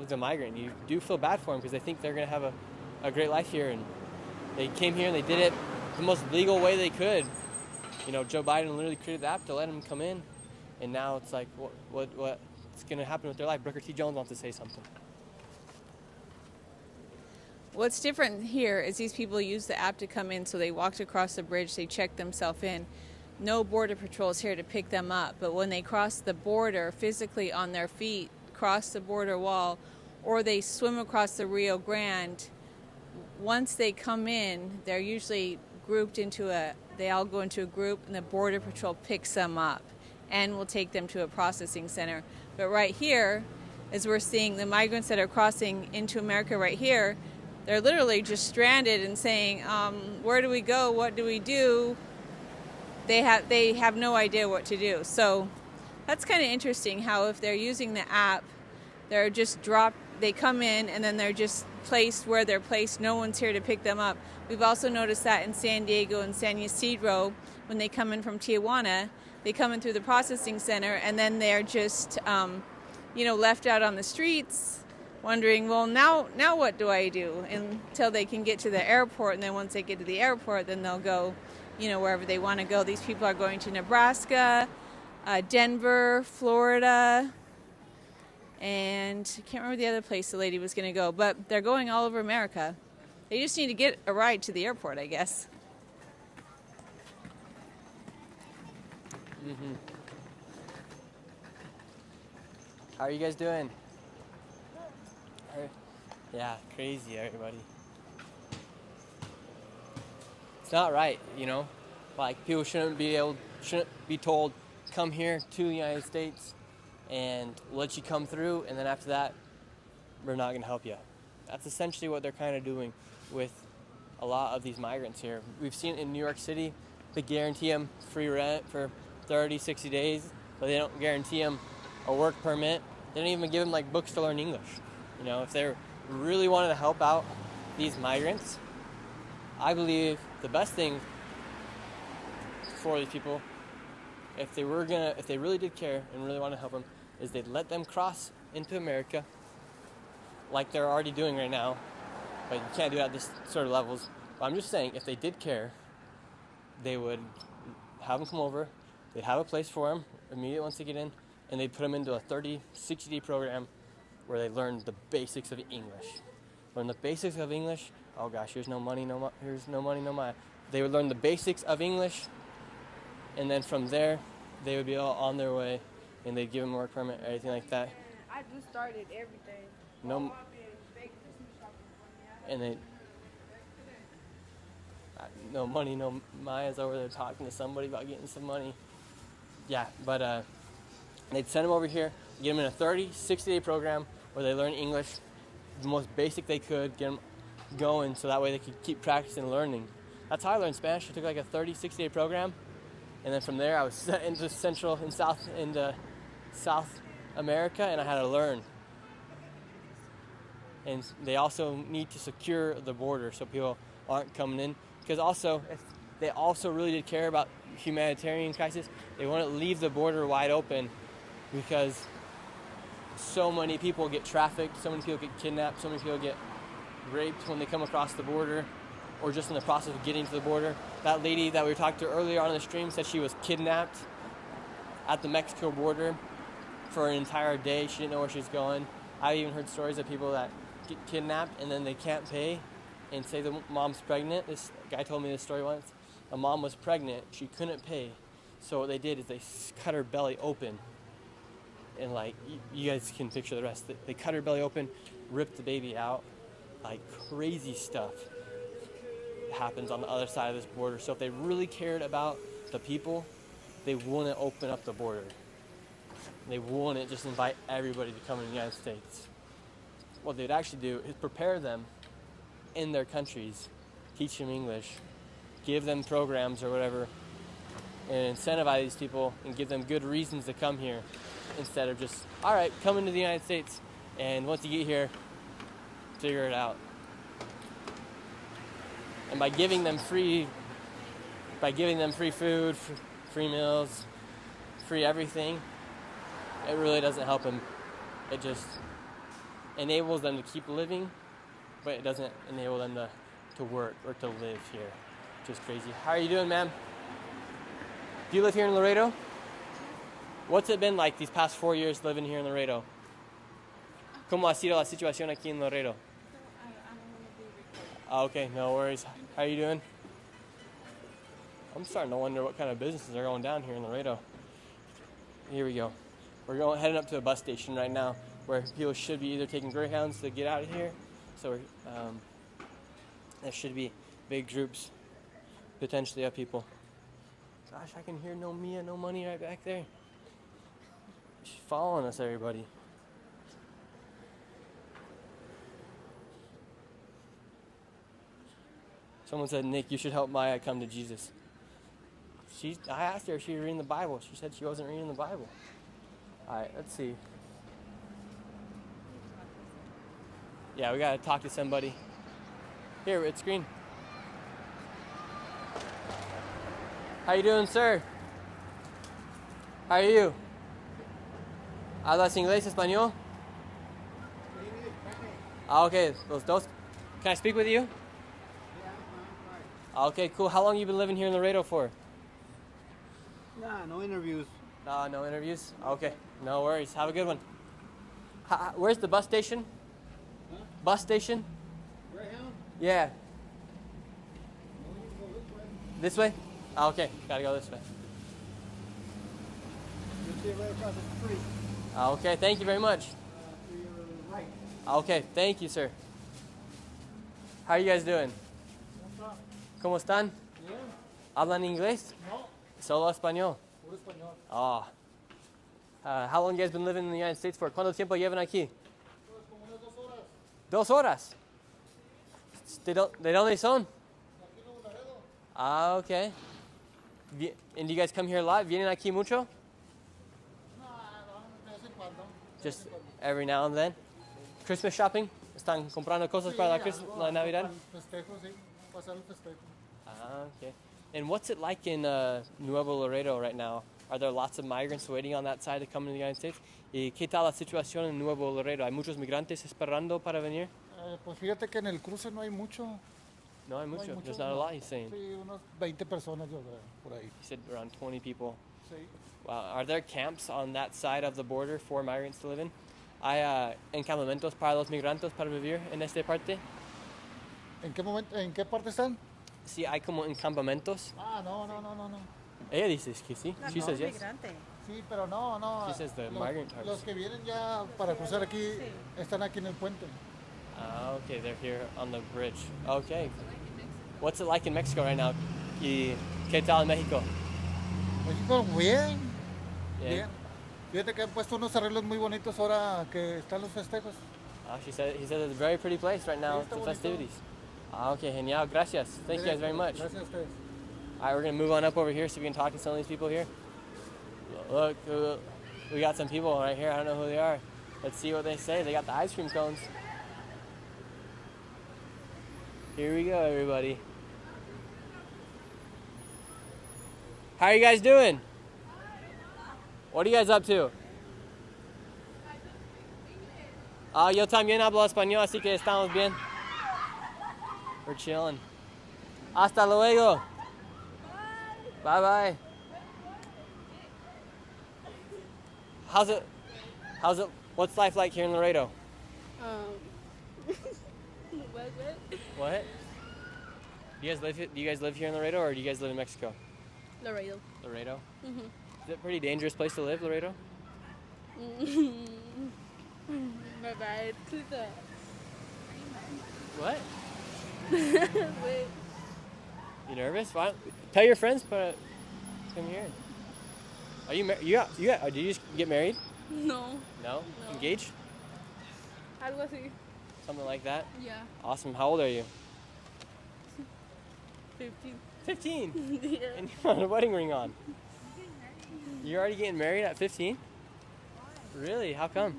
the migrant. You do feel bad for them because they think they're going to have a great life here. And they came here and they did it the most legal way they could. You know, Joe Biden literally created the app to let them come in. And now it's like, what's going to happen with their life? Booker T. Jones wants to say something. What's different here is these people use the app to come in, so they walked across the bridge, they checked themselves in. No border patrol is here to pick them up, but when they cross the border physically on their feet, cross the border wall, or they swim across the Rio Grande, once they come in, they're usually grouped into they all go into a group, and the border patrol picks them up and will take them to a processing center. But right here, as we're seeing the migrants that are crossing into America right here, they're literally just stranded and saying, where do we go? What do we do? They have no idea what to do. So that's kind of interesting how if they're using the app, they're just they come in and then they're just placed where they're placed. No one's here to pick them up. We've also noticed that in San Diego and San Ysidro, when they come in from Tijuana, they come in through the processing center and then they're just, left out on the streets, wondering, well, now what do I do? Until they can get to the airport, and then once they get to the airport, then they'll go, wherever they want to go. These people are going to Nebraska, Denver, Florida, and I can't remember the other place the lady was going to go, but they're going all over America. They just need to get a ride to the airport, I guess. Mm-hmm. How are you guys doing? Yeah, crazy, everybody. It's not right, Like, people shouldn't be told, come here to the United States and let you come through, and then after that, we're not going to help you. That's essentially what they're kind of doing with a lot of these migrants here. We've seen in New York City, they guarantee them free rent for 30, 60 days, but they don't guarantee them a work permit. They don't even give them like books to learn English. You know, if they're really wanting to help out these migrants, I believe the best thing for these people, if they really did care and really want to help them, is they'd let them cross into America like they're already doing right now. But you can't do that at this sort of levels. But I'm just saying, if they did care, they would have them come over, they'd have a place for them immediately once they get in, and they'd put them into a 30, 60-day program where they learn the basics of English. Learn the basics of English. Oh gosh, here's no money, here's no money, no money. They would learn the basics of English, and then from there, they would be all on their way, and they'd give them a work permit or anything like that. I just started everything. No, and they, no money, no Maya's over there talking to somebody about getting some money. Yeah, but they'd send them over here, get them in a 30, 60-day program where they learn English, the most basic they could, get them going so that way they could keep practicing learning. That's how I learned Spanish. I took like a 30, 60-day program, and then from there I was sent into Central and South America, and I had to learn. And they also need to secure the border so people aren't coming in. Because also, if they also really did care about humanitarian crisis, they want to leave the border wide open because so many people get trafficked, so many people get kidnapped, so many people get raped when they come across the border or just in the process of getting to the border. That lady that we were talking to earlier on in the stream said she was kidnapped at the Mexico border for an entire day. She didn't know where she was going. I've even heard stories of people that get kidnapped and then they can't pay and say the mom's pregnant. This guy told me this story once. A mom was pregnant. She couldn't pay. So what they did is they cut her belly open. And like, you guys can picture the rest. They cut her belly open, ripped the baby out. Like crazy stuff happens on the other side of this border. So if they really cared about the people, they wouldn't open up the border. They wouldn't just invite everybody to come in the United States. What they'd actually do is prepare them in their countries, teach them English, give them programs or whatever, and incentivize these people and give them good reasons to come here instead of just, all right, come into the United States, and once you get here, figure it out. And by giving them free food, free meals, free everything, it really doesn't help them. It just enables them to keep living, but it doesn't enable them to work or to live here. Just crazy. How are you doing, ma'am? Do you live here in Laredo? What's it been like these past 4 years living here in Laredo? ¿Cómo ha sido la situación aquí en Laredo? Okay, no worries. How are you doing? I'm starting to wonder what kind of businesses are going down here in Laredo. Here we go. We're heading up to a bus station right now where people should be either taking Greyhounds to get out of here. So there should be big groups potentially of people. Gosh, I can hear no Mia, no money right back there. She's following us, everybody. Someone said, Nick, you should help Maya come to Jesus. I asked her if she was reading the Bible. She said she wasn't reading the Bible. All right, let's see. Yeah, we got to talk to somebody. Here, it's green. How you doing, sir? How are you? ¿Hablas inglés, español? Okay, los dos. Can I speak with you? Okay, cool. How long you been living here in Laredo for? Nah, no interviews. No interviews? Okay, no worries. Have a good one. Where's the bus station? Huh? Bus station? Greyhound? Yeah. This way? Okay, gotta go this way. You'll see it right across the street. Okay, thank you very much. To your right. Okay, thank you, sir. How are you guys doing? What's up? ¿Cómo están? Yeah. ¿Hablan inglés? No. Solo español. Puro español. Oh. How long you guys been living in the United States for? ¿Cuánto tiempo llevan aquí? Pues como unas 2 horas. 2 horas. ¿De dónde son? Ah, okay. And do you guys come here a lot? ¿Vienen aquí mucho? Just every now and then. Christmas shopping? ¿Están comprando cosas para la Navidad? Festejo, sí. Pasar el festejo. Ah, okay. And what's it like in Nuevo Laredo right now? Are there lots of migrants waiting on that side to come to the United States? ¿Y qué tal la situación en Nuevo Laredo? ¿Hay muchos migrantes esperando para venir? Pues fíjate que en el cruce no hay mucho. No hay mucho. There's not a lot, he's saying. Sí, unos 20 personas yo creo, por ahí. He said around 20 people. Sí. Wow. Are there camps on that side of the border for migrants to live in? ¿Hay encampamentos para los migrantes para vivir en esta parte? ¿En qué parte están? Sí, hay como encampamentos. Ah, no. Ella dice que sí. She says yes. Sí, pero no. She says the migrant types. Los que vienen ya para cruzar aquí están aquí en el puente. Ah, okay, they're here on the bridge. Okay. What's it like in Mexico right now? ¿Y qué tal en México? México, bien. Yeah. Bien. Fíjate que han puesto unos arreglos muy bonitos ahora que están los festejos. He said it's a very pretty place right now, the festivities. Ah, okay, genial, gracias. Thank you guys very much. Gracias a ustedes. All right, we're going to move on up over here so we can talk to some of these people here. Look, we got some people right here. I don't know who they are. Let's see what they say. They got the ice cream cones. Here we go, everybody. How are you guys doing? What are you guys up to? Yo también hablo español, así que estamos bien. We're chilling. Hasta luego. Bye bye. How's it? What's life like here in Laredo? What? Do you guys live here in Laredo, or do you guys live in Mexico? Laredo. Laredo? Mm-hmm. Is it a pretty dangerous place to live, Laredo? My bad. What? Wait. You nervous? Why? Tell your friends, come here. Are you married? Did you just get married? No. No? Engaged? Algo así. Something like that? Yeah. Awesome. How old are you? 15. 15? Yeah. And you have a wedding ring on. You're already getting married at 15? Really? How come?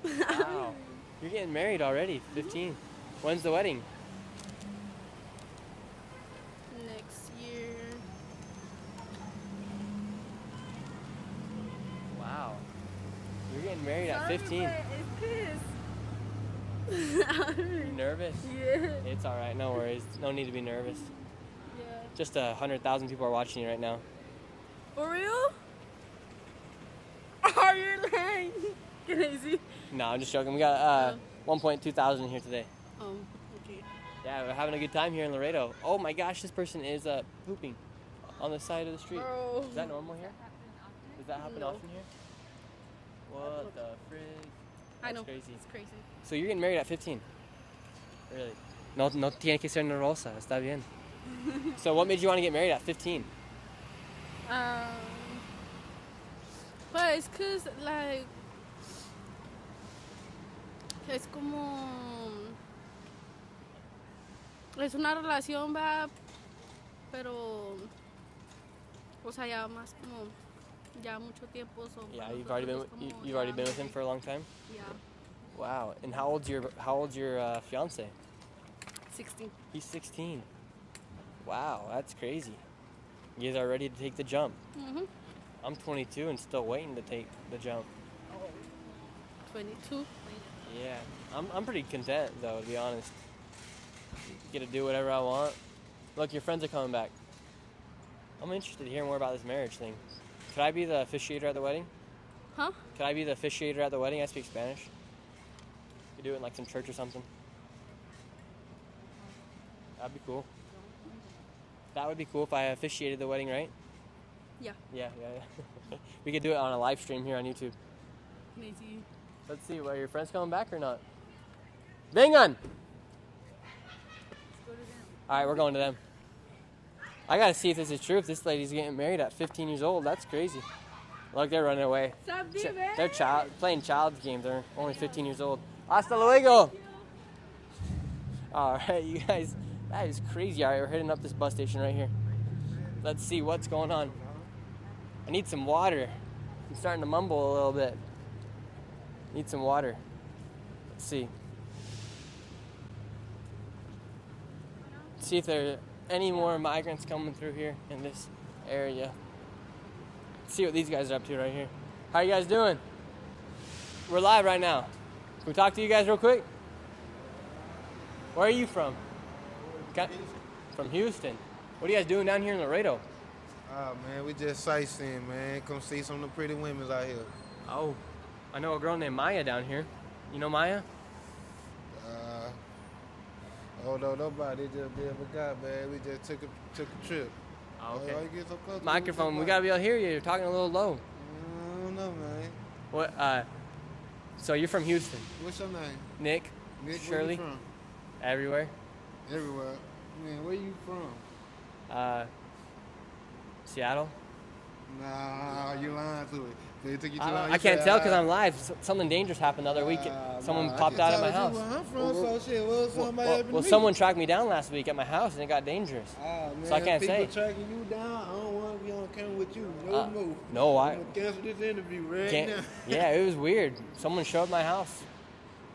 Wow. You're getting married already, 15. When's the wedding? Next year. Wow. You're getting married at 15. You nervous? Yeah. It's alright, no worries. No need to be nervous. Yeah. Just 100,000 people are watching you right now. For real? Are you lying? Can I see? No, I'm just joking. We got 1.2 thousand here today. Oh, okay. Yeah, we're having a good time here in Laredo. Oh my gosh, this person is pooping on the side of the street. Bro. Is that normal here? Does that happen No. often here? What the frig? I know. That's crazy. It's crazy. So you're getting married at 15? Really? No tiene que ser rosa. Está bien. So what made you want to get married at 15? But it's cause like es como es una relación, va, pero o sea ya más como ya mucho tiempo. So Yeah, you've already been with him for a long time. Yeah. Wow. And how old's your fiance? 16. He's 16. Wow, that's crazy. You guys are ready to take the jump. Mhm. I'm 22 and still waiting to take the jump. 22. Yeah, I'm pretty content though, to be honest. Get to do whatever I want. Look, your friends are coming back. I'm interested to hear more about this marriage thing. Could I be the officiator at the wedding? Huh? Could I be the officiator at the wedding? I speak Spanish. You do it in like some church or something. That'd be cool. That would be cool if I officiated the wedding, right? Yeah. Yeah. We could do it on a live stream here on YouTube. Maybe. Let's see, are your friends coming back or not? Vengan! Alright, we're going to them. I gotta see if this is true, if this lady's getting married at 15 years old. That's crazy. Look, they're running away. They're playing child's games. They're only 15 years old. Hasta luego! All right, you guys, that is crazy. All right, we're heading up this bus station right here. Let's see what's going on. I need some water. I'm starting to mumble a little bit. Need some water. Let's see. See if there are any more migrants coming through here in this area. Let's see what these guys are up to right here. How you guys doing? We're live right now. Can we talk to you guys real quick? Where are you from? From Houston. What are you guys doing down here in Laredo? Oh man, we just sightseeing, man. Come see some of the pretty women out here. Oh, I know a girl named Maya down here. You know Maya? Oh no, nobody. They just be able to got, man. We just took a trip. Oh, okay. Why you get so close? Microphone. We gotta be able to hear you. You're talking a little low. I don't know, man. What? So you're from Houston? What's your name? Nick. Nick, Shirley. where you from? Everywhere. Everywhere. Man, where you from? Seattle. Nah, you lying to it. They took you to line. I can't tell because I'm live. Something dangerous happened the other week. Someone popped out of my house. Where I'm from, so shit. Well, somebody happened to me. Someone tracked me down last week at my house and it got dangerous. Man, so I can't say. People tracking you down. I don't want to be on camera with you. No more. No, I'm gonna cancel this interview right now. Yeah, it was weird. Someone showed up my house.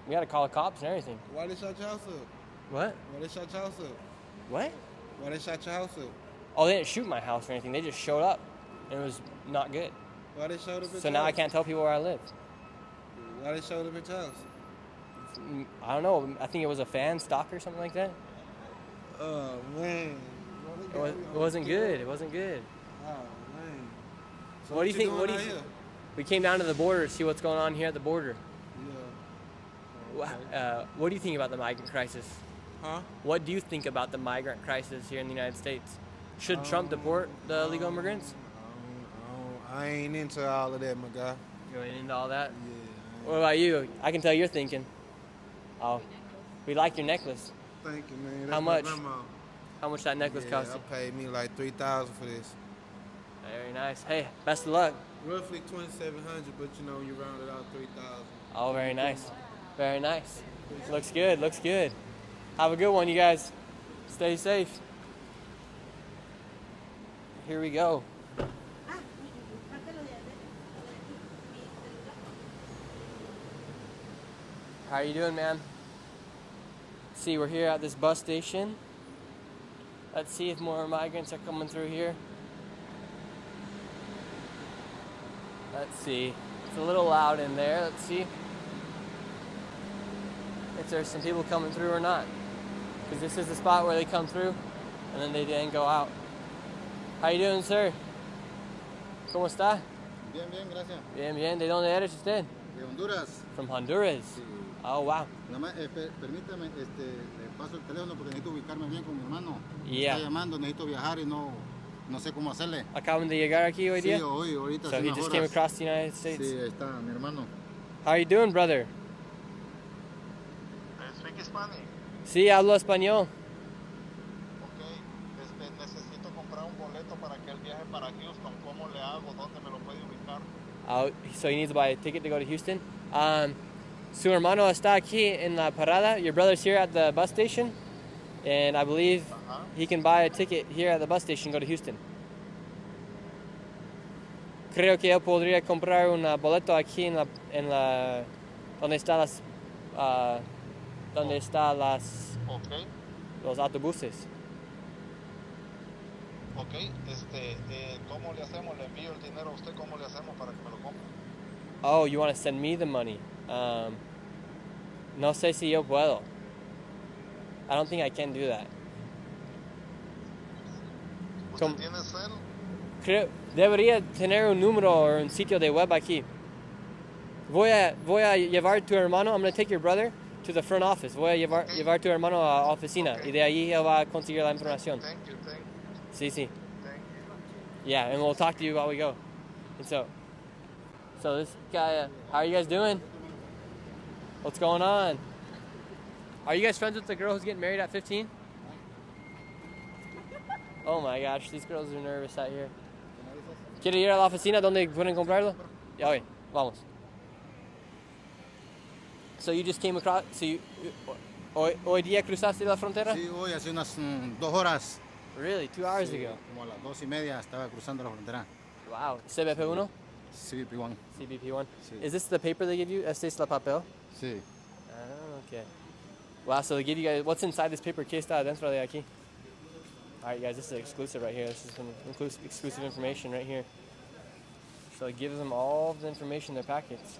We had to call the cops and everything. Why they shot your house up? What? Why they shot your house up? What? Why they shot your house up? Oh, they didn't shoot my house or anything. They just showed up. And it was not good. Why they showed up at So now I can't tell people where I live. Why they showed up at your house? I don't know. I think it was a fan stalker or something like that. Oh, man. It wasn't good. It wasn't good. Oh, man. So what do you think? What do you? We came down to the border to see what's going on here at the border. Yeah. What do you think about the migrant crisis? Huh? What do you think about the migrant crisis here in the United States? Should Trump deport the illegal immigrants? I ain't into all of that, my guy. You ain't into all that? Yeah. What about you? I can tell you're thinking. Oh, we like your necklace. Thank you, man. That's How much? my grandma. How much that necklace cost you? I paid me like $3,000 for this. Very nice. Hey, best of luck. Roughly $2,700, but you know you rounded out $3,000. Oh, very nice. Very nice. Looks good. Looks good. Have a good one, you guys. Stay safe. Here we go. How you doing, man? See, we're here at this bus station. Let's see if more migrants are coming through here. Let's see. It's a little loud in there. Let's see if there's some people coming through or not. Because this is the spot where they come through and then they then go out. How you doing, sir? ¿Cómo está? Bien, bien, gracias. Bien, bien. ¿De dónde eres usted? De Honduras. From Honduras. Sí. Oh, wow. Nada más, permítame, le paso el teléfono porque necesito ubicarme bien con mi hermano. Yeah. Está llamando, necesito viajar y no sé cómo hacerle. Acaban de llegar aquí hoy día? Sí, hoy, ahorita. So he just came across the United States? Sí, ahí está, mi hermano. How are you doing, brother? Speak Spanish. Sí, hablo español. Necesito comprar un boleto para que él viaje para Houston. ¿Cómo le hago? ¿Dónde me lo puede ubicar? Oh, so he needs to buy a ticket to go to Houston? Su hermano está aquí en la parada. Your brother's here at the bus station. And I believe he can buy a ticket here at the bus station and go to Houston. Creo que él podría comprar un boleto aquí en la donde está los autobuses. Ok, ¿cómo le hacemos? ¿Le envío el dinero a usted? ¿Cómo le hacemos para que me lo compre? Oh, you want to send me the money? No sé si yo puedo. I don't think I can do that. ¿Usted tiene cel? Debería tener un número o un sitio de web aquí. Voy a llevar tu hermano. I'm going to take your brother to the front office. Voy a llevar tu hermano a la oficina. Y de ahí él va a conseguir la información. Thank you. Sí, sí. Yeah, and we'll talk to you while we go. And so this guy, how are you guys doing? What's going on? Are you guys friends with the girl who's getting married at 15? Oh my gosh, these girls are nervous out here. ¿Quiere ir a la oficina donde pueden comprarlo? Ya, okay, vamos. So you just came across, Hoy día cruzaste la frontera? Sí, hoy hace unas 2 horas. Really? 2 hours Sí, ago? como a las 2:30 estaba cruzando la frontera. Wow. CBP One? CBP One. CBP One. Sí. Is this the paper they give you? Este es la papel? Sí. Oh, okay. Wow, so they give you guys, what's inside this paper? ¿Qué está dentro de aquí? All right, guys, this is exclusive right here. This is some exclusive information right here. So it gives them all the information in their packets.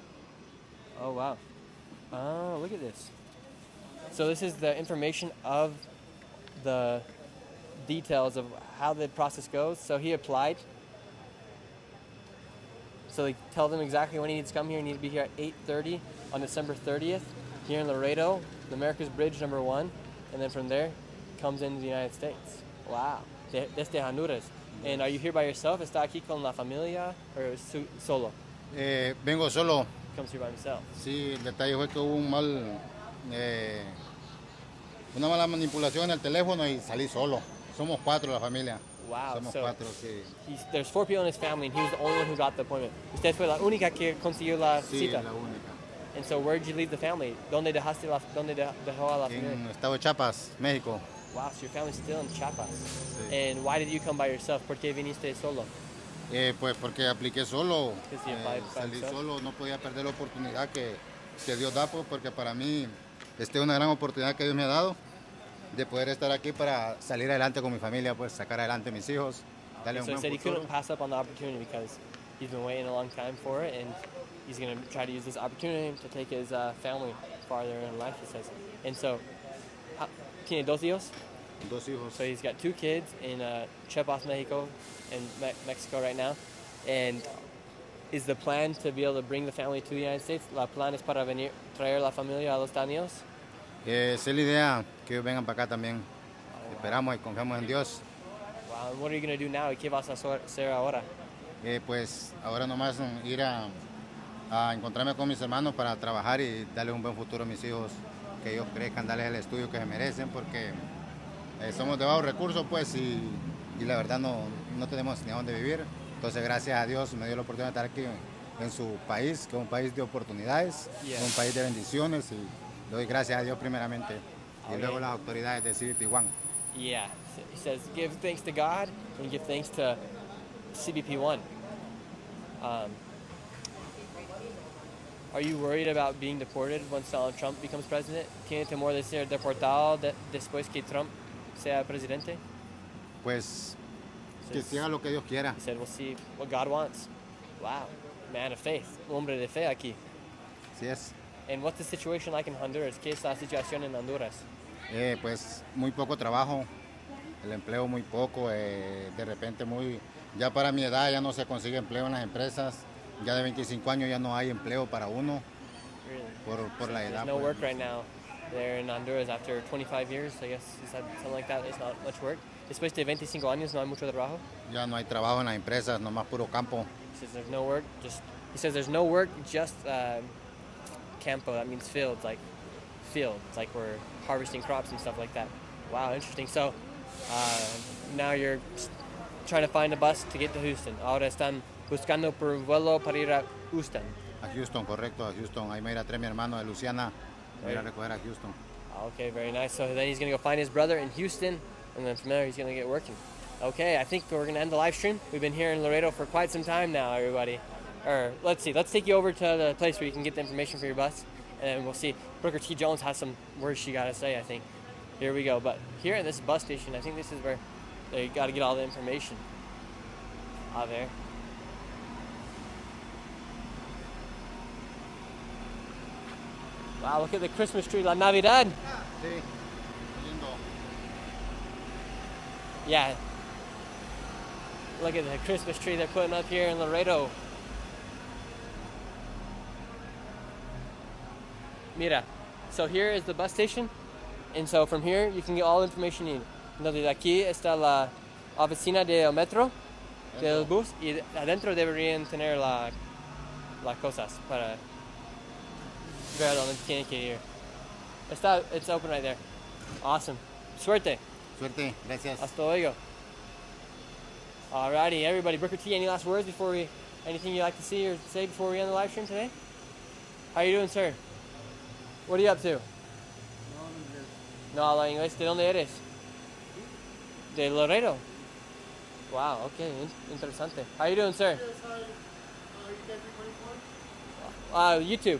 Oh, wow. Oh, look at this. So this is the information of the details of how the process goes. So he applied. So they tell them exactly when he needs to come here. He needs to be here at 8:30 on December 30th here in Laredo, the America's Bridge #1. And then from there, comes into the United States. Wow. Desde Honduras. And are you here by yourself? ¿Está aquí con la familia or solo? Vengo solo. Comes here by himself. Sí, el detalle fue que hubo una mala manipulación en el teléfono y salí solo. Somos 4 la familia. Wow. Somos So 4, sí. there's 4 people in his family, and he was the only one who got the appointment. Usted fue la única que consiguió la Sí, cita. la única. And so where did you leave the family? ¿Dónde dejó a la familia? En Estado de Chiapas, México. Wow, so your family's still in Chiapas. And why did you come by yourself? ¿Por qué viniste solo? Pues porque apliqué solo. Because you applied by Salí yourself? solo, no podía perder la oportunidad que Dios da, pues, porque para mí es una gran oportunidad que Dios me ha dado de poder estar aquí para salir adelante con mi familia, pues sacar adelante a mis hijos, darle un So he buen said he futuro. couldn't pass up on the opportunity because he's been waiting a long time for it, and he's going to try to use this opportunity to take his family farther in life, he says. And so, ¿tiene 2 hijos? 2 hijos. So he's got 2 kids in Chiapas, Mexico, and Mexico right now. And is the plan to be able to bring the family to the United States? ¿La plan es para traer la familia a los Estados Unidos? Esa es la idea, que ellos vengan para acá también. Esperamos y confiamos en Dios. Wow, and what are you going to do now? ¿Y qué vas a hacer ahora? Pues ahora nomás ir a encontrarme con mis hermanos para trabajar y darles un buen futuro a mis hijos, que ellos crezcan, darles el estudio que se merecen, porque somos de bajos recursos, pues, y la verdad no tenemos ni a dónde vivir. Entonces, gracias a Dios me dio la oportunidad de estar aquí en su país, que es un país de oportunidades, un país de bendiciones, y le doy gracias a Dios primeramente, y luego las autoridades de CBP One. Yeah, he says give thanks to God and give thanks to CBP One. Are you worried about being deported once Donald Trump becomes president? ¿Tiene temor de ser deportado después que Trump sea presidente? Pues que se haga lo que Dios quiera. He said we'll see what God wants. Wow, man of faith, hombre de fe aquí. Así es. And what's the situation like in Honduras? ¿Qué es la situación en Honduras? Pues muy poco trabajo, el empleo muy poco, de repente ya para mi edad ya no se consigue empleo en las empresas, ya de 25 años ya no hay empleo para uno, por la edad. There's no pues. work right now there in Honduras after 25 years, I guess, is that something like that? It's not much work. Después de 25 años no hay mucho trabajo. Ya no hay trabajo en las empresas, nomás puro campo. He says there's no work, just campo, that means fields, like we're harvesting crops and stuff like that. Wow, interesting. So now you're trying to find a bus to get to Houston. Ahora están buscando por vuelo para ir a Houston. A Houston, correcto, a Houston. Ahí me irá a traer mi hermano de Luciana, me irá a recoger a Houston. Okay, very nice. So then he's going to go find his brother in Houston, and then from there he's going to get working. Okay, I think we're going to end the live stream. We've been here in Laredo for quite some time now, everybody. Or let's see, let's take you over to the place where you can get the information for your bus, and then we'll see. Brooker T. Jones has some words she got to say, I think. Here we go. But here in this bus station, I think this is where they got to get all the information. Out there. Wow, look at the Christmas tree, La Navidad. Sí, lindo. Yeah. Look at the Christmas tree they're putting up here in Laredo. Mira, so here is the bus station, and so from here you can get all the information you need. Entonces aquí está la oficina del metro, del bus, y adentro deberían tener las cosas para ver a dónde tienen que ir. It's open right there. Awesome. Suerte. Suerte, gracias. Hasta luego. Alrighty, everybody. Brooker T, any last words anything you'd like to see or say before we end the live stream today? How are you doing, sir? What are you up to? No hablo inglés. ¿De dónde eres? De Laredo. Wow, okay, interesante. How you doing, sir? YouTube.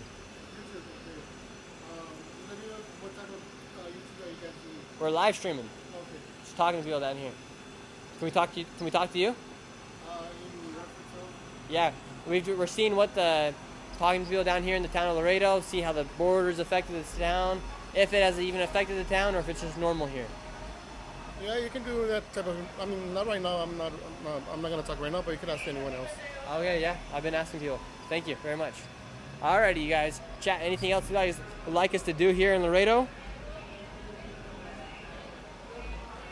We're live streaming. Just talking to people down here. Can we talk to you? Can we talk to you? Yeah, we're seeing what talking to people down here in the town of Laredo, see how the borders affected this town, if it has even affected the town, or if it's just normal here. Yeah, you can do that type of. I mean, not right now. I'm not going to talk right now, but you can ask anyone else. Okay, yeah, I've been asking people. Thank you very much. Alrighty, you guys. Chat. Anything else you guys would like us to do here in Laredo?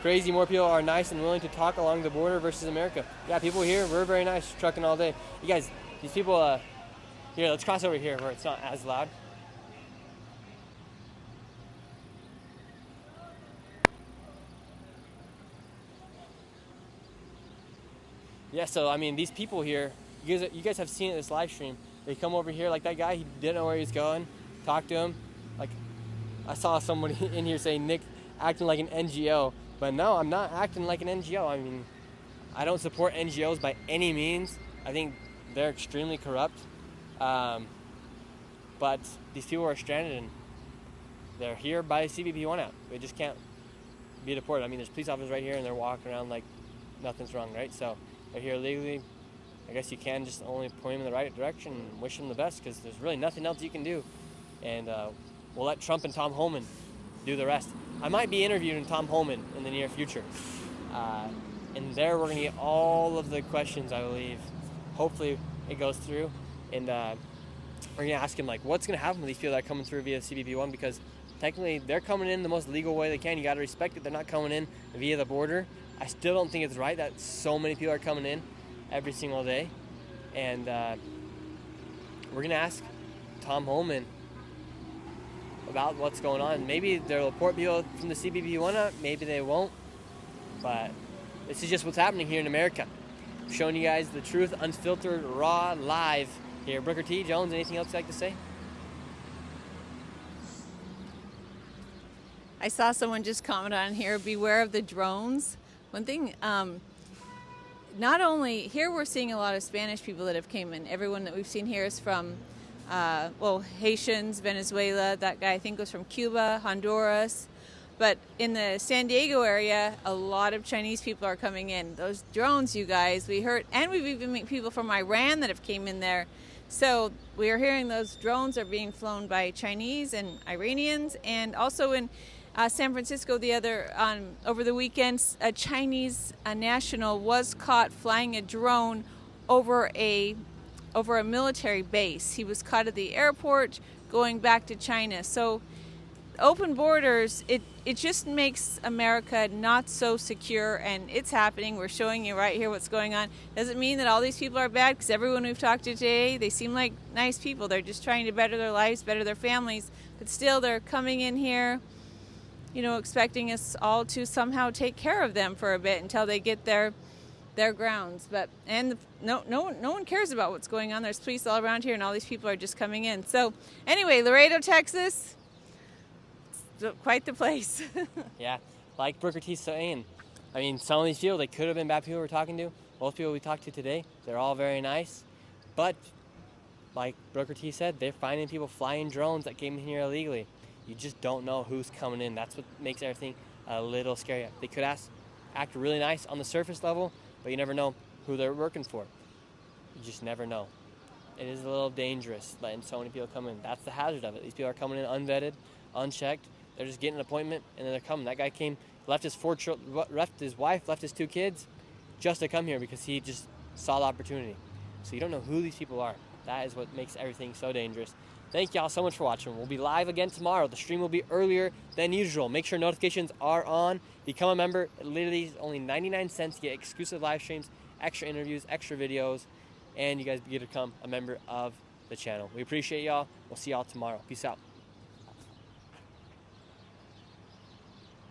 Crazy, more people are nice and willing to talk along the border versus America. Yeah, people here, we're very nice, trucking all day. You guys, these people, here, let's cross over here where it's not as loud. Yeah, so, I mean, these people here, you guys have seen it in this live stream. They come over here, like that guy, he didn't know where he was going, talk to him. Like, I saw somebody in here saying, Nick acting like an NGO. But no, I'm not acting like an NGO. I mean, I don't support NGOs by any means. I think they're extremely corrupt. But these people are stranded and they're here by the CBP One app. They just can't be deported. I mean, there's police officers right here and they're walking around like nothing's wrong, right? So they're here legally. I guess you can just only point them in the right direction and wish them the best because there's really nothing else you can do. And we'll let Trump and Tom Homan do the rest. I might be interviewing Tom Homan in the near future. And there we're going to get all of the questions, I believe. Hopefully it goes through. And we're going to ask him, like, what's going to happen with these people that are coming through via CBP One? Because technically they're coming in the most legal way they can. You got to respect it. They're not coming in via the border. I still don't think it's right that so many people are coming in every single day. And we're going to ask Tom Homan about what's going on. Maybe they'll report people from the CBP One up, maybe they won't. But this is just what's happening here in America. I'm showing you guys the truth, unfiltered, raw, live here. Booker T. Jones, anything else you'd like to say? I saw someone just comment on here, beware of the drones. One thing, not only, here we're seeing a lot of Spanish people that have came in. Everyone that we've seen here is from Haitians, Venezuela, that guy I think was from Cuba, Honduras. But in the San Diego area, a lot of Chinese people are coming in. Those drones, you guys, we heard, and we've even met people from Iran that have came in there. So we are hearing those drones are being flown by Chinese and Iranians. And also in San Francisco over the weekend, a Chinese national was caught flying a drone over a military base. He was caught at the airport going back to China. So open borders, it just makes America not so secure, and it's happening. We're showing you right here what's going on. Doesn't mean that all these people are bad, because everyone we've talked to today, they seem like nice people. They're just trying to better their lives, better their families, but still they're coming in here, you know, expecting us all to somehow take care of them for a bit until they get their grounds. But no one cares about what's going on. There's police all around here and all these people are just coming in. So anyway, Laredo, Texas, quite the place. Yeah, like Booker T's saying, I mean, some of these people, they could have been bad people we're talking to. Most people we talked to today, they're all very nice. But like Booker T said, they're finding people flying drones that came in here illegally. You just don't know who's coming in. That's what makes everything a little scary. They could act really nice on the surface level, but you never know who they're working for. You just never know. It is a little dangerous letting so many people come in. That's the hazard of it. These people are coming in unvetted, unchecked. They're just getting an appointment, and then they're coming. That guy came, left his wife, left his 2 kids, just to come here because he just saw the opportunity. So you don't know who these people are. That is what makes everything so dangerous. Thank y'all so much for watching. We'll be live again tomorrow. The stream will be earlier than usual. Make sure notifications are on. Become a member. It literally is only 99 cents to get exclusive live streams, extra interviews, extra videos, and you guys get to become a member of the channel. We appreciate y'all. We'll see y'all tomorrow. Peace out.